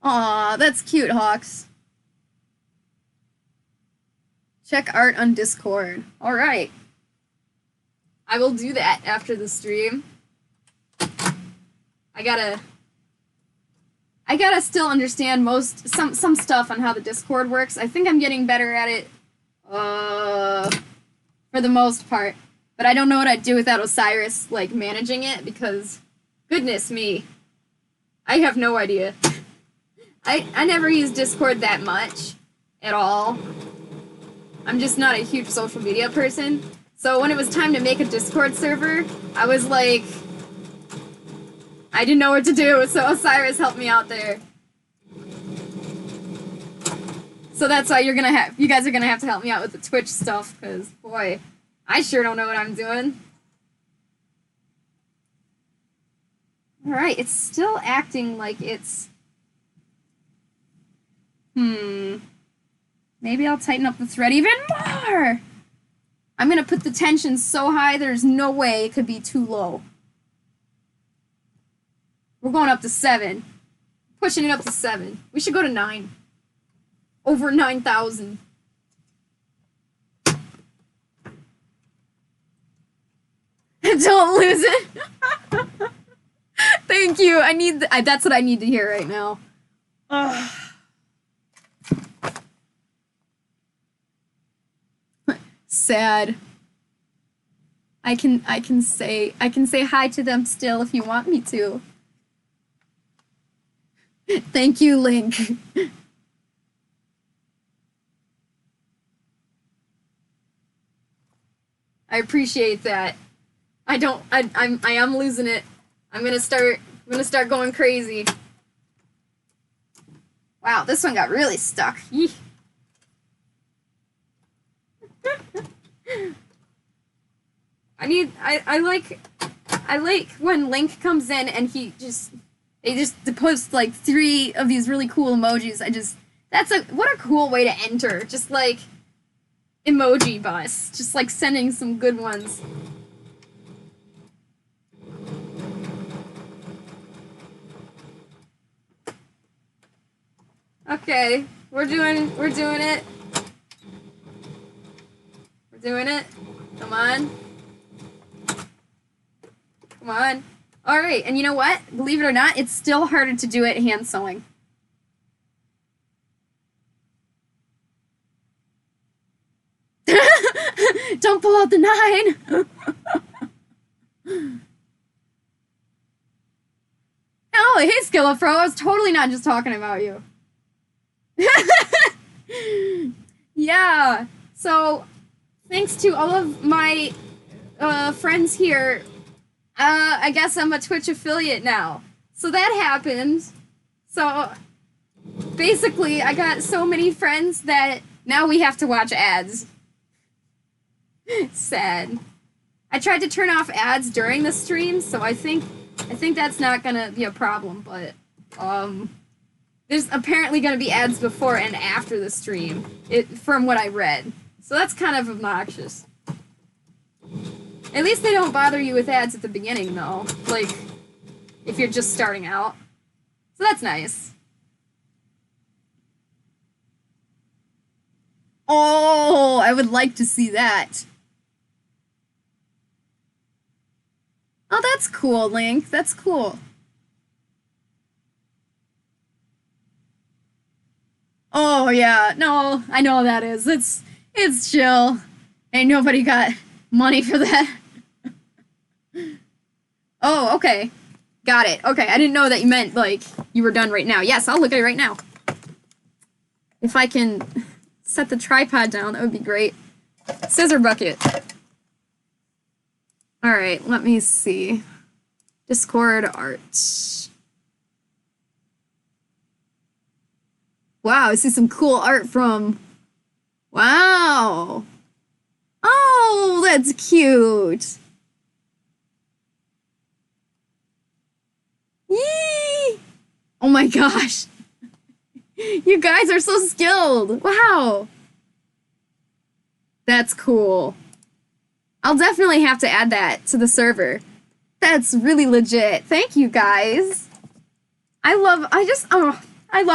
Aw, that's cute, Hawks. Check art on Discord. Alright. I will do that after the stream. I gotta still understand some stuff on how the Discord works. I think I'm getting better at it, for the most part. But I don't know what I'd do without Osiris, like, managing it, because, goodness me, I have no idea. I never use Discord that much, at all. I'm just not a huge social media person. So when it was time to make a Discord server, I was like, I didn't know what to do, so Osiris helped me out there. So that's why you guys are gonna have to help me out with the Twitch stuff, because, boy, I sure don't know what I'm doing. Alright, it's still acting like it's... Maybe I'll tighten up the thread even more! I'm gonna put the tension so high there's no way it could be too low. We're going up to 7. Pushing it up to 7. We should go to 9. Over 9,000. Don't lose it. Thank you. That's what I need to hear right now. Sad. I can say hi to them still if you want me to. Thank you, Link. I appreciate that. I am losing it. I'm gonna start going crazy. Wow, this one got really stuck. Yee. I like when Link comes in and they just post like 3 of these really cool emojis. What a cool way to enter. Just like emoji bus. Just like sending some good ones. Okay, we're doing it. We're doing it. Come on. Come on. All right, and you know what? Believe it or not, it's still harder to do it hand sewing. Don't pull out the 9. Oh, hey, Skillafro. I was totally not just talking about you. Yeah. So, thanks to all of my friends here, I guess I'm a Twitch affiliate now. So that happened. So, basically, I got so many friends that now we have to watch ads. Sad. I tried to turn off ads during the stream, so I think that's not gonna be a problem, but there's apparently gonna be ads before and after the stream, from what I read. So that's kind of obnoxious. At least they don't bother you with ads at the beginning, though. Like, if you're just starting out. So that's nice. Oh, I would like to see that. Oh, that's cool, Link. That's cool. Oh, yeah. No, I know that is. It's chill. Ain't nobody got money for that. Oh, okay. Got it. Okay, I didn't know that you meant, like, you were done right now. Yes, I'll look at it right now. If I can set the tripod down, that would be great. Scissor bucket. Alright, let me see. Discord art. Wow, I see some cool art from... Wow! Oh, that's cute! Yee! Oh my gosh! You guys are so skilled! Wow! That's cool. I'll definitely have to add that to the server. That's really legit. Thank you, guys. I love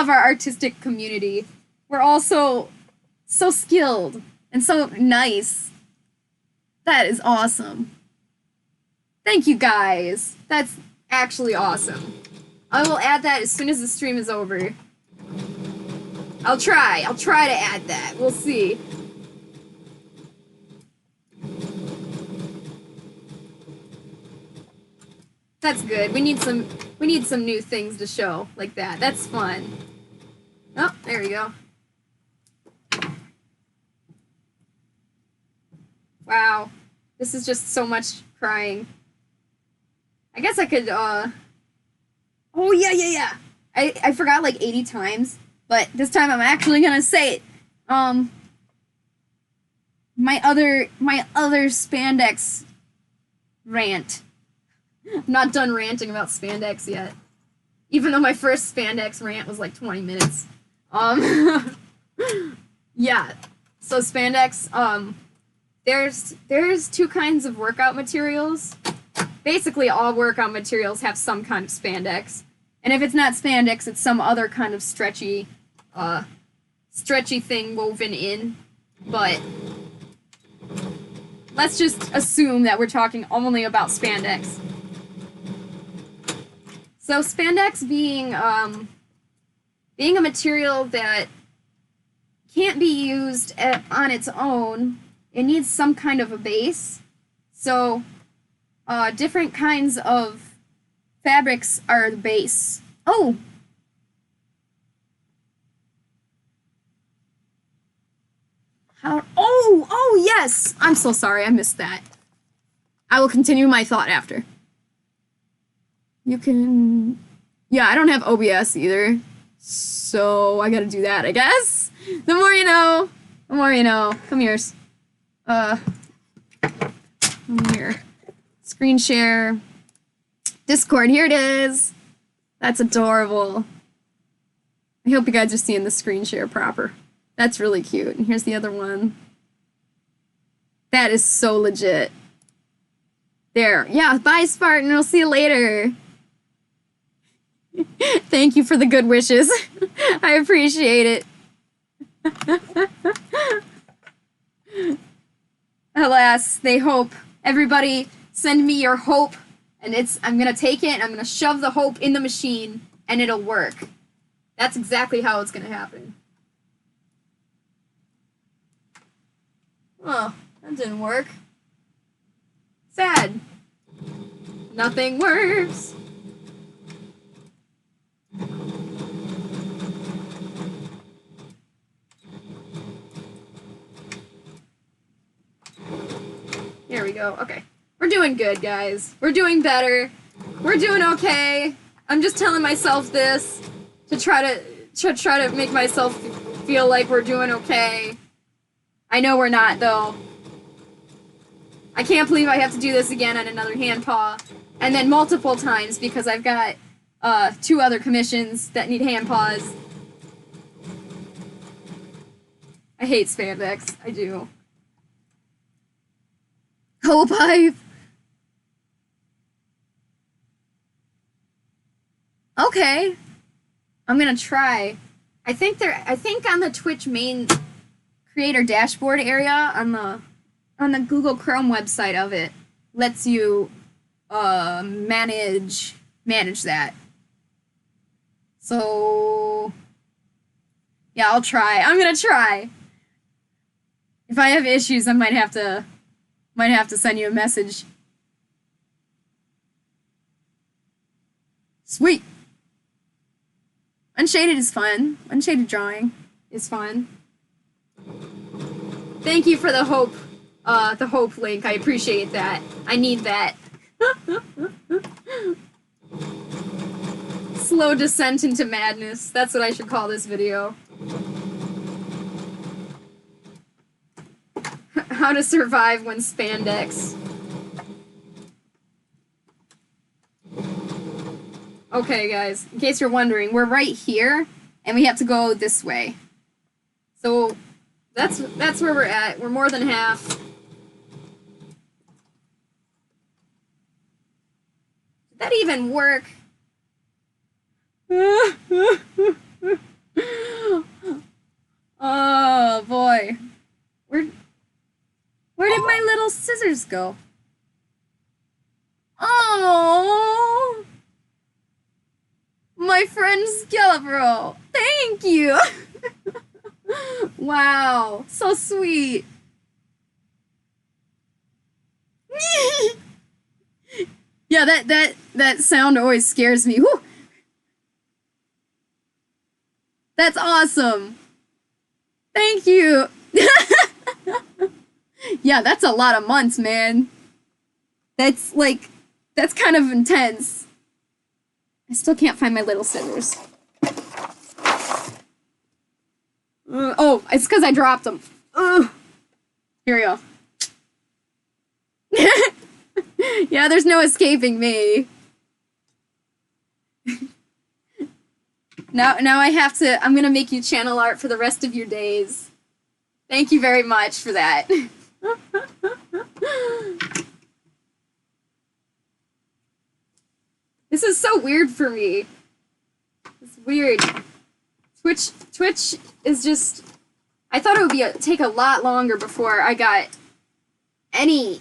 our artistic community. We're all so skilled and so nice. That is awesome. Thank you, guys. That's actually awesome. I will add that as soon as the stream is over. I'll try to add that. We'll see. That's good. We need some new things to show like that. That's fun. Oh, there we go. Wow. This is just so much crying. I guess I could oh yeah. I forgot like 80 times, but this time I'm actually gonna say it. My other spandex rant. I'm not done ranting about spandex yet. Even though my first spandex rant was like 20 minutes. Yeah. So spandex, there's two kinds of workout materials. Basically all workout materials have some kind of spandex. And if it's not spandex, it's some other kind of stretchy thing woven in. But let's just assume that we're talking only about spandex. So spandex being a material that can't be used on its own, it needs some kind of a base. So different kinds of fabrics are the base. Oh! Oh yes! I'm so sorry, I missed that. I will continue my thought after. You can... Yeah, I don't have OBS either. So I gotta do that, I guess? The more you know. The more you know. Come here. Come here. Screen share. Discord, here it is. That's adorable. I hope you guys are seeing the screen share proper. That's really cute. And here's the other one. That is so legit. There. Yeah, bye, Spartan. I'll see you later. Thank you for the good wishes. I appreciate it. Alas, they hope. Everybody, send me your hope And I'm gonna take it and I'm gonna shove the hope in the machine and it'll work. That's exactly how it's gonna happen. Oh, that didn't work. Sad. Nothing works. There we go. Okay. We're doing good, guys. We're doing better. We're doing okay. I'm just telling myself this to try to make myself feel like we're doing okay. I know we're not, though. I can't believe I have to do this again on another handpaw. And then multiple times because I've got 2 other commissions that need handpaws. I hate spandex. I do. Whole pipe. Okay. I'm gonna try. I think on the Twitch main creator dashboard area on the Google Chrome website of it lets you manage that. So yeah, I'll try. I'm gonna try. If I have issues, I might have to send you a message. Sweet. Unshaded is fun. Unshaded drawing is fun. Thank you for the hope link. I appreciate that. I need that. Slow descent into madness. That's what I should call this video. How to survive when spandex. Okay, guys, in case you're wondering, we're right here, and we have to go this way. So, that's where we're at. We're more than half. Did that even work? Oh, boy. Where did my little scissors go? Oh, my friend Skelebro. Thank you. Wow, so sweet. Yeah, that sound always scares me. Whew. That's awesome. Thank you. Yeah, that's a lot of months, man. That's kind of intense. I still can't find my little scissors. Oh, it's because I dropped them. Here we go. Yeah, there's no escaping me. Now I'm gonna make you channel art for the rest of your days. Thank you very much for that. This is so weird for me. It's weird. Twitch is just... I thought it would take a lot longer before I got any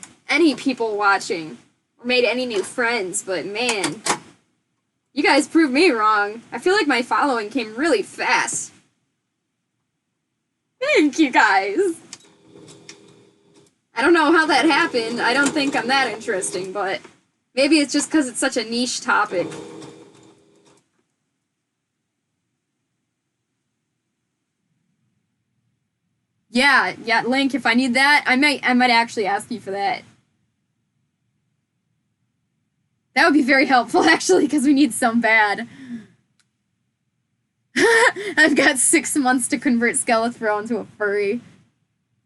people watching or made any new friends, but man, you guys proved me wrong. I feel like my following came really fast. Thank you guys. I don't know how that happened. I don't think I'm that interesting, but maybe it's just because it's such a niche topic. Yeah, Link, if I need that, I might actually ask you for that. That would be very helpful, actually, because we need some bad. I've got 6 months to convert Skelethro into a furry.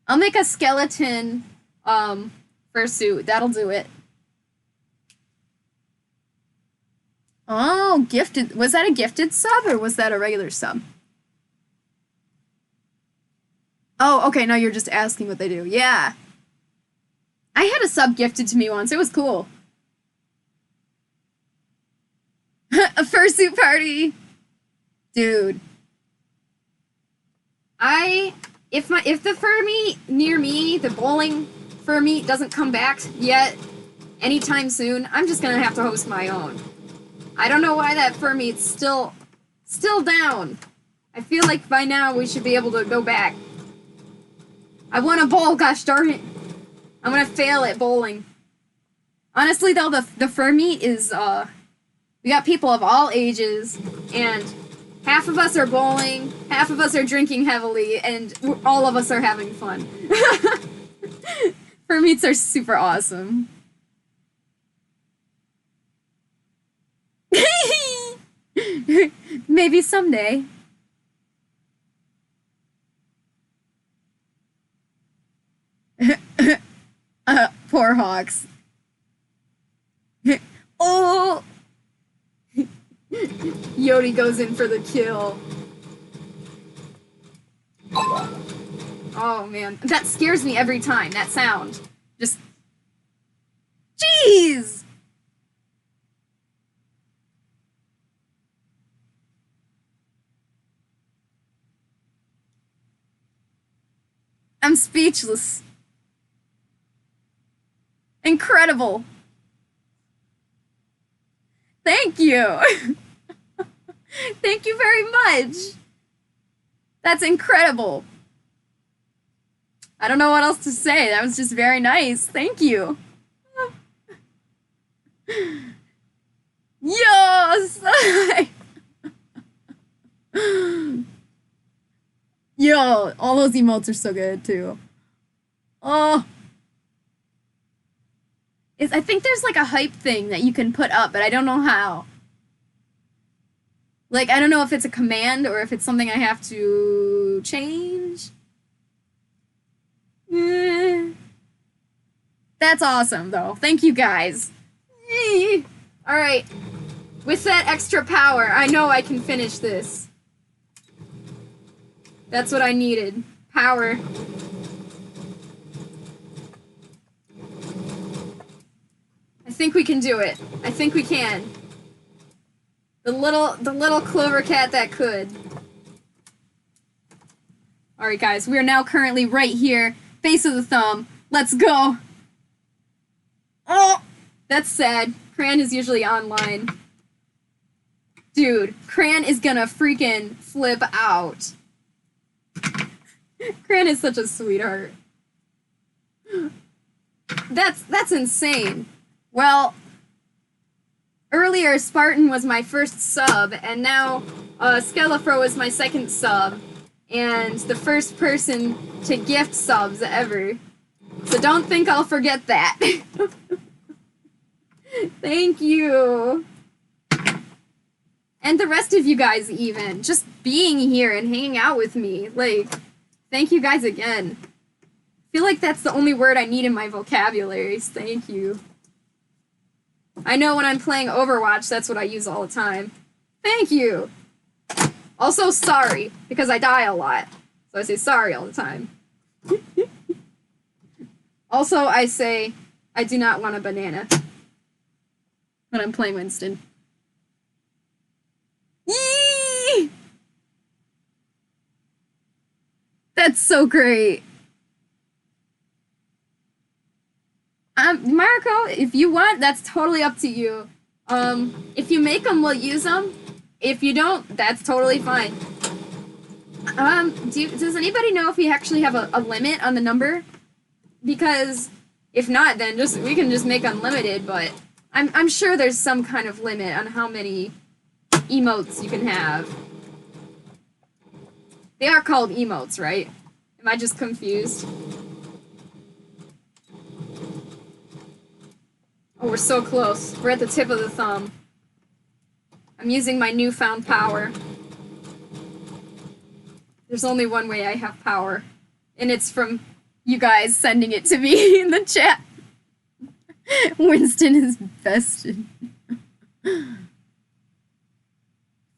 I'll make a skeleton, fursuit. That'll do it. Oh, gifted. Was that a gifted sub, or was that a regular sub? Oh, okay, no, you're just asking what they do. Yeah. I had a sub gifted to me once. It was cool. A fursuit party. Dude. If the fur meat near me, the bowling fur meat doesn't come back yet, anytime soon, I'm just gonna have to host my own. I don't know why that Furmeat's still down. I feel like by now we should be able to go back. I want to bowl, gosh darn it. I'm gonna fail at bowling. Honestly though, the Furmeat is, we got people of all ages, and half of us are bowling, half of us are drinking heavily, and all of us are having fun. Furmeats are super awesome. Maybe someday. Poor Hawks. Oh! Yodi goes in for the kill. Oh man, that scares me every time, that sound. Just... Jeez! I'm speechless. Incredible. Thank you. Thank you very much. That's incredible. I don't know what else to say. That was just very nice. Thank you. Yes. Yo, all those emotes are so good too. Oh. I think there's like a hype thing that you can put up, but I don't know how. Like, I don't know if it's a command or if it's something I have to change. That's awesome, though. Thank you, guys. Alright. With that extra power, I know I can finish this. That's what I needed. Power. I think we can do it. I think we can. The little CloverCat that could. Alright guys, we are now currently right here. Base of the thumb. Let's go! Oh! That's sad. Cran is usually online. Dude, Cran is gonna freaking flip out. Cran is such a sweetheart. That's insane. Well, earlier Spartan was my first sub, and now Skelefro is my second sub, and the first person to gift subs ever. So don't think I'll forget that. Thank you. And the rest of you guys even. Just being here and hanging out with me. Like, thank you guys again. I feel like that's the only word I need in my vocabulary. Thank you. I know when I'm playing Overwatch, that's what I use all the time. Thank you! Also, sorry, because I die a lot. So I say sorry all the time. Also, I say, I do not want a banana. When I'm playing Winston. Yee! That's so great. Marco, if you want, that's totally up to you. If you make them, we'll use them. If you don't, that's totally fine. Does anybody know if we actually have a limit on the number? Because if not, then we can just make unlimited, but I'm sure there's some kind of limit on how many emotes you can have. They are called emotes, right? Am I just confused? Oh, we're so close. We're at the tip of the thumb. I'm using my newfound power. There's only one way I have power, and it's from you guys sending it to me in the chat. Winston is bested.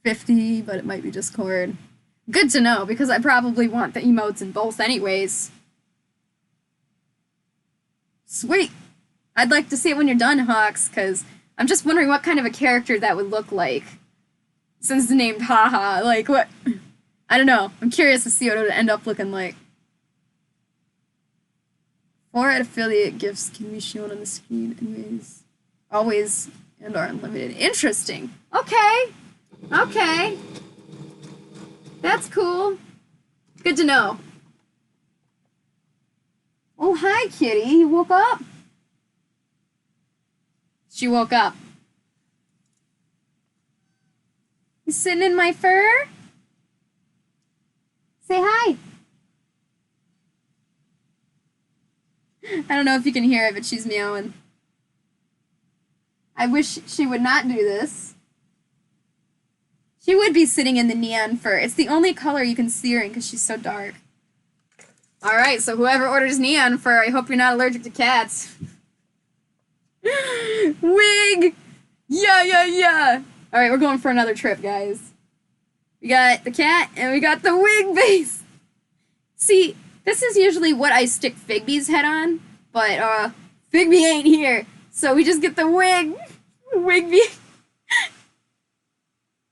50, but it might be Discord. Good to know, because I probably want the emotes in both anyways. Sweet! I'd like to see it when you're done, Hawks, because I'm just wondering what kind of a character that would look like. Since the name Haha, like what? I don't know. I'm curious to see what it would end up looking like. Or at affiliate gifts can be shown on the screen anyways. Always and are unlimited. Interesting. Okay. Okay. That's cool. Good to know. Oh, hi, kitty. You woke up? She woke up. You sitting in my fur? Say hi. I don't know if you can hear it, but she's meowing. I wish she would not do this. She would be sitting in the neon fur. It's the only color you can see her in because she's so dark. Alright, so whoever orders neon fur, I hope you're not allergic to cats. Wig! Yeah! Alright, we're going for another trip, guys. We got the cat, and we got the wig base! See, this is usually what I stick Figby's head on, but, Figby ain't here, so we just get the wig. Wigby.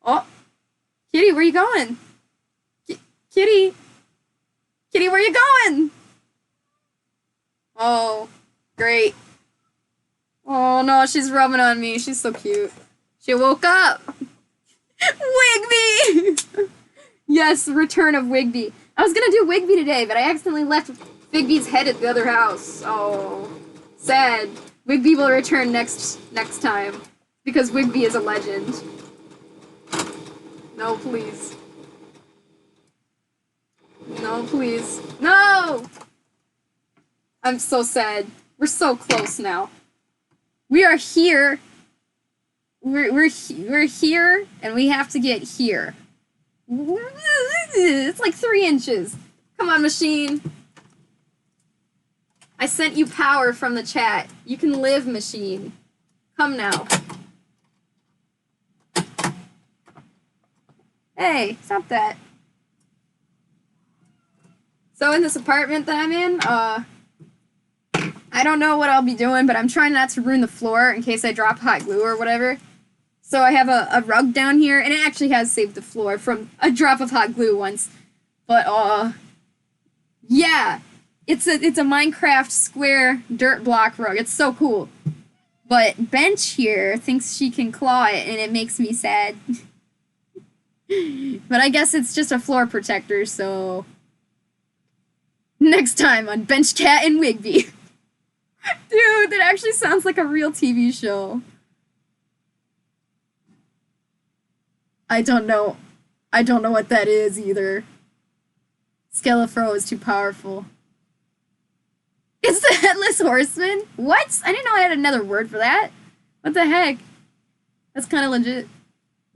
Oh. Kitty, where you going? Kitty, where you going? Oh, great. Oh no, she's rubbing on me. She's so cute. She woke up. Wigby! Yes, return of Wigby. I was gonna do Wigby today, but I accidentally left Figby's head at the other house. Oh, sad. Wigby will return next time because Wigby is a legend. No, please. No, please. No! I'm so sad. We're so close now. We are here. We're here, and we have to get here. It's like 3 inches. Come on, machine. I sent you power from the chat. You can live, machine. Come now. Hey, stop that. So in this apartment that I'm in, I don't know what I'll be doing, but I'm trying not to ruin the floor in case I drop hot glue or whatever. So I have a rug down here, and it actually has saved the floor from a drop of hot glue once. But, yeah. It's a Minecraft square dirt block rug. It's so cool. But Bench here thinks she can claw it, and it makes me sad. But I guess it's just a floor protector, so... Next time on Bench Cat and Wigby. Dude, that actually sounds like a real TV show. I don't know what that is either. Skelefro is too powerful. It's the Headless Horseman? What? I didn't know I had another word for that. What the heck? That's kind of legit.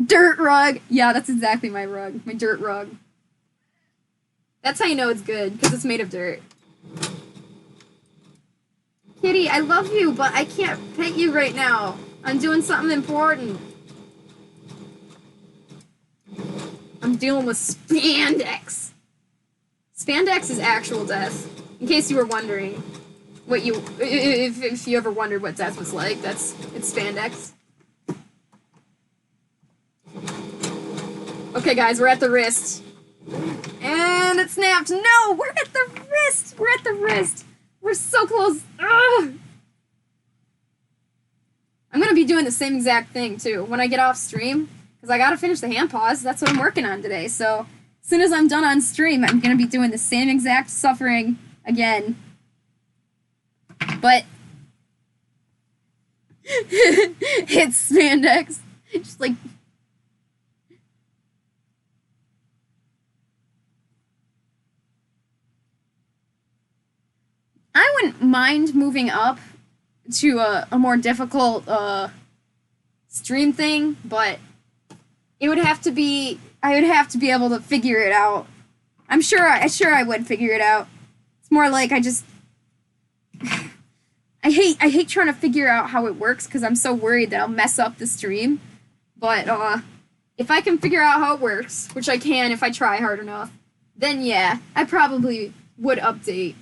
Dirt rug. Yeah, that's exactly my rug. My dirt rug. That's how you know it's good, because it's made of dirt. Kitty, I love you, but I can't pet you right now. I'm doing something important. I'm dealing with spandex. Spandex is actual death. In case you were wondering, if you ever wondered what death was like, it's spandex. Okay, guys, we're at the wrist. And it snapped. No, we're at the wrist. We're at the wrist. We're so close. Ugh. I'm going to be doing the same exact thing, too, when I get off stream. Because I got to finish the Handpaws. That's what I'm working on today. So, as soon as I'm done on stream, I'm going to be doing the same exact suffering again. But... it's spandex. Just like... I wouldn't mind moving up to a more difficult stream thing, but it would have to be, I would have to be able to figure it out. I'm sure I would figure it out. It's more like I hate trying to figure out how it works because I'm so worried that I'll mess up the stream. But if I can figure out how it works, which I can if I try hard enough, then yeah, I probably would update.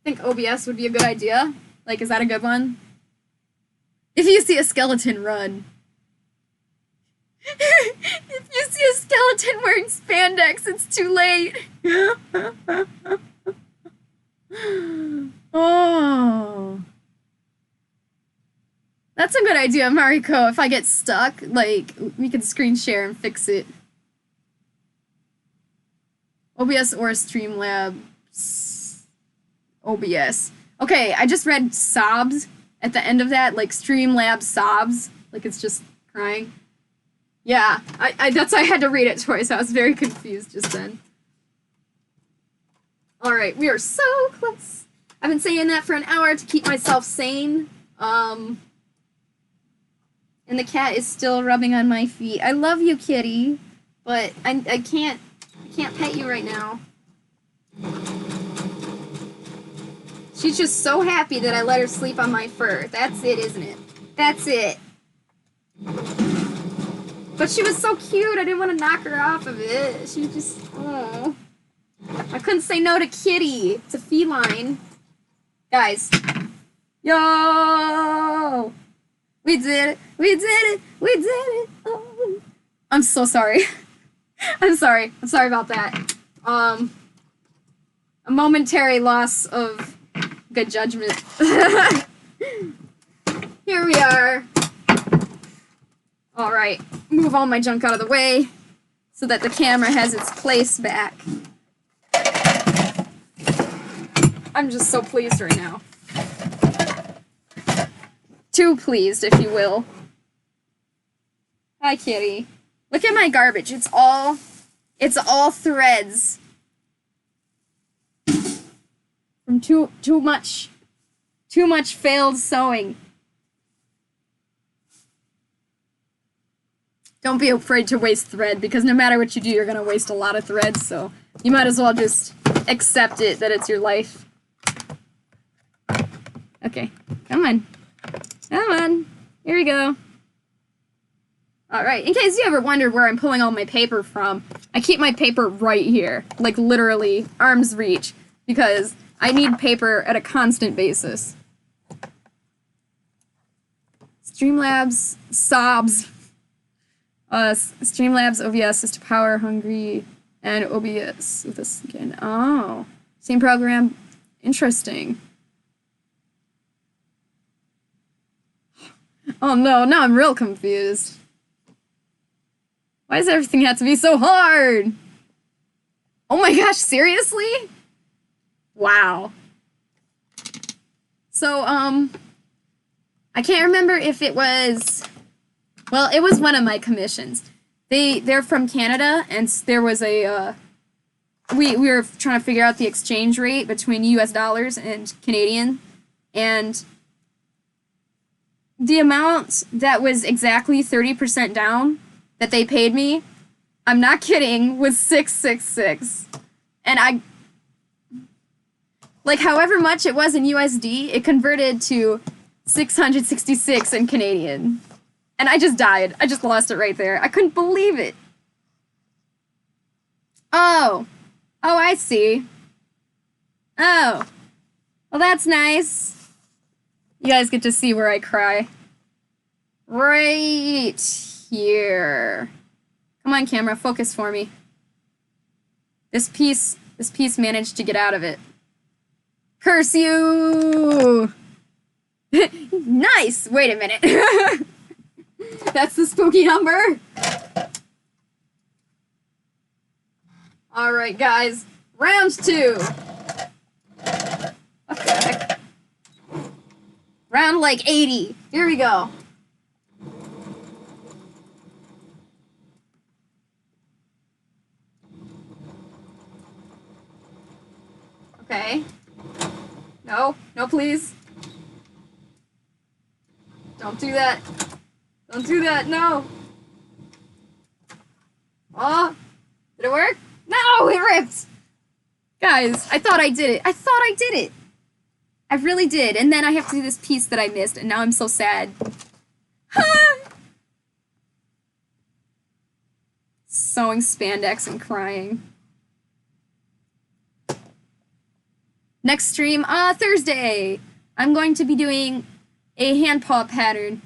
I think OBS would be a good idea. Like, is that a good one? If you see a skeleton, run. If you see a skeleton wearing spandex, it's too late. Oh. That's a good idea, Mariko. If I get stuck, like, we can screen share and fix it. OBS or Streamlabs. OBS. Okay, I just read sobs at the end of that, like Streamlabs sobs. Like it's just crying. Yeah, that's why I had to read it twice. I was very confused just then. Alright, we are so close. I've been saying that for an hour to keep myself sane. And the cat is still rubbing on my feet. I love you, kitty, but I can't pet you right now. She's just so happy that I let her sleep on my fur. That's it, isn't it? That's it. But she was so cute, I didn't want to knock her off of it. She just, oh. I couldn't say no to Kitty. It's a feline. Guys. Yo! We did it! We did it! We did it! Oh. I'm so sorry. I'm sorry. I'm sorry about that. A momentary loss of good judgment. Here we are. Alright. Move all my junk out of the way so that the camera has its place back. I'm just so pleased right now. Too pleased, if you will. Hi, kitty. Look at my garbage. It's all threads. From too much failed sewing. Don't be afraid to waste thread, because no matter what you do, you're gonna waste a lot of thread, so you might as well just accept it, that it's your life. Okay, come on. Come on. Here we go. Alright, in case you ever wondered where I'm pulling all my paper from, I keep my paper right here. Like, literally, arm's reach. Because I need paper at a constant basis. Streamlabs, sobs. Streamlabs, OBS is to power hungry, and OBS with this again. Oh, same program. Interesting. Oh no, now I'm real confused. Why does everything have to be so hard? Oh my gosh, seriously? Wow. So, I can't remember if it was... Well, it was one of my commissions. They're from Canada, and there was a, we were trying to figure out the exchange rate between US dollars and Canadian, and the amount that was exactly 30% down that they paid me, I'm not kidding, was 666. And like, however much it was in USD, it converted to 666 in Canadian. And I just died. I just lost it right there. I couldn't believe it. Oh. Oh, I see. Oh. Well, that's nice. You guys get to see where I cry. Right here. Come on, camera. Focus for me. This piece managed to get out of it. Curse you! Nice! Wait a minute. That's the spooky number. Alright, guys. Round 2. What the heck? Round like 80. Here we go. Okay. No. No, please. Don't do that. Don't do that, no! Oh! Did it work? No! It ripped! Guys, I thought I did it. I thought I did it! I really did, and then I have to do this piece that I missed, and now I'm so sad. Sewing spandex and crying. Next stream, Thursday! I'm going to be doing a handpaw pattern.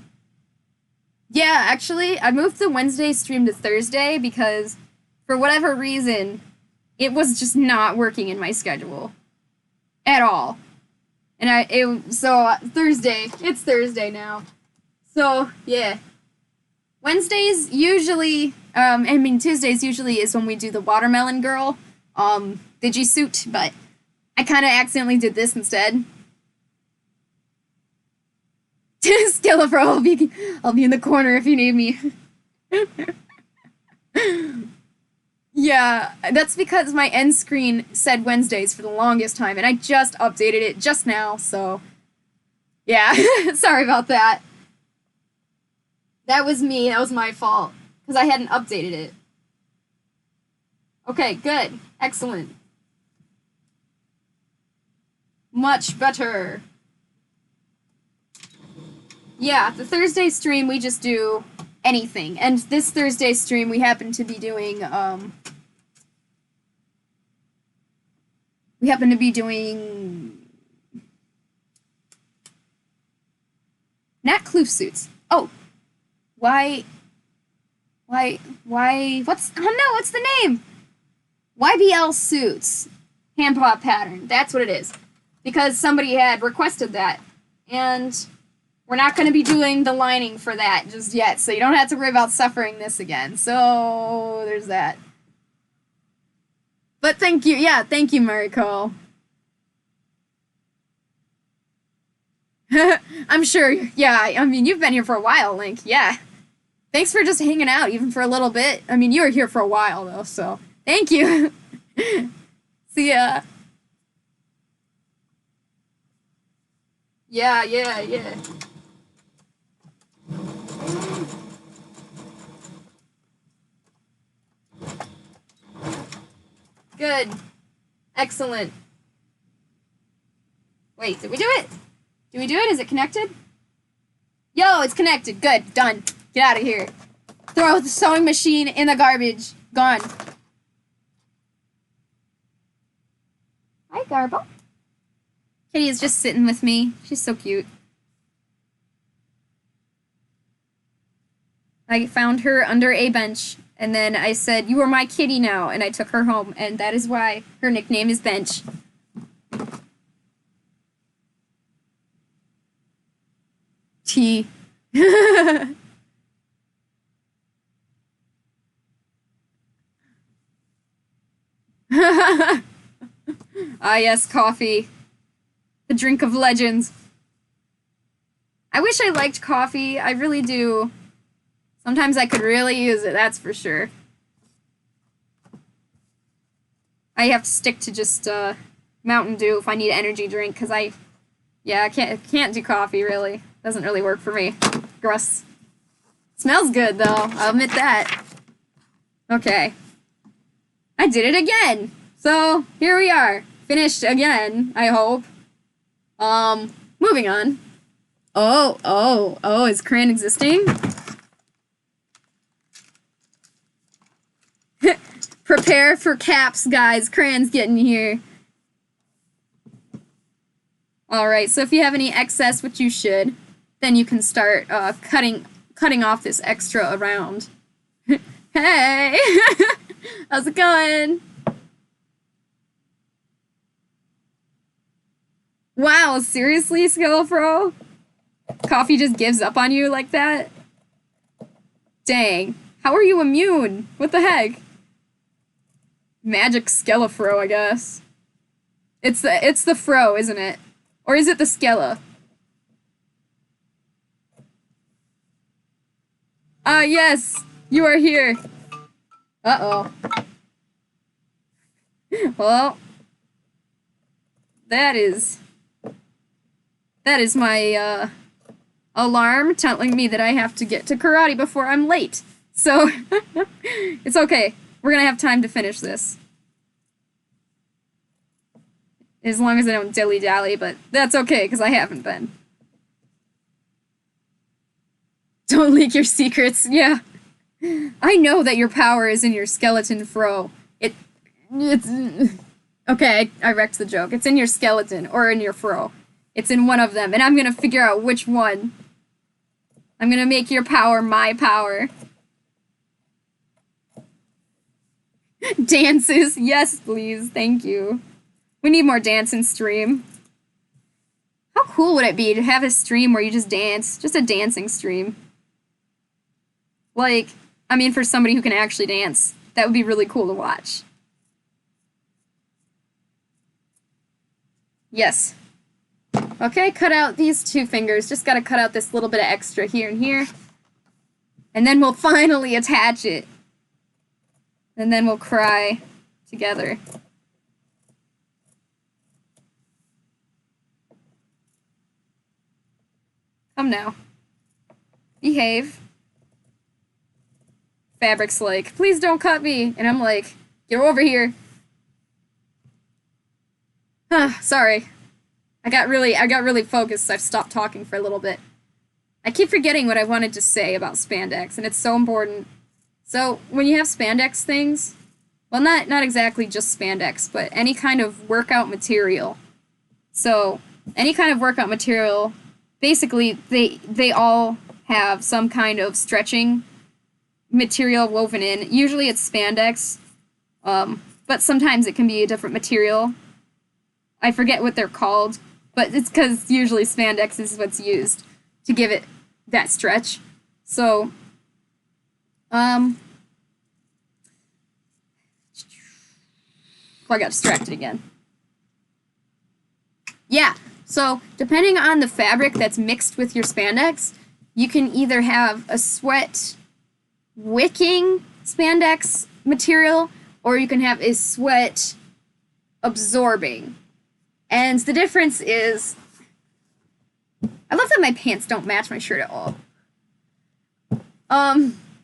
Yeah, actually, I moved the Wednesday stream to Thursday because, for whatever reason, it was just not working in my schedule. at all. And Thursday. It's Thursday now. So, yeah. Wednesdays usually, Tuesdays usually is when we do the Watermelon Girl, Digi suit, but I kind of accidentally did this instead. Skillifro, I'll be in the corner if you need me. Yeah, that's because my end screen said Wednesdays for the longest time, and I just updated it just now, so yeah, sorry about that. That was me, that was my fault, because I hadn't updated it. Okay, good, excellent. Much better. Yeah, the Thursday stream we just do anything, and this Thursday stream we happen to be doing, not Fursuits. Oh, what's the name? YBL Suits. Handpaw pattern. That's what it is. Because somebody had requested that. And we're not going to be doing the lining for that just yet, so you don't have to worry about suffering this again. So, there's that. But thank you. Yeah, thank you, Mariko. I'm sure. Yeah, I mean, you've been here for a while, Link. Yeah. Thanks for just hanging out, even for a little bit. I mean, you were here for a while, though, so thank you. See ya. Yeah. Good. Excellent. Wait, did we do it? Did we do it? Is it connected? Yo, it's connected. Good. Done. Get out of here. Throw the sewing machine in the garbage. Gone. Hi, Garbo. Kitty is just sitting with me. She's so cute. I found her under a bench, and then I said, "You are my kitty now," and I took her home, and that is why her nickname is Bench. Tea. Ah, yes, coffee. The drink of legends. I wish I liked coffee. I really do. Sometimes I could really use it, that's for sure. I have to stick to just Mountain Dew if I need an energy drink, because I can't do coffee, really. Doesn't really work for me. Gross. Smells good, though. I'll admit that. Okay. I did it again! So, here we are. Finished again, I hope. Moving on. Oh, is Cran existing? Prepare for caps, guys. Cran's getting here. Alright, so if you have any excess, which you should, then you can start cutting off this extra around. Hey! How's it going? Wow, seriously, Skillfro? Coffee just gives up on you like that? Dang. How are you immune? What the heck? Magic Skellafro, I guess. It's the fro, isn't it? Or is it the Skella? Ah, yes! You are here! Uh-oh. Well, that is my, alarm telling me that I have to get to karate before I'm late. So, it's okay. We're gonna have time to finish this. As long as I don't dilly-dally, but that's okay, because I haven't been. Don't leak your secrets, yeah. I know that your power is in your skeleton fro. It's... Okay, I wrecked the joke. It's in your skeleton, or in your fro. It's in one of them, and I'm gonna figure out which one. I'm gonna make your power my power. Dances, yes please, thank you. We need more dancing stream. How cool would it be to have a stream where you just dance? Just a dancing stream. Like, I mean, for somebody who can actually dance. That would be really cool to watch. Yes. Okay, cut out these 2 fingers. Just gotta cut out this little bit of extra here and here. And then we'll finally attach it. And then we'll cry together. Come now. Behave. Fabric's like, please don't cut me. And I'm like, get over here. Sorry. I got really focused, so I've stopped talking for a little bit. I keep forgetting what I wanted to say about spandex, and it's so important. So, when you have spandex things, well, not exactly just spandex, but any kind of workout material. So, any kind of workout material, basically, they all have some kind of stretching material woven in. Usually it's spandex, but sometimes it can be a different material. I forget what they're called, but it's because usually spandex is what's used to give it that stretch. So, I got distracted again. Yeah, so depending on the fabric that's mixed with your spandex, you can either have a sweat wicking spandex material, or you can have a sweat absorbing. And the difference is, I love that my pants don't match my shirt at all.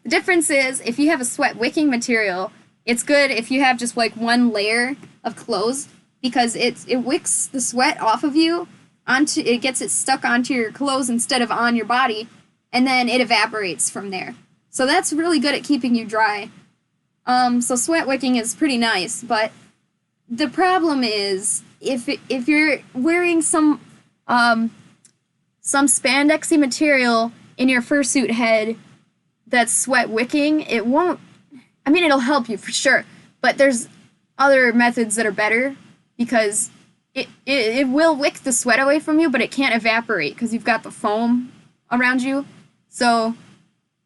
The difference is, if you have a sweat wicking material, it's good if you have just like one layer of clothes, because it wicks the sweat off of you it gets it stuck onto your clothes instead of on your body, and then it evaporates from there. So that's really good at keeping you dry. So sweat wicking is pretty nice, but the problem is if you're wearing some spandexy material in your fursuit head that's sweat wicking, it won't. I mean, it'll help you for sure, but there's other methods that are better, because it will wick the sweat away from you, but it can't evaporate because you've got the foam around you. So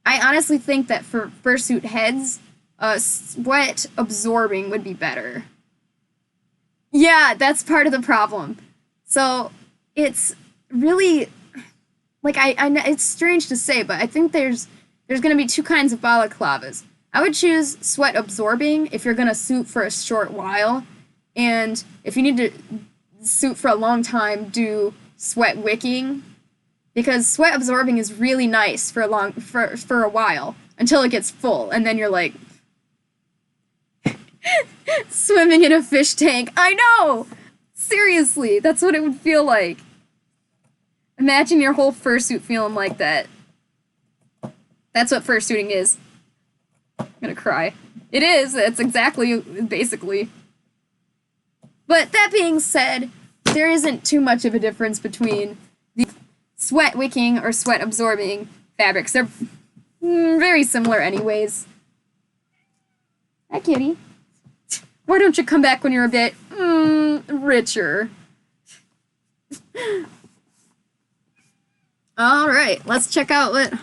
I honestly think that for fursuit heads, sweat absorbing would be better. Yeah, that's part of the problem. So it's really, like, I it's strange to say, but I think there's going to be 2 kinds of balaclavas. I would choose sweat absorbing if you're going to suit for a short while, and if you need to suit for a long time, do sweat wicking, because sweat absorbing is really nice for a while until it gets full, and then you're like swimming in a fish tank. I know! Seriously, that's what it would feel like. Imagine your whole fursuit feeling like that. That's what fursuiting is. I'm gonna cry. It is. It's exactly, basically. But that being said, there isn't too much of a difference between the sweat wicking or sweat absorbing fabrics. They're very similar anyways. Hi, kitty. Why don't you come back when you're a bit richer? Alright, let's check out what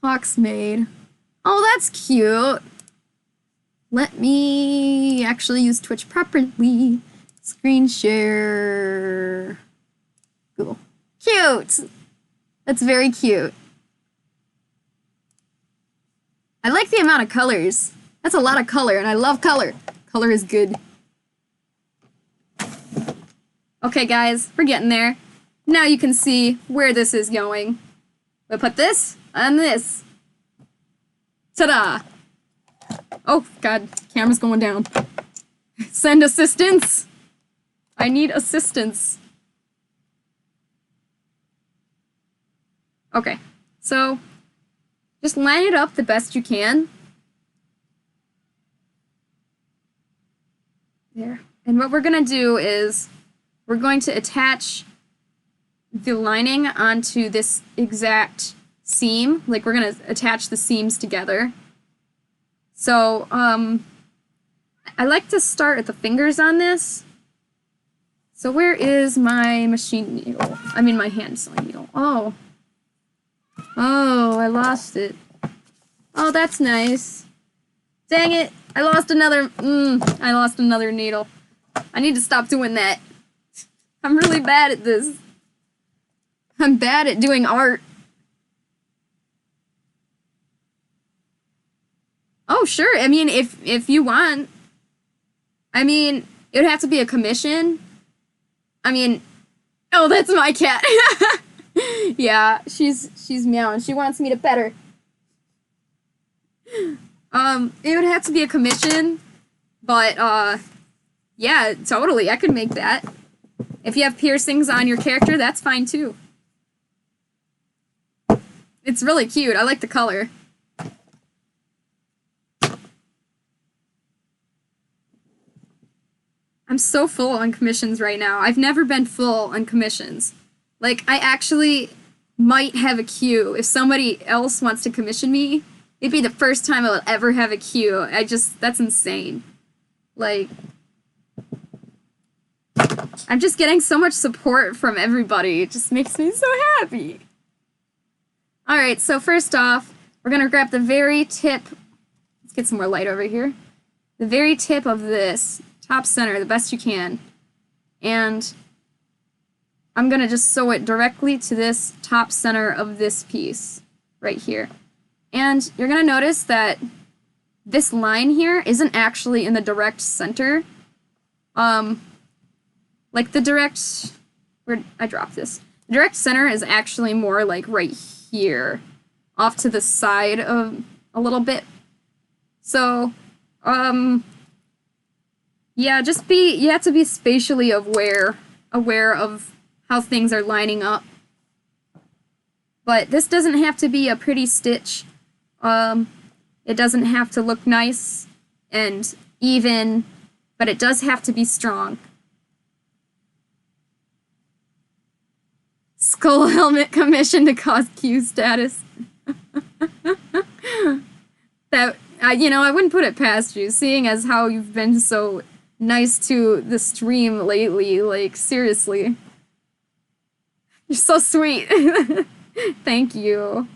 Hawk's made. Oh, that's cute. Let me actually use Twitch properly. Screen share. Cool. Cute! That's very cute. I like the amount of colors. That's a lot of color, and I love color. Color is good. Okay, guys, we're getting there. Now you can see where this is going. We'll put this on this. Ta-da! Oh, God, camera's going down. Send assistance! I need assistance. Okay, so just line it up the best you can. There. And what we're gonna do is we're going to attach the lining onto this exact seam. Like, we're gonna attach the seams together. So, I like to start at the fingers on this, So where is my machine needle? I mean my hand sewing needle. Oh. Oh, I lost it. Oh, that's nice. Dang it. I lost another needle. I need to stop doing that. I'm really bad at this. I'm bad at doing art. Oh, sure. I mean, if you want. I mean, it would have to be a commission. I mean, oh, that's my cat. Yeah, she's meowing. She wants me to pet her. It would have to be a commission, but yeah, totally. I could make that. If you have piercings on your character, that's fine too. It's really cute. I like the color. I'm so full on commissions right now. I've never been full on commissions. Like, I actually might have a queue. If somebody else wants to commission me, it'd be the first time I would ever have a queue. That's insane. Like, I'm just getting so much support from everybody. It just makes me so happy. Alright, so first off, we're gonna grab the very tip. Let's get some more light over here. The very tip of this. Top center, the best you can. And I'm gonna just sew it directly to this top center of this piece right here. And you're gonna notice that this line here isn't actually in the direct center. Like the direct, where I dropped this. The direct center is actually more like right here, off to the side of a little bit. So, yeah, you have to be spatially aware of how things are lining up. But this doesn't have to be a pretty stitch. It doesn't have to look nice and even, but it does have to be strong. Skull helmet commission to cause Q status. That, you know, I wouldn't put it past you, seeing as how you've been so nice to the stream lately, like, seriously. You're so sweet. Thank you.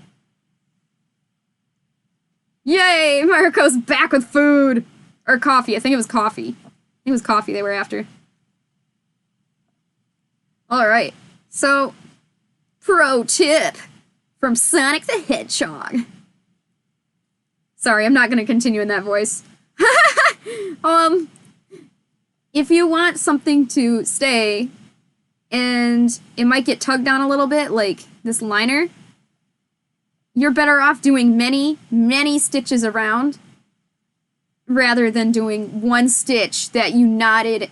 Yay! Marco's back with food! Or coffee. I think it was coffee. I think it was coffee they were after. Alright. So, pro tip from Sonic the Hedgehog. Sorry, I'm not gonna continue in that voice. If you want something to stay, and it might get tugged on a little bit, like this liner, you're better off doing many, many stitches around, rather than doing one stitch that you knotted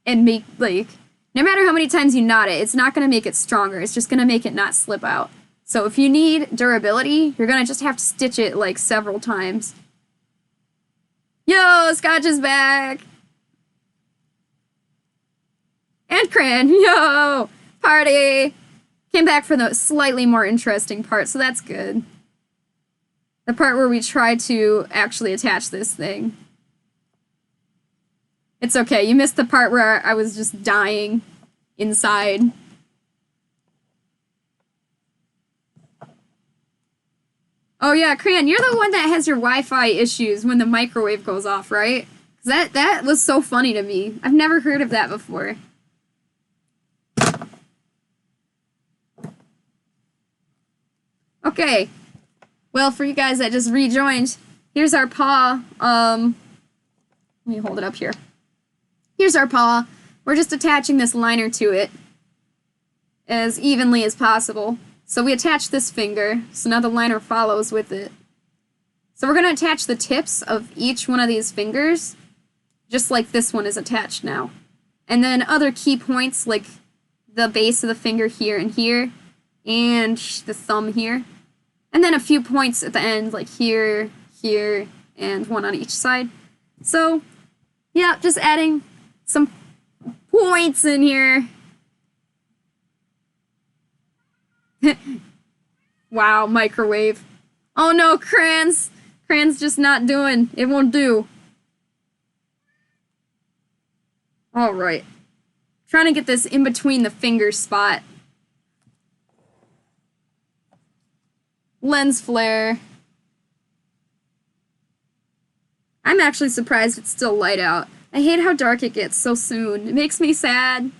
and make, like, no matter how many times you knot it, it's not going to make it stronger. It's just going to make it not slip out. So if you need durability, you're going to just have to stitch it, like, several times. Yo, Scotch is back! And Cran, yo! Party! Came back for the slightly more interesting part, so that's good. The part where we try to actually attach this thing. It's okay, you missed the part where I was just dying inside. Oh yeah, Cran, you're the one that has your Wi-Fi issues when the microwave goes off, right? 'Cause that was so funny to me. I've never heard of that before. Okay. Well, for you guys that just rejoined, here's our paw. Let me hold it up here. Here's our paw. We're just attaching this liner to it as evenly as possible. So we attach this finger, so now the liner follows with it. So we're going to attach the tips of each one of these fingers, just like this one is attached now. And then other key points, like the base of the finger here, and the thumb here. And then a few points at the end, like here, here, and one on each side. So, yeah, just adding some points in here. Wow, microwave. Oh no, Cran's just not doing. It won't do. Alright. Trying to get this in between the finger spot. Lens flare. I'm actually surprised it's still light out. I hate how dark it gets so soon. It makes me sad.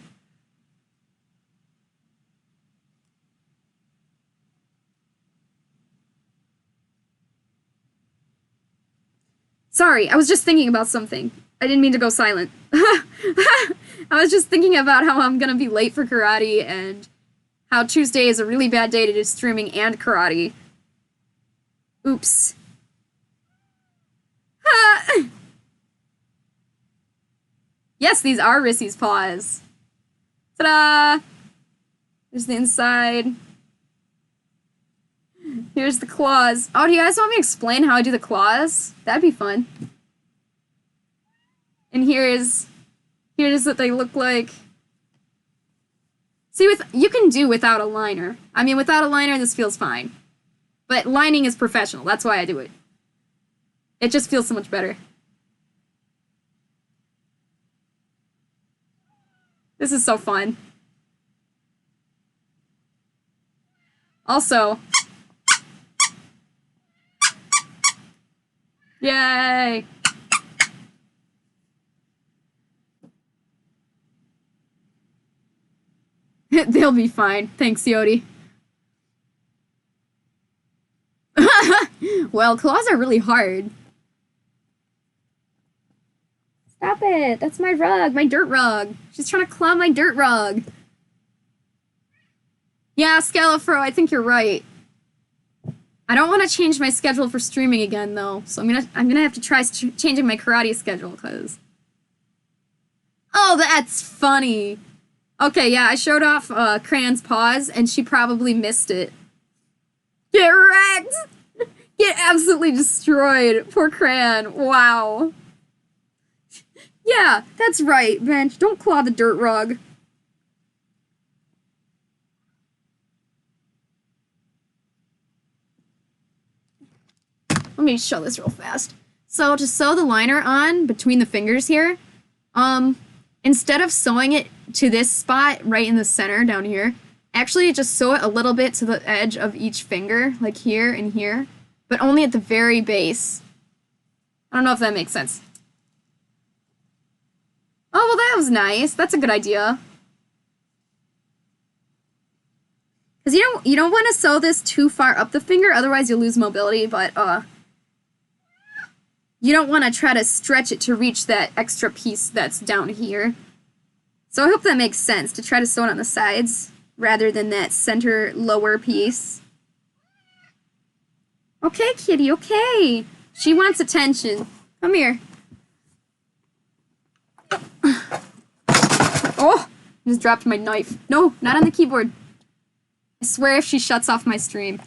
Sorry, I was just thinking about something. I didn't mean to go silent. I was just thinking about how I'm gonna be late for karate and how Tuesday is a really bad day to do streaming and karate. Oops. Yes, these are Rissy's paws. Ta-da! There's the inside. Here's the claws. Oh, do you guys want me to explain how I do the claws? That'd be fun. And here's what they look like. See, you can do without a liner. I mean, without a liner, this feels fine. But lining is professional. That's why I do it. It just feels so much better. This is so fun. Also, yay! They'll be fine. Thanks, Yodi. Well, claws are really hard. Stop it! That's my rug, my dirt rug. She's trying to claw my dirt rug. Yeah, Scalafro, I think you're right. I don't want to change my schedule for streaming again, though. So I'm gonna have to try changing my karate schedule, cause. Oh, that's funny. Okay, yeah, I showed off Crayan's paws, and she probably missed it. Get wrecked! Get absolutely destroyed. Poor Crayan. Wow. Yeah, that's right, Bench. Don't claw the dirt rug. Let me show this real fast. So to sew the liner on between the fingers here, instead of sewing it to this spot right in the center down here, actually just sew it a little bit to the edge of each finger, like here and here, but only at the very base. I don't know if that makes sense. Oh, well, that was nice. That's a good idea. Because you don't want to sew this too far up the finger, otherwise you'll lose mobility, but you don't want to try to stretch it to reach that extra piece that's down here. So I hope that makes sense, to try to sew it on the sides rather than that center lower piece. Okay, kitty, okay. She wants attention. Come here. Oh, I just dropped my knife. No, not on the keyboard. I swear if she shuts off my stream.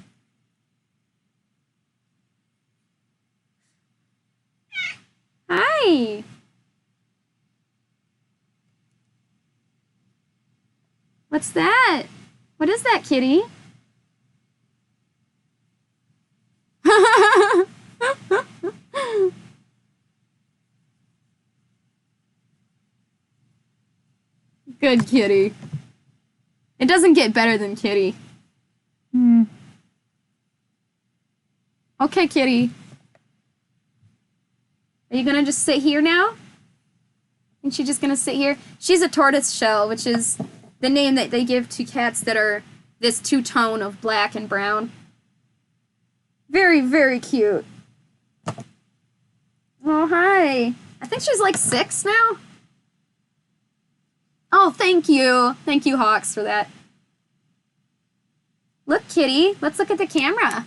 Hi. What's that? What is that, kitty? Good kitty. It doesn't get better than kitty. Okay, kitty. Are you gonna just sit here now? Is she just gonna sit here? She's a tortoise shell, which is the name that they give to cats that are this two-tone of black and brown. Very, very cute. Oh, hi. I think she's like 6 now. Oh, thank you. Thank you, Hawks, for that. Look, kitty. Let's look at the camera.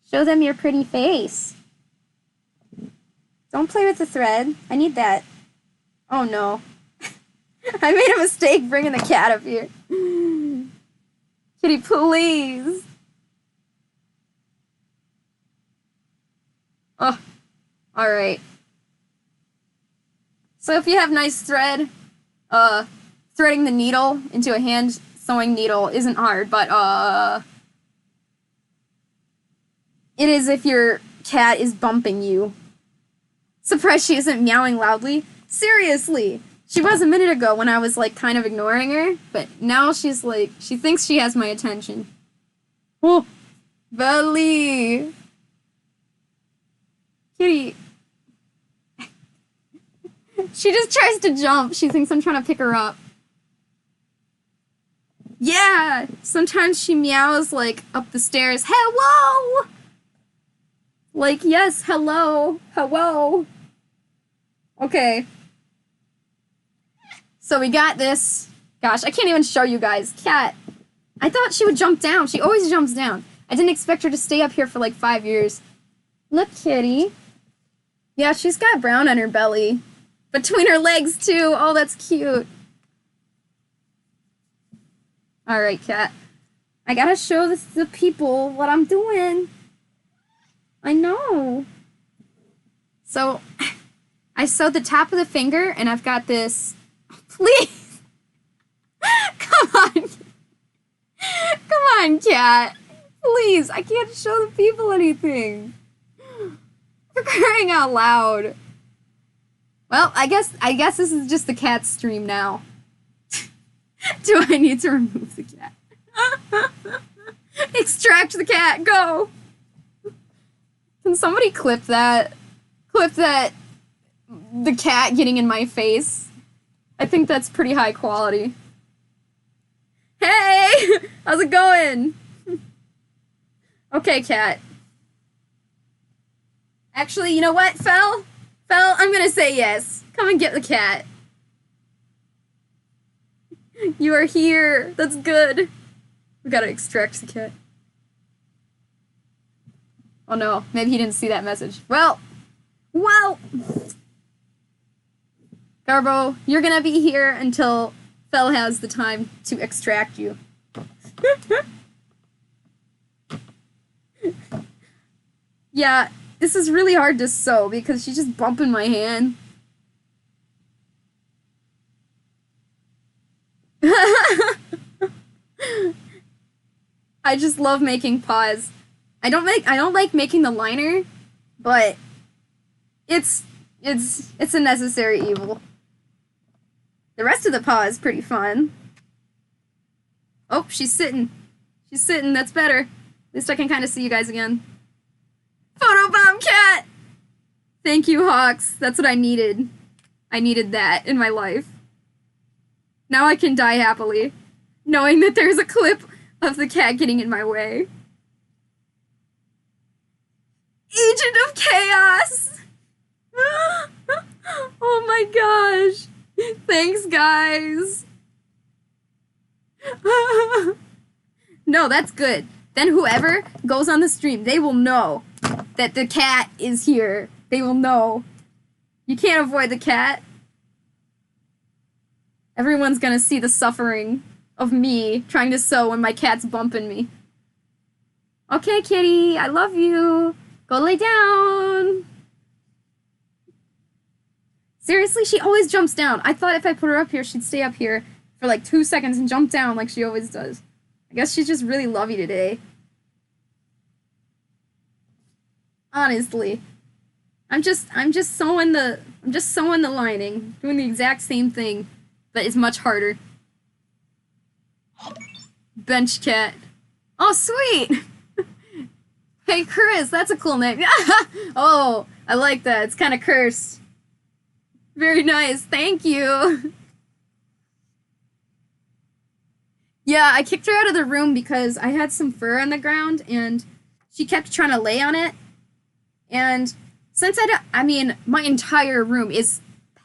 Show them your pretty face. Don't play with the thread. I need that. Oh, no. I made a mistake bringing the cat up here. Kitty, please. Oh, all right. So if you have nice thread, threading the needle into a hand sewing needle isn't hard, but it is if your cat is bumping you. Surprised she isn't meowing loudly. Seriously. She was a minute ago when I was, like, kind of ignoring her, but now she's, like, she thinks she has my attention. Oh, Belly. Kitty. She just tries to jump. She thinks I'm trying to pick her up. Yeah, sometimes she meows, like, up the stairs. Hello! Like, yes, hello. Hello. Okay. So we got this. Gosh, I can't even show you guys. Cat. I thought she would jump down. She always jumps down. I didn't expect her to stay up here for like 5 years. Look, kitty. Yeah, she's got brown on her belly. Between her legs, too. Oh, that's cute. Alright, cat. I gotta show the people what I'm doing. I know. So, I sewed the top of the finger, and I've got this... Please! Come on! Come on, cat. Please, I can't show the people anything. For crying out loud. Well, I guess this is just the cat stream now. Do I need to remove the cat? Extract the cat, go! Can somebody clip that? Clip that, the cat getting in my face. I think that's pretty high quality. Hey! How's it going? Okay, cat. Actually, you know what, Fel? Fel, I'm gonna say yes. Come and get the cat. You are here. That's good. We gotta extract the cat. Oh no, maybe he didn't see that message. Well. Garbo, you're gonna be here until Fel has the time to extract you. Yeah, this is really hard to sew because she's just bumping my hand. I just love making paws. I don't like making the liner, but it's a necessary evil. The rest of the paw is pretty fun. Oh, she's sitting. She's sitting, that's better. At least I can kind of see you guys again. Photobomb cat! Thank you, Hawks. That's what I needed. I needed that in my life. Now I can die happily, knowing that there's a clip of the cat getting in my way. Agent of Chaos! Oh my gosh. Thanks, guys. No, that's good. Then whoever goes on the stream, they will know that the cat is here. They will know. You can't avoid the cat. Everyone's gonna see the suffering of me trying to sew when my cat's bumping me. Okay, kitty, I love you. Go lay down. Seriously, she always jumps down. I thought if I put her up here, she'd stay up here for like 2 seconds and jump down like she always does. I guess she's just really lovey today. Honestly. I'm just sewing the lining, doing the exact same thing, but it's much harder. Bench cat. Oh, sweet! Hey, Chris, that's a cool name. Oh, I like that. It's kind of cursed. Very nice. Thank you. Yeah, I kicked her out of the room because I had some fur on the ground and she kept trying to lay on it. And since my entire room is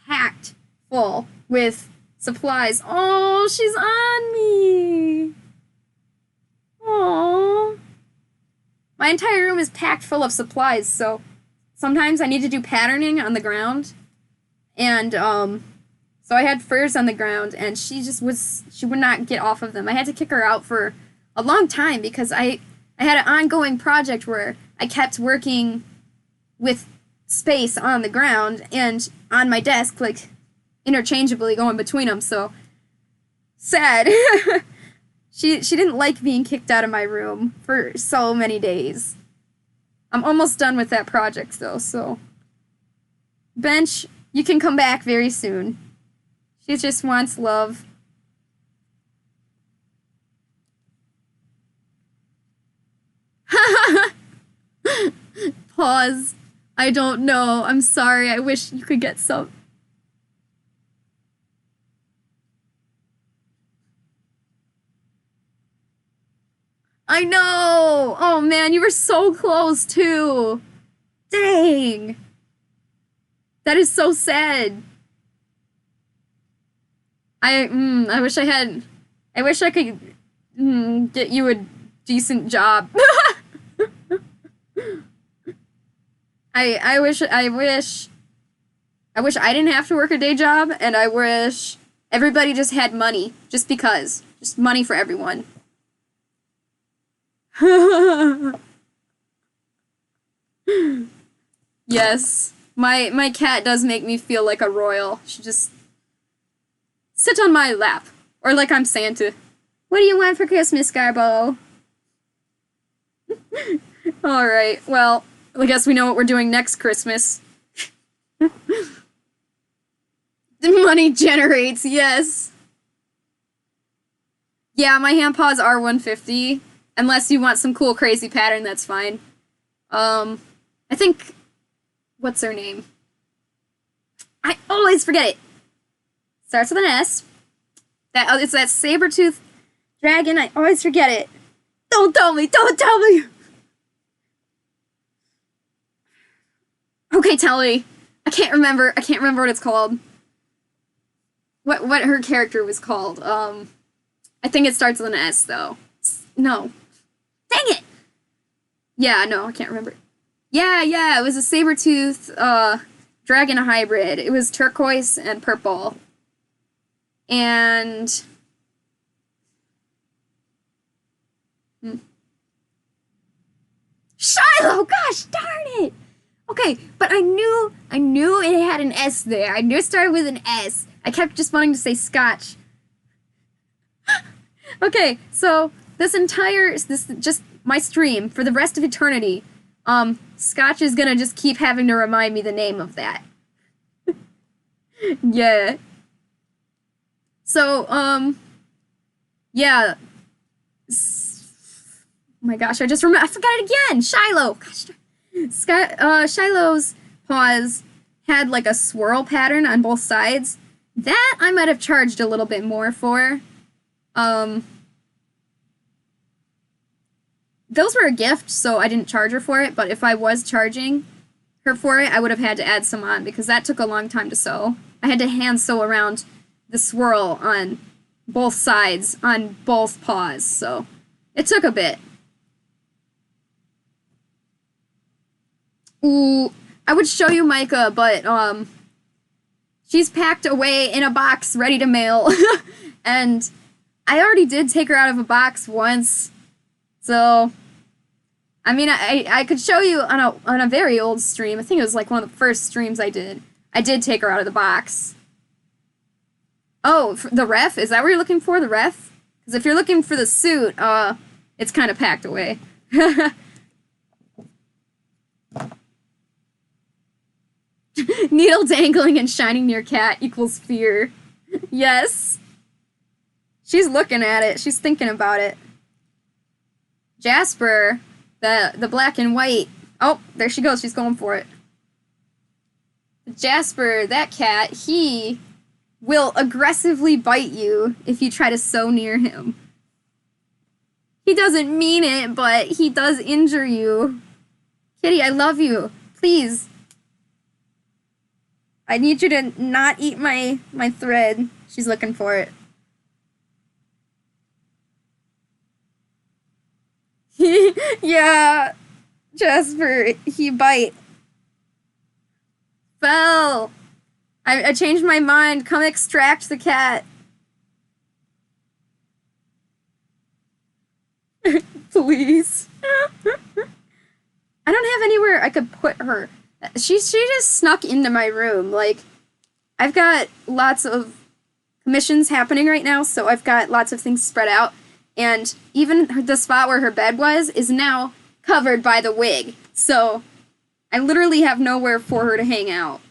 packed full with supplies. Oh, she's on me. Aww. My entire room is packed full of supplies, so sometimes I need to do patterning on the ground. And, so I had furs on the ground, and she would not get off of them. I had to kick her out for a long time because I had an ongoing project where I kept working with space on the ground and on my desk, like, interchangeably going between them, so sad. She didn't like being kicked out of my room for so many days. I'm almost done with that project, though, so. Bench, You can come back very soon. She just wants love. Pause. I don't know. I'm sorry. I wish you could get some. I know! Oh man, you were so close too. Dang. That is so sad. I wish I could get you a decent job. I wish I didn't have to work a day job, and I wish everybody just had money, just because. Just money for everyone. Yes. My cat does make me feel like a royal. She just sit on my lap. Or like I'm Santa. What do you want for Christmas, Garbo? Alright, well, I guess we know what we're doing next Christmas. The money generates, yes. Yeah, my handpaws are 150. Unless you want some cool, crazy pattern, that's fine. I think... What's her name? I always forget it. Starts with an S. It's that saber-tooth dragon. I always forget it. Don't tell me! Don't tell me! Okay, tell me. I can't remember what it's called. What her character was called. I think it starts with an S, though. No. Dang it! Yeah, no, I can't remember. Yeah, it was a saber-tooth, dragon hybrid. It was turquoise and purple. And... Shiloh! Gosh darn it! Okay, but I knew it had an S there. I knew it started with an S. I kept just wanting to say Scotch. Okay, so this just my stream for the rest of eternity, Scotch is gonna just keep having to remind me the name of that. Yeah. So, yeah. Oh my gosh, I forgot it again! Shiloh! Gosh, Shiloh's paws had like a swirl pattern on both sides. That I might have charged a little bit more for. Those were a gift, so I didn't charge her for it, but if I was charging her for it, I would have had to add some on, because that took a long time to sew. I had to hand sew around the swirl on both sides, on both paws, so it took a bit. Ooh, I would show you Micah, but, she's packed away in a box, ready to mail, and I already did take her out of a box once, so, I mean, I could show you on a very old stream. I think it was like one of the first streams I did. I did take her out of the box. Oh, the ref? Is that what you're looking for, the ref? Because if you're looking for the suit, it's kind of packed away. Needle dangling and shining near cat equals fear. Yes. She's looking at it. She's thinking about it. Jasper, the black and white. Oh, there she goes. She's going for it. Jasper, that cat, he will aggressively bite you if you try to sew near him. He doesn't mean it, but he does injure you. Kitty, I love you. Please. I need you to not eat my thread. She's looking for it. Yeah, Jasper, he bite. Fell. I changed my mind. Come extract the cat. Please. I don't have anywhere I could put her. She just snuck into my room. Like, I've got lots of commissions happening right now, so I've got lots of things spread out. And even the spot where her bed was is now covered by the wig. So I literally have nowhere for her to hang out.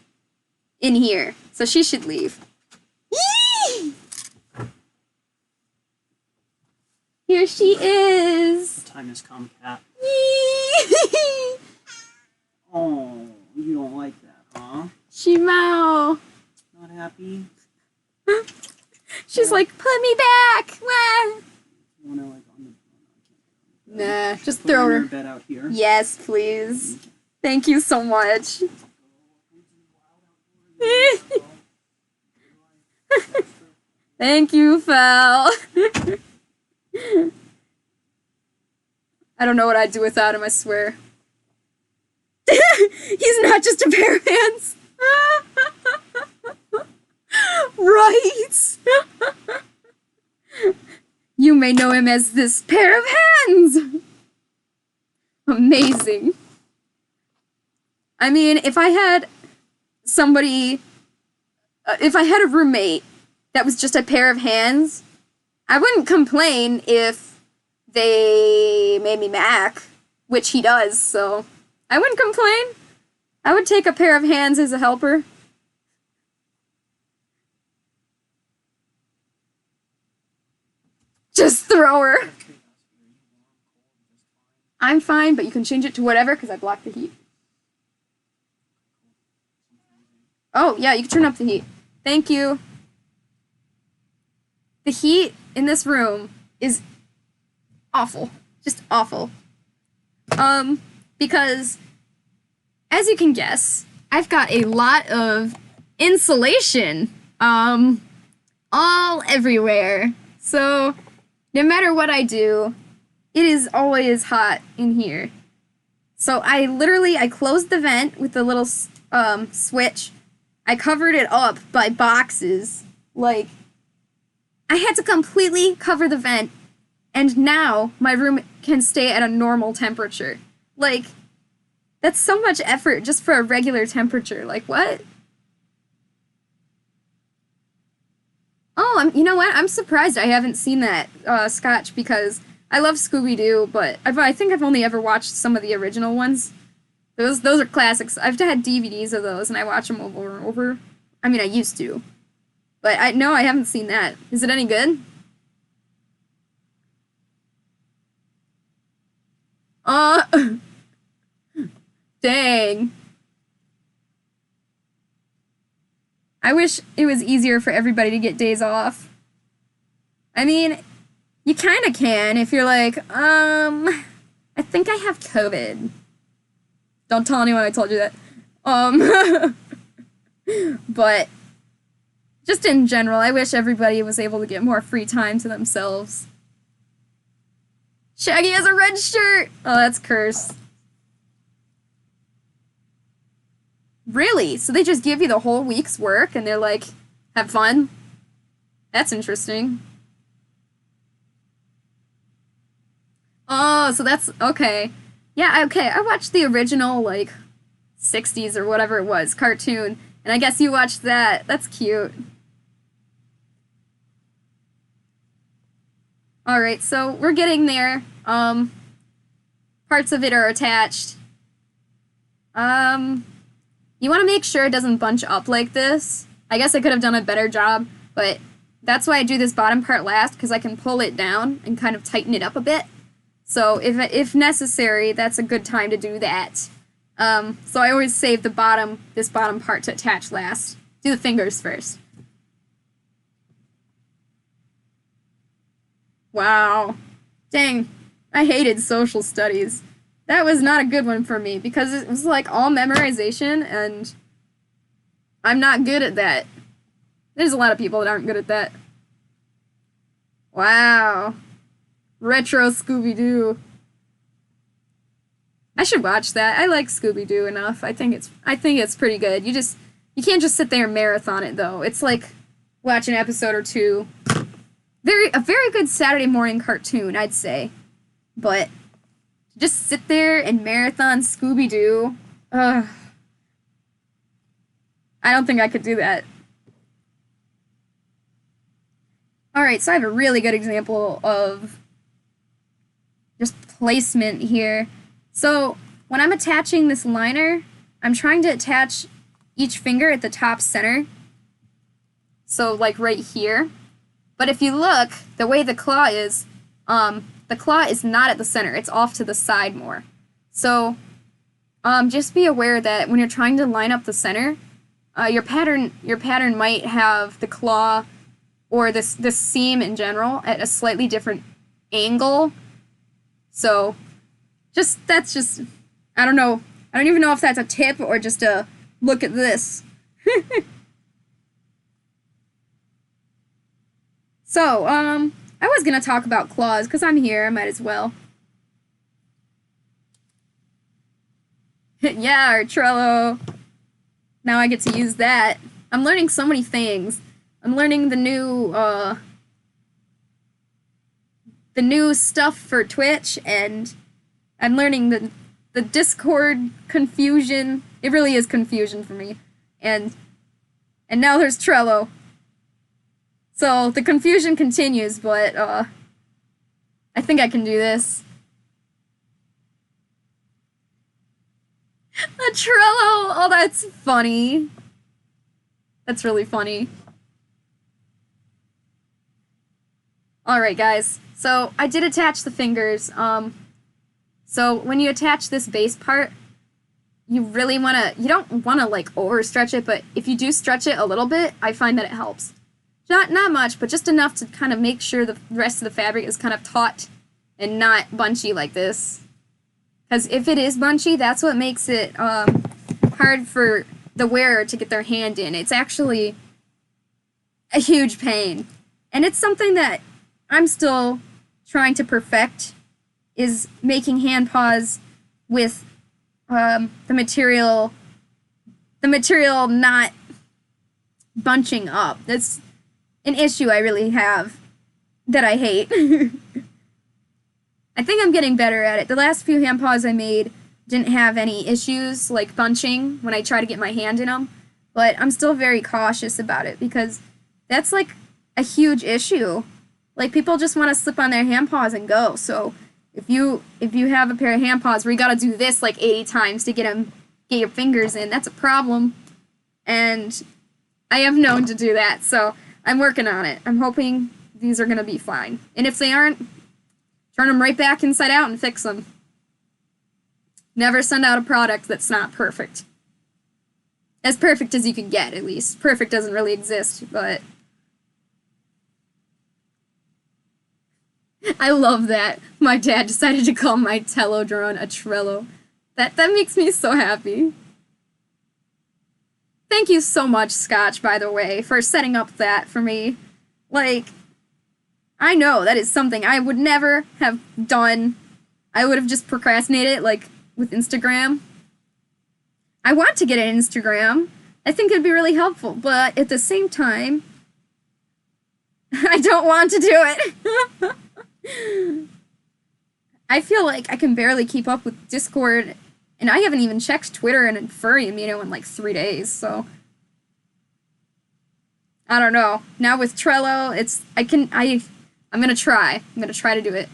in here. So she should leave. Yee! Here she is. The time has come, cat. Yee! Oh, you don't like that, huh? She meow. Not happy? She's like, put me back. Wah. You wanna like on the Nah, just put throw her in her. her bed out here? Yes, please. Thank you so much. Thank you, Fel. I don't know what I'd do without him, I swear. He's not just a pair of hands. Right. You may know him as this pair of hands. Amazing. I mean, if I had somebody, if I had a roommate that was just a pair of hands, I wouldn't complain if they made me Mac, which he does, so I wouldn't complain. I would take a pair of hands as a helper. Just throw her. I'm fine, but you can change it to whatever because I blocked the heat. Oh, yeah, you can turn up the heat. Thank you. The heat in this room is awful. Just awful. Because, as you can guess, I've got a lot of insulation, all everywhere. So, no matter what I do, it is always hot in here. So I closed the vent with the little switch. I covered it up by boxes. Like, I had to completely cover the vent, and now my room can stay at a normal temperature. Like, that's so much effort just for a regular temperature. Like, what? Oh, you know what? I'm surprised I haven't seen that Scotch because I love Scooby-Doo, but I think I've only ever watched some of the original ones. Those are classics. I've had DVDs of those, and I watch them over and over. I mean, I used to. But I haven't seen that. Is it any good? Dang. I wish it was easier for everybody to get days off. I mean, you kind of can if you're like, I think I have COVID. Don't tell anyone I told you that. But just in general, I wish everybody was able to get more free time to themselves. Shaggy has a red shirt! Oh, that's cursed. Really? So they just give you the whole week's work and they're like, have fun? That's interesting. Oh, so that's, okay. Yeah, okay, I watched the original, like, 60s or whatever it was, cartoon, and I guess you watched that. That's cute. Alright, so we're getting there. Parts of it are attached. You want to make sure it doesn't bunch up like this. I guess I could have done a better job, but that's why I do this bottom part last, because I can pull it down and kind of tighten it up a bit. So if necessary, that's a good time to do that. So I always save this bottom part to attach last. Do the fingers first. Wow. Dang, I hated social studies. That was not a good one for me because it was like all memorization and I'm not good at that. There's a lot of people that aren't good at that. Wow. Retro Scooby-Doo. I should watch that. I like Scooby-Doo enough. I think it's pretty good. You can't just sit there and marathon it though. It's like watch an episode or two. A very good Saturday morning cartoon, I'd say. But just sit there and marathon Scooby-Doo. I don't think I could do that. Alright, so I have a really good example of just placement here. So when I'm attaching this liner, I'm trying to attach each finger at the top center. So like right here. But if you look, the way the claw is not at the center. It's off to the side more. So just be aware that when you're trying to line up the center, your pattern might have the claw or this seam in general at a slightly different angle. So that's just I don't know. I don't even know if that's a tip or just a look at this. So, I was gonna talk about claws, because I'm here, I might as well. Yeah, our Trello. Now I get to use that. I'm learning so many things. I'm learning the new stuff for Twitch, and I'm learning the Discord confusion. It really is confusion for me. And now there's Trello. So the confusion continues, but I think I can do this. A Trello! Oh, that's funny. That's really funny. Alright, guys. So I did attach the fingers. So when you attach this base part, you really you don't wanna like overstretch it, but if you do stretch it a little bit, I find that it helps. Not much, but just enough to kind of make sure the rest of the fabric is kind of taut and not bunchy like this. Because if it is bunchy, that's what makes it hard for the wearer to get their hand in. It's actually a huge pain. And it's something that I'm still trying to perfect, is making hand paws with the material not bunching up. That's an issue I really have that I hate. I think I'm getting better at it. The last few hand paws I made didn't have any issues like bunching when I try to get my hand in them, but I'm still very cautious about it because that's like a huge issue. Like people just want to slip on their hand paws and go. So if you have a pair of hand paws where you gotta do this like 80 times to get your fingers in, that's a problem. And I have known to do that, so I'm working on it. I'm hoping these are gonna be fine. And if they aren't, turn them right back inside out and fix them. Never send out a product that's not perfect. As perfect as you can get, at least. Perfect doesn't really exist, but I love that my dad decided to call my Telodrone a Trello. That makes me so happy. Thank you so much, Scotch, by the way, for setting up that for me. Like, I know that is something I would never have done. I would have just procrastinated, like, with Instagram. I want to get an Instagram. I think it'd be really helpful, but at the same time, I don't want to do it. I feel like I can barely keep up with Discord, and I haven't even checked Twitter and Furry, in like 3 days, so I don't know. Now with Trello, I'm gonna try. I'm gonna try to do it.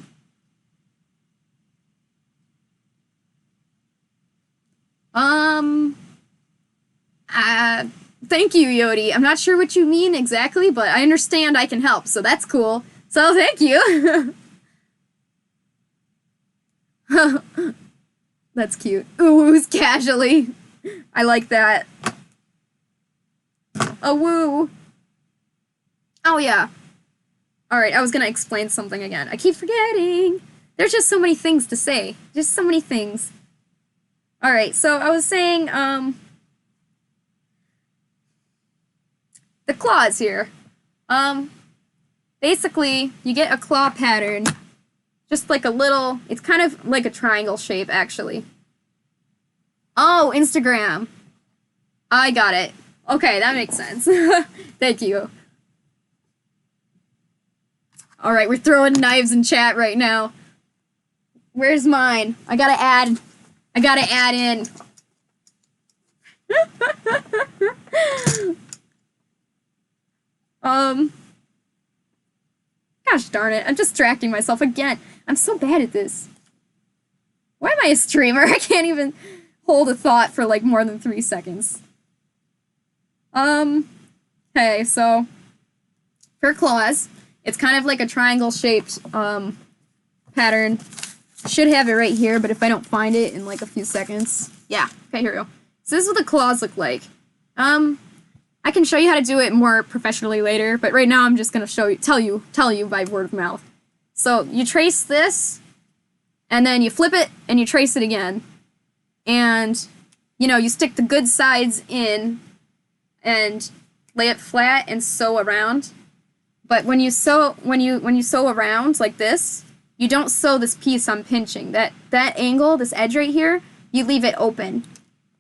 Thank you, Yodi. I'm not sure what you mean exactly, but I understand I can help, so that's cool. So thank you. That's cute. Oohs casually. I like that. A woo. Oh yeah. Alright, I was gonna explain something again. I keep forgetting. There's just so many things to say. Just so many things. Alright, so I was saying, the claws here. Basically, you get a claw pattern. Just like a little, it's kind of like a triangle shape, actually. Oh, Instagram. I got it. Okay, that makes sense. Thank you. Alright, we're throwing knives in chat right now. Where's mine? I gotta add in. Gosh darn it, I'm distracting myself again. I'm so bad at this. Why am I a streamer? I can't even hold a thought for like more than 3 seconds. Okay, so for claws, it's kind of like a triangle shaped pattern. Should have it right here, but if I don't find it in like a few seconds. Yeah, okay, here we go. So this is what the claws look like. I can show you how to do it more professionally later, but right now I'm just gonna tell you by word of mouth. So you trace this, and then you flip it, and you trace it again. And, you know, you stick the good sides in, and lay it flat and sew around. But when you sew around like this, you don't sew this piece I'm pinching. That angle, this edge right here, you leave it open.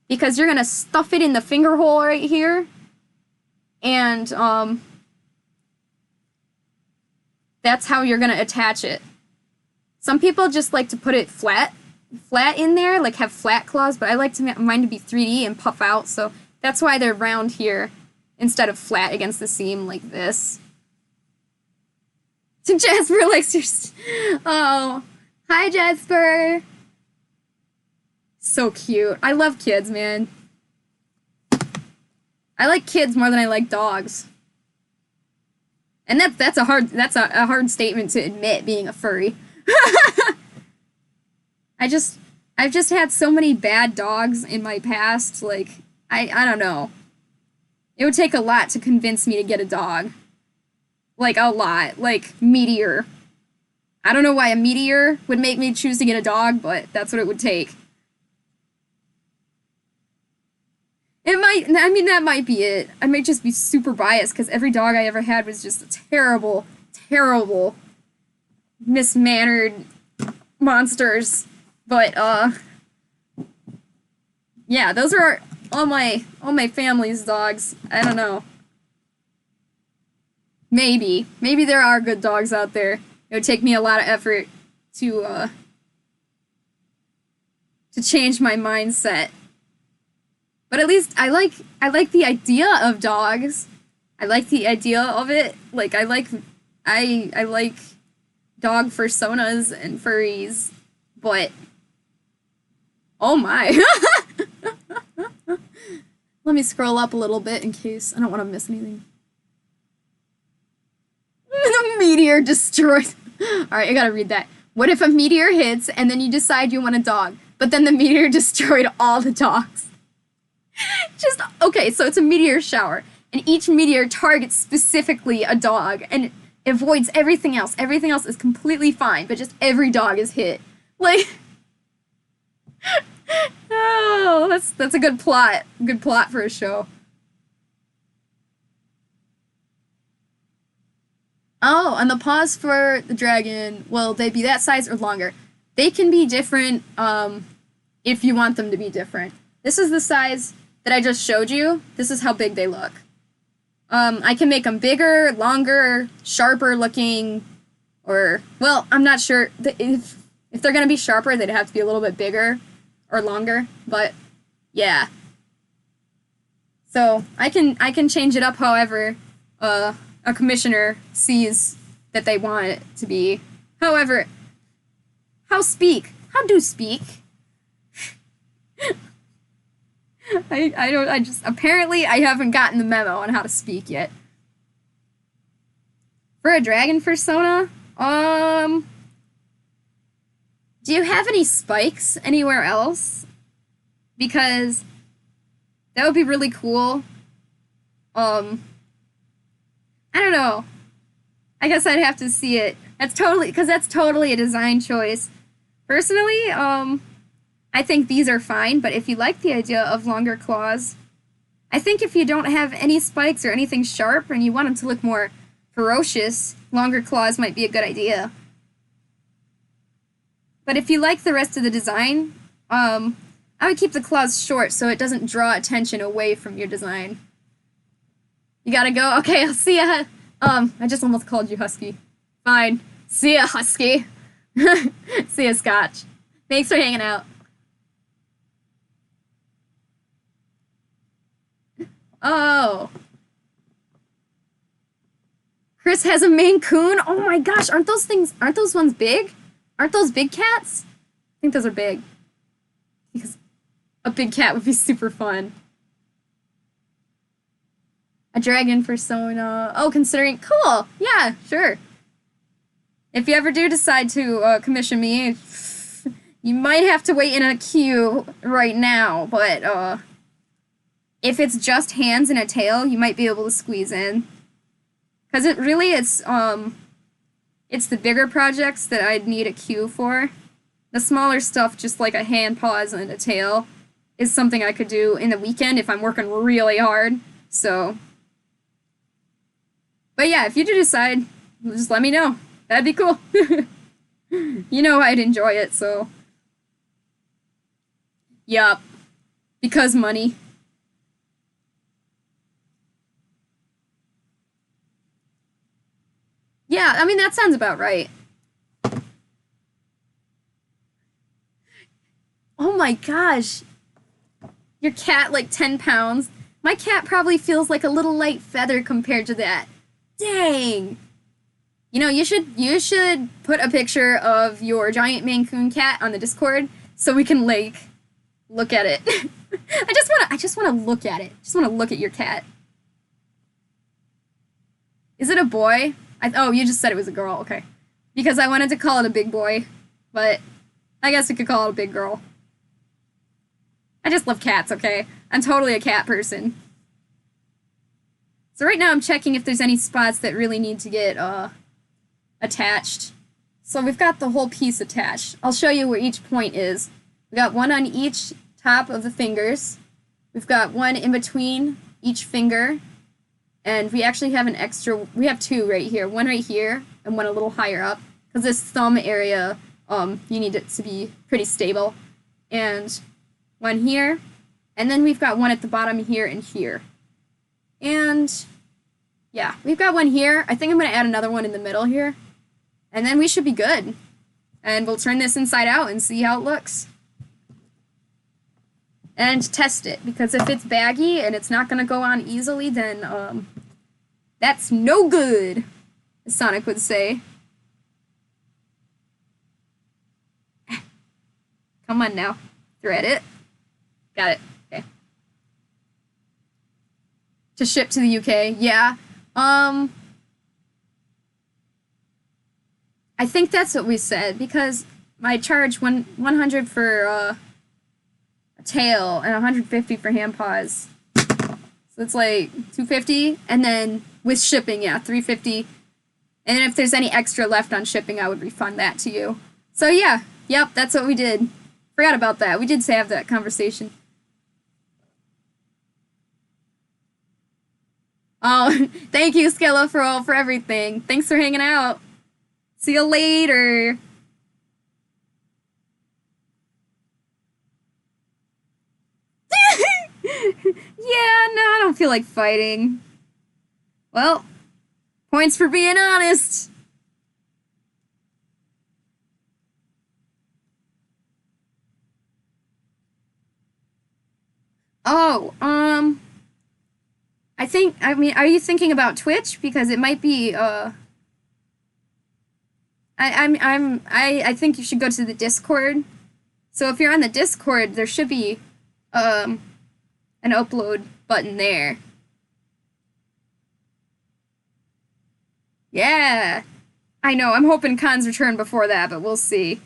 Because you're gonna stuff it in the finger hole right here. And that's how you're gonna attach it. Some people just like to put it flat in there, like have flat claws, but I like mine to be 3D and puff out, so that's why they're round here instead of flat against the seam like this. So Jasper likes your... Oh, hi Jasper! So cute. I love kids, man. I like kids more than I like dogs. And that's a hard statement to admit, being a furry. I've just had so many bad dogs in my past, like, I don't know. It would take a lot to convince me to get a dog. Like, a lot. Like, Meteor. I don't know why a Meteor would make me choose to get a dog, but that's what it would take. That might be it. I might just be super biased, because every dog I ever had was just a terrible, terrible, mismannered monsters. But, yeah, those are all my family's dogs. I don't know. Maybe there are good dogs out there. It would take me a lot of effort to change my mindset. But at least I like the idea of dogs. I like the idea of it. Like, I like dog fursonas and furries, but oh my. Let me scroll up a little bit in case I don't want to miss anything. The meteor destroyed. Alright, I gotta read that. What if a meteor hits and then you decide you want a dog, but then the meteor destroyed all the dogs? Okay, so it's a meteor shower, and each meteor targets specifically a dog, and avoids everything else. Everything else is completely fine, but just every dog is hit. Like, oh, that's a good plot. Good plot for a show. Oh, and the paws for the dragon, will they be that size or longer? They can be different, if you want them to be different. This is the size that I just showed you. This is how big they look. I can make them bigger, longer, sharper looking, or, well, I'm not sure. If they're gonna be sharper, they'd have to be a little bit bigger or longer, but yeah. So I can change it up however a commissioner sees that they want it to be. However, how do speak? Apparently I haven't gotten the memo on how to speak yet. For a dragon fursona, do you have any spikes anywhere else? Because that would be really cool. I don't know. I guess I'd have to see it. That's totally a design choice. Personally, I think these are fine, but if you like the idea of longer claws, I think if you don't have any spikes or anything sharp and you want them to look more ferocious, longer claws might be a good idea. But if you like the rest of the design, I would keep the claws short so it doesn't draw attention away from your design. You gotta go? Okay, I'll see ya. I just almost called you Husky. Fine. See ya, Husky. See ya, Scotch. Thanks for hanging out. Oh. Chris has a Maine Coon? Oh my gosh, aren't those ones big? Aren't those big cats? I think those are big. Because a big cat would be super fun. A dragon persona. Oh, considering... Cool! Yeah, sure. If you ever do decide to commission me, you might have to wait in a queue right now, but if it's just hands and a tail, you might be able to squeeze in. Because it's the bigger projects that I'd need a queue for. The smaller stuff, just like a hand paws and a tail, is something I could do in the weekend if I'm working really hard. So, but yeah, if you do decide, just let me know. That'd be cool. You know I'd enjoy it, so. Yup. Because money. Yeah, I mean, that sounds about right. Oh my gosh. Your cat, like 10 pounds. My cat probably feels like a little light feather compared to that. Dang. You know, you should put a picture of your giant Maine Coon cat on the Discord so we can, like, look at it. I just wanna look at it. I just wanna look at your cat. Is it a boy? Oh, you just said it was a girl. Okay. Because I wanted to call it a big boy, but I guess we could call it a big girl. I just love cats, okay? I'm totally a cat person. So right now I'm checking if there's any spots that really need to get attached. So we've got the whole piece attached. I'll show you where each point is. We got one on each top of the fingers. We've got one in between each finger. And we actually have an extra, we have two right here. One right here and one a little higher up. Because this thumb area, you need it to be pretty stable. And one here. And then we've got one at the bottom here and here. And yeah, we've got one here. I think I'm going to add another one in the middle here. And then we should be good. And we'll turn this inside out and see how it looks. And test it, because if it's baggy and it's not going to go on easily, then that's no good, as Sonic would say. Come on now. Thread it. Got it. Okay. To ship to the UK. Yeah. I think that's what we said, because I charge 100 for a tail and 150 for hand paws. So it's like 250, and then with shipping, yeah, 350. And then if there's any extra left on shipping, I would refund that to you. So yeah, yep, that's what we did. Forgot about that. We did have that conversation. Oh, thank you, Skilla, for everything. Thanks for hanging out. See you later. Yeah, no, I don't feel like fighting. Well, points for being honest. Oh, I mean, are you thinking about Twitch? Because it might be, I think you should go to the Discord. So if you're on the Discord, there should be, an upload button there. Yeah. I know, I'm hoping cons return before that, but we'll see.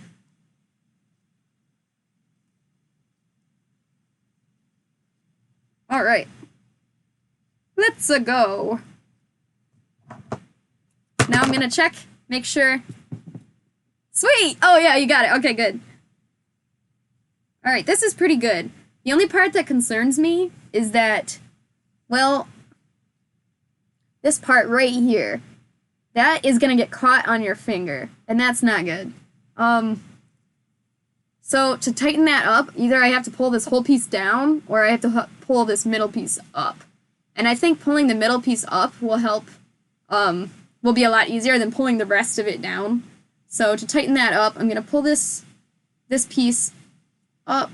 Alright. Let's go. Now I'm gonna check, make sure. Sweet! Oh yeah, you got it. Okay, good. Alright, this is pretty good. The only part that concerns me is that, well, this part right here, that is gonna get caught on your finger, and that's not good. So to tighten that up, either I have to pull this whole piece down, or I have to pull this middle piece up. And I think pulling the middle piece up will help, will be a lot easier than pulling the rest of it down. So to tighten that up, I'm gonna pull this piece up.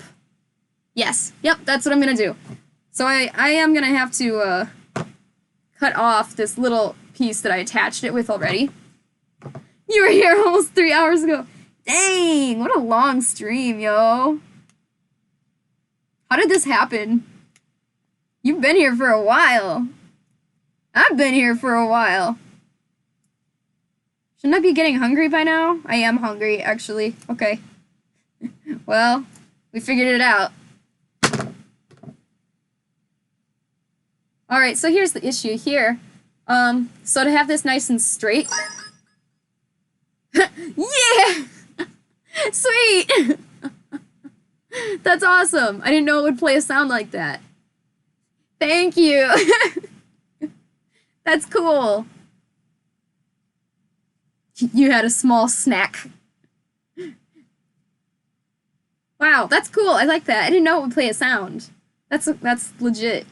Yes, yep, that's what I'm gonna do. So I am gonna have to cut off this little piece that I attached it with already. You were here almost 3 hours ago. Dang, what a long stream, yo. How did this happen? You've been here for a while. I've been here for a while. Shouldn't I be getting hungry by now? I am hungry, actually. Okay. Well, we figured it out. Alright, so here's the issue here. So to have this nice and straight... Yeah! Sweet! That's awesome. I didn't know it would play a sound like that. Thank you. That's cool. You had a small snack. Wow, that's cool. I like that. I didn't know it would play a sound. That's legit.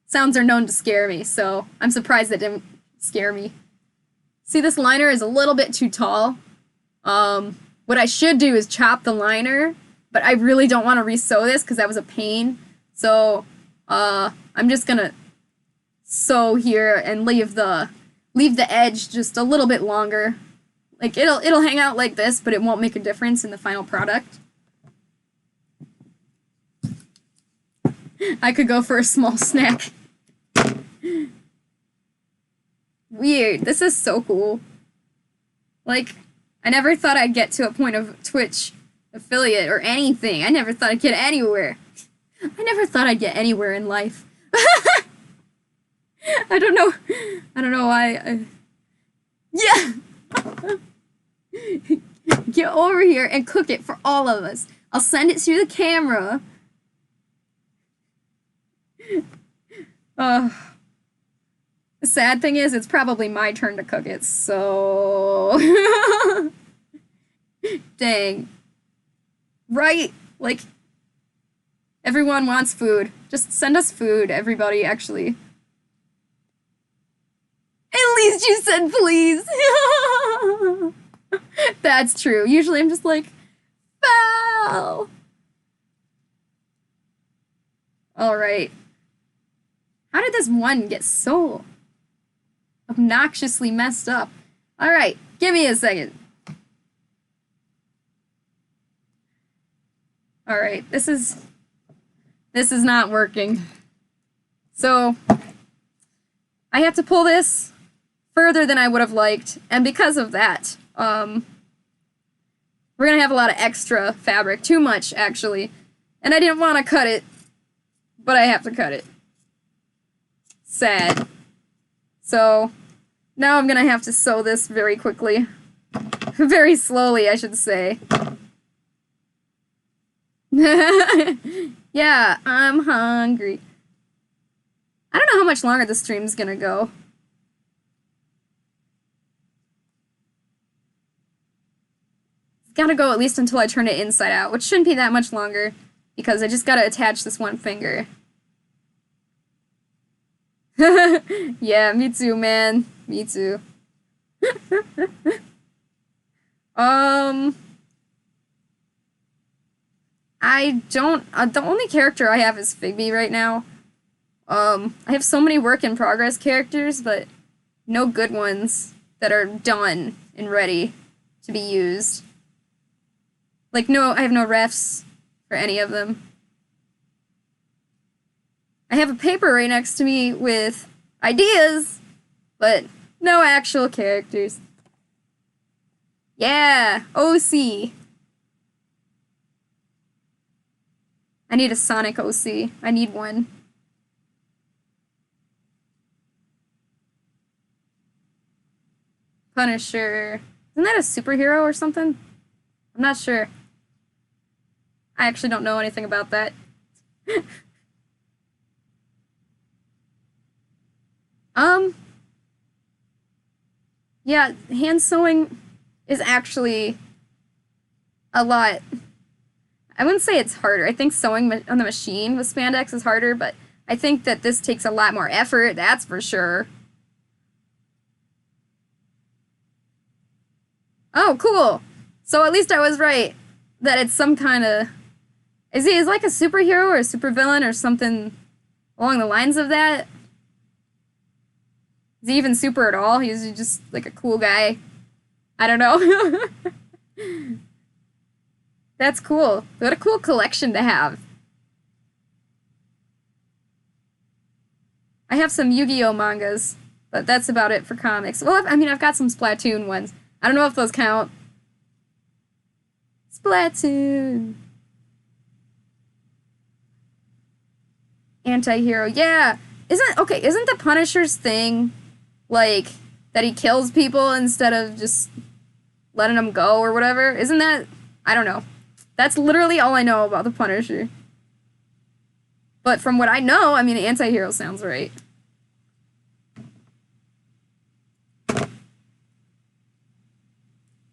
Sounds are known to scare me, so I'm surprised that didn't scare me. See, this liner is a little bit too tall. What I should do is chop the liner, but I really don't want to re-sew this because that was a pain. So, I'm just gonna sew here and leave the edge just a little bit longer. Like, it'll hang out like this, but it won't make a difference in the final product. I could go for a small snack. Weird. This is so cool. Like, I never thought I'd get to a point of Twitch affiliate or anything. I never thought I'd get anywhere. I never thought I'd get anywhere in life. I don't know why. Yeah! Get over here and cook it for all of us. I'll send it through the camera. The sad thing is, it's probably my turn to cook it, so... Dang. Right? Like, everyone wants food. Just send us food, everybody, actually. At least you said please! That's true. Usually I'm just like, foul! Alright. How did this one get so obnoxiously messed up? Alright, give me a second. Alright, this is not working. So, I have to pull this further than I would have liked, and because of that, we're gonna have a lot of extra fabric. Too much, actually. And I didn't want to cut it, but I have to cut it. Sad. So, now I'm gonna have to sew this very quickly. Very slowly, I should say. Yeah, I'm hungry. I don't know how much longer the stream's gonna go. It's gotta go at least until I turn it inside out, which shouldn't be that much longer, because I just gotta attach this one finger. Yeah, me too, man. Me too. The only character I have is Figby right now. I have so many work in progress characters, but no good ones that are done and ready to be used. Like, I have no refs for any of them. I have a paper right next to me with ideas, but no actual characters. Yeah, OC. I need a Sonic OC. I need one. Punisher. Isn't that a superhero or something? I'm not sure. I actually don't know anything about that. Yeah, hand sewing is actually a lot. I wouldn't say it's harder. I think sewing on the machine with spandex is harder, but I think that this takes a lot more effort, that's for sure. Oh, cool. So at least I was right that it's some kind of... Is he like a superhero or a supervillain or something along the lines of that? Is he even super at all? He's just like a cool guy. I don't know. That's cool. What a cool collection to have. I have some Yu-Gi-Oh mangas, but that's about it for comics. Well, I mean, I've got some Splatoon ones. I don't know if those count. Splatoon. Anti-hero, yeah. Isn't the Punisher's thing, like, that he kills people instead of just letting them go or whatever? Isn't that, I don't know. That's literally all I know about the Punisher. But from what I know, I mean, anti-hero sounds right.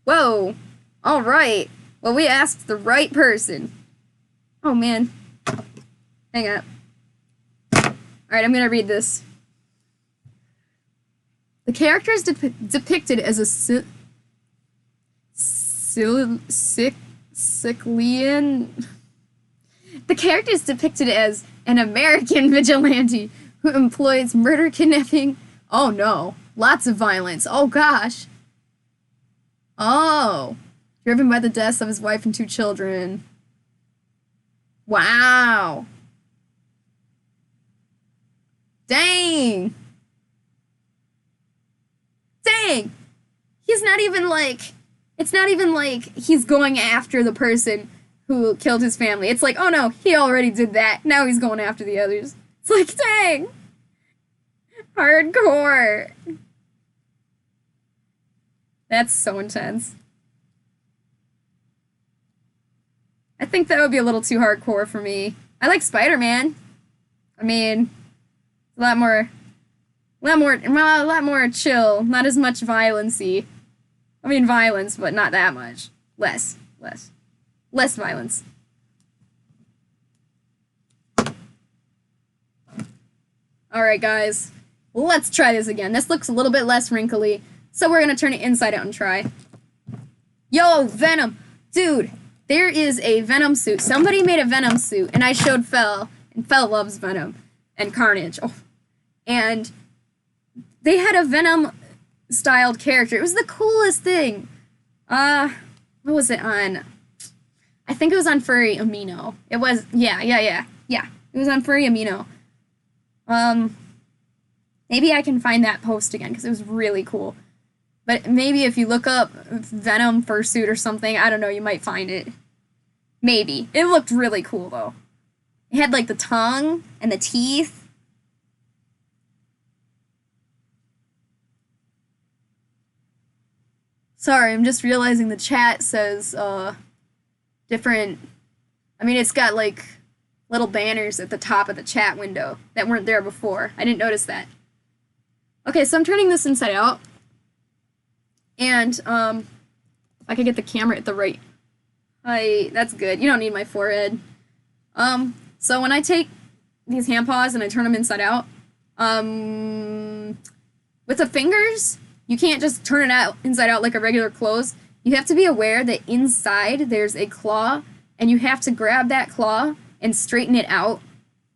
Whoa. All right. Well, we asked the right person. Oh, man. Hang on. Alright, I'm gonna read this. The character is depicted as a Sicilian. The character is depicted as an American vigilante who employs murder, kidnapping. Oh no, lots of violence. Oh gosh. Oh, driven by the deaths of his wife and 2 children. Wow. Dang! Dang! He's not even like... It's not even like he's going after the person who killed his family. It's like, oh no, he already did that. Now he's going after the others. It's like, dang! Hardcore! That's so intense. I think that would be a little too hardcore for me. I like Spider-Man. I mean... A lot more chill. Not as much violence-y. I mean, violence, but not that much. Less violence. Alright, guys. Let's try this again. This looks a little bit less wrinkly, so we're gonna turn it inside out and try. Yo, Venom! Dude, there is a Venom suit. Somebody made a Venom suit, and I showed Fel, and Fel loves Venom. And Carnage. Oh. And they had a Venom-styled character. It was the coolest thing. What was it on? I think it was on Furry Amino. It was, yeah. It was on Furry Amino. Maybe I can find that post again, because it was really cool. But maybe if you look up Venom Fursuit or something, I don't know, you might find it. Maybe. It looked really cool, though. It had, like, the tongue and the teeth. Sorry, I'm just realizing the chat says, different... I mean, it's got, like, little banners at the top of the chat window that weren't there before. I didn't notice that. Okay, so I'm turning this inside out. And, if I could get the camera at the right height, that's good. You don't need my forehead. So when I take these handpaws and I turn them inside out, with the fingers, you can't just turn it out inside out like a regular close. You have to be aware that inside there's a claw, and you have to grab that claw and straighten it out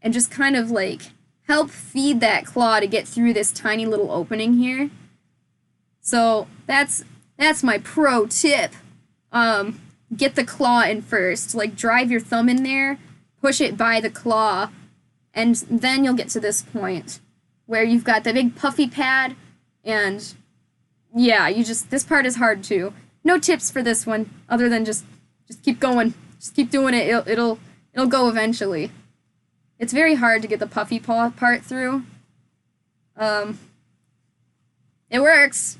and just kind of like help feed that claw to get through this tiny little opening here. So that's my pro tip. Get the claw in first. Like, drive your thumb in there, push it by the claw, and then you'll get to this point where you've got the big puffy pad, and yeah, this part is hard too. No tips for this one other than just keep going. Just keep doing it. It'll go eventually. It's very hard to get the puffy paw part through. It works.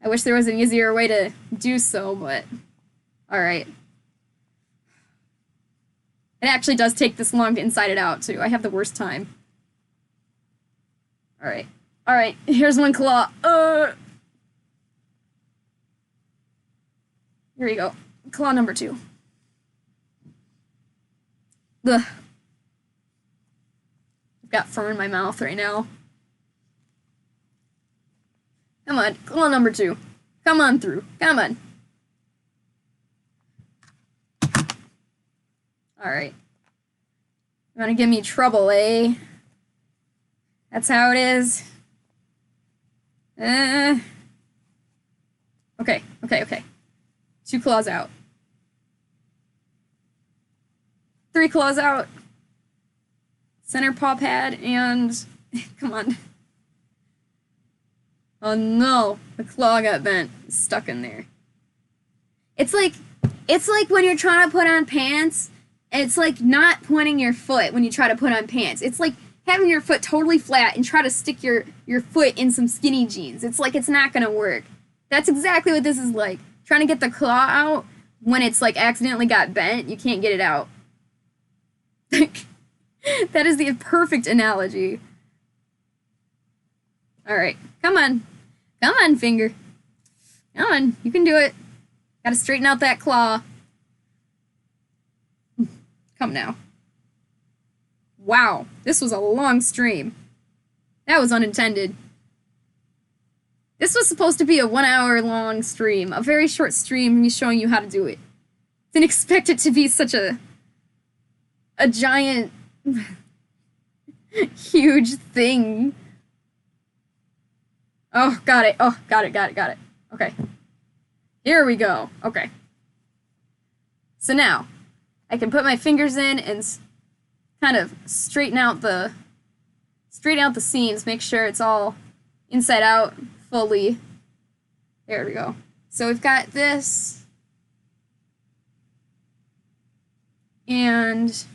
I wish there was an easier way to do so, but alright. It actually does take this long to inside it out, too. I have the worst time. Alright. Alright, here's one claw. Here we go. Claw number 2. Ugh. I've got fur in my mouth right now. Come on, claw number 2. Come on through. Come on. Alright. You wanna give me trouble, eh? That's how it is. Okay. 2 claws out. 3 claws out. Center paw pad, and Come on. Oh no, the claw got bent. It's stuck in there. It's like when you're trying to put on pants, it's like not pointing your foot when you try to put on pants. It's like having your foot totally flat and try to stick your foot in some skinny jeans. It's like it's not gonna work. That's exactly what this is like. Trying to get the claw out when it's like accidentally got bent, you can't get it out. That is the perfect analogy. Alright, come on. Come on, finger. Come on, you can do it. Gotta straighten out that claw. Come now. Wow, this was a long stream. That was unintended. This was supposed to be a 1 hour long stream. A very short stream, me showing you how to do it. Didn't expect it to be such a giant, huge thing. Oh, got it. Oh, got it. Okay. Here we go. Okay. So now, I can put my fingers in and kind of straighten out the seams, make sure it's all inside out fully. There we go. So we've got this. And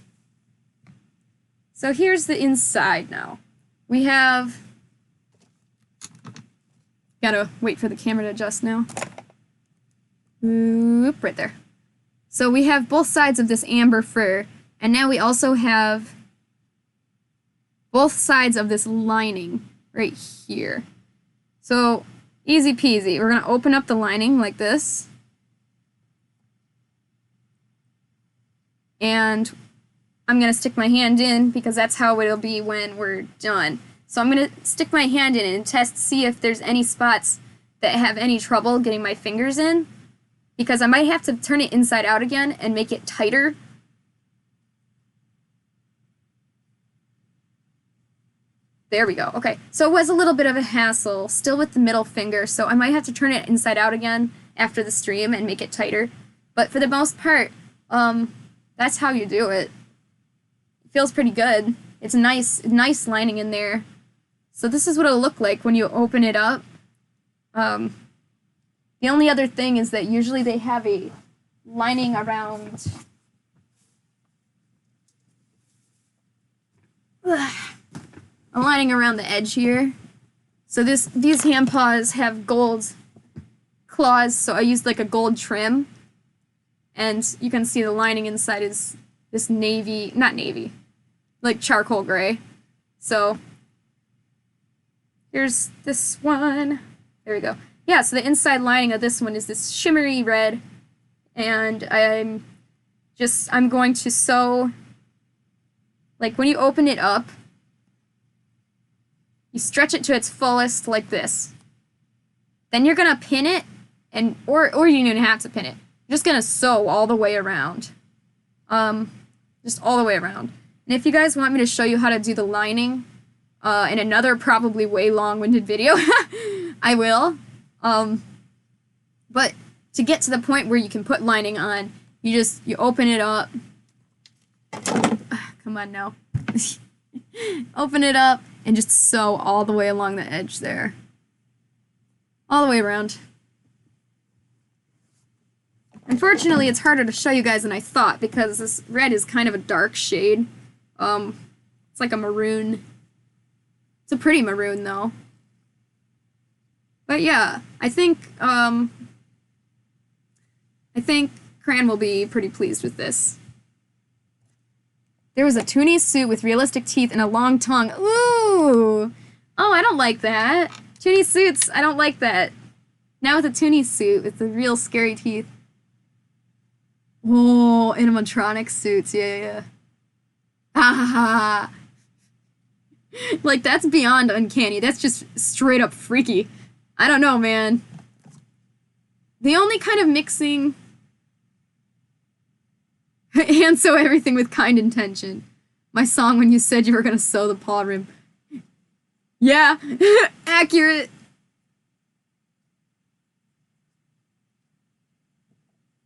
so here's the inside now. We have, gotta wait for the camera to adjust now. Oop, right there. So we have both sides of this amber fur, and now we also have both sides of this lining right here. So easy peasy. We're gonna open up the lining like this. And I'm gonna stick my hand in because that's how it'll be when we're done. So I'm gonna stick my hand in and test, see if there's any spots that have any trouble getting my fingers in, because I might have to turn it inside out again and make it tighter. There we go. Okay, so it was a little bit of a hassle, still with the middle finger, so I might have to turn it inside out again after the stream and make it tighter. But for the most part, that's how you do it. It feels pretty good. It's a nice lining in there. So this is what it'll look like when you open it up. The only other thing is that usually they have a lining around a lining around the edge here. So these handpaws have gold claws, so I used like a gold trim. And you can see the lining inside is this navy, not navy, like charcoal gray. So here's this one. There we go. Yeah, so the inside lining of this one is this shimmery red, and I'm going to sew, like when you open it up, you stretch it to its fullest like this. Then you're gonna pin it, and or you don't even have to pin it. You're just gonna sew all the way around. Just all the way around. And if you guys want me to show you how to do the lining in another probably way long-winded video, I will. But to get to the point where you can put lining on, you open it up. Come on now. Open it up and just sew all the way along the edge there. All the way around. Unfortunately, it's harder to show you guys than I thought because this red is kind of a dark shade. It's like a maroon. It's a pretty maroon though. But yeah, I think Cran will be pretty pleased with this. There was a toonie suit with realistic teeth and a long tongue. Ooh! Oh, I don't like that. Toonie suits, I don't like that. Now with a toonie suit with the real scary teeth. Oh, animatronic suits, yeah. Ha ha ha. Like, that's beyond uncanny. That's just straight up freaky. I don't know, man. The only kind of mixing... and sew everything with kind intention. My song when you said you were gonna sew the paw rim. Yeah, accurate.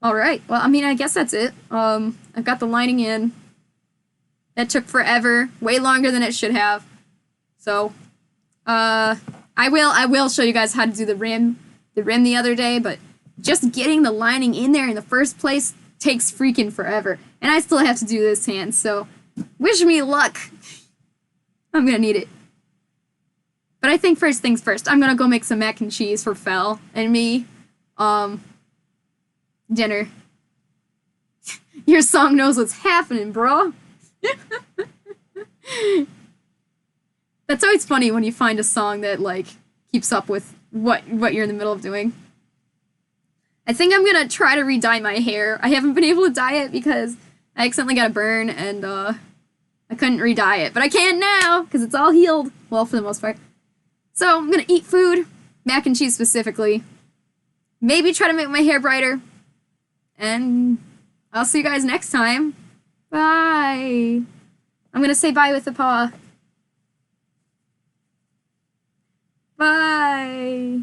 Alright, well, I mean, I guess that's it. I've got the lining in. That took forever, way longer than it should have. So, I will show you guys how to do the rim the other day, but just getting the lining in there in the first place takes freaking forever. And I still have to do this hand, so wish me luck. I'm gonna need it. But I think first things first, I'm gonna go make some mac and cheese for Fel and me. Dinner. Your song knows what's happening, bro. That's always funny when you find a song that, like, keeps up with what you're in the middle of doing. I think I'm gonna try to re-dye my hair. I haven't been able to dye it because I accidentally got a burn and, I couldn't re-dye it. But I can now, because it's all healed. Well, for the most part. So, I'm gonna eat food, mac and cheese specifically. Maybe try to make my hair brighter. And I'll see you guys next time. Bye. I'm gonna say bye with the paw. Bye.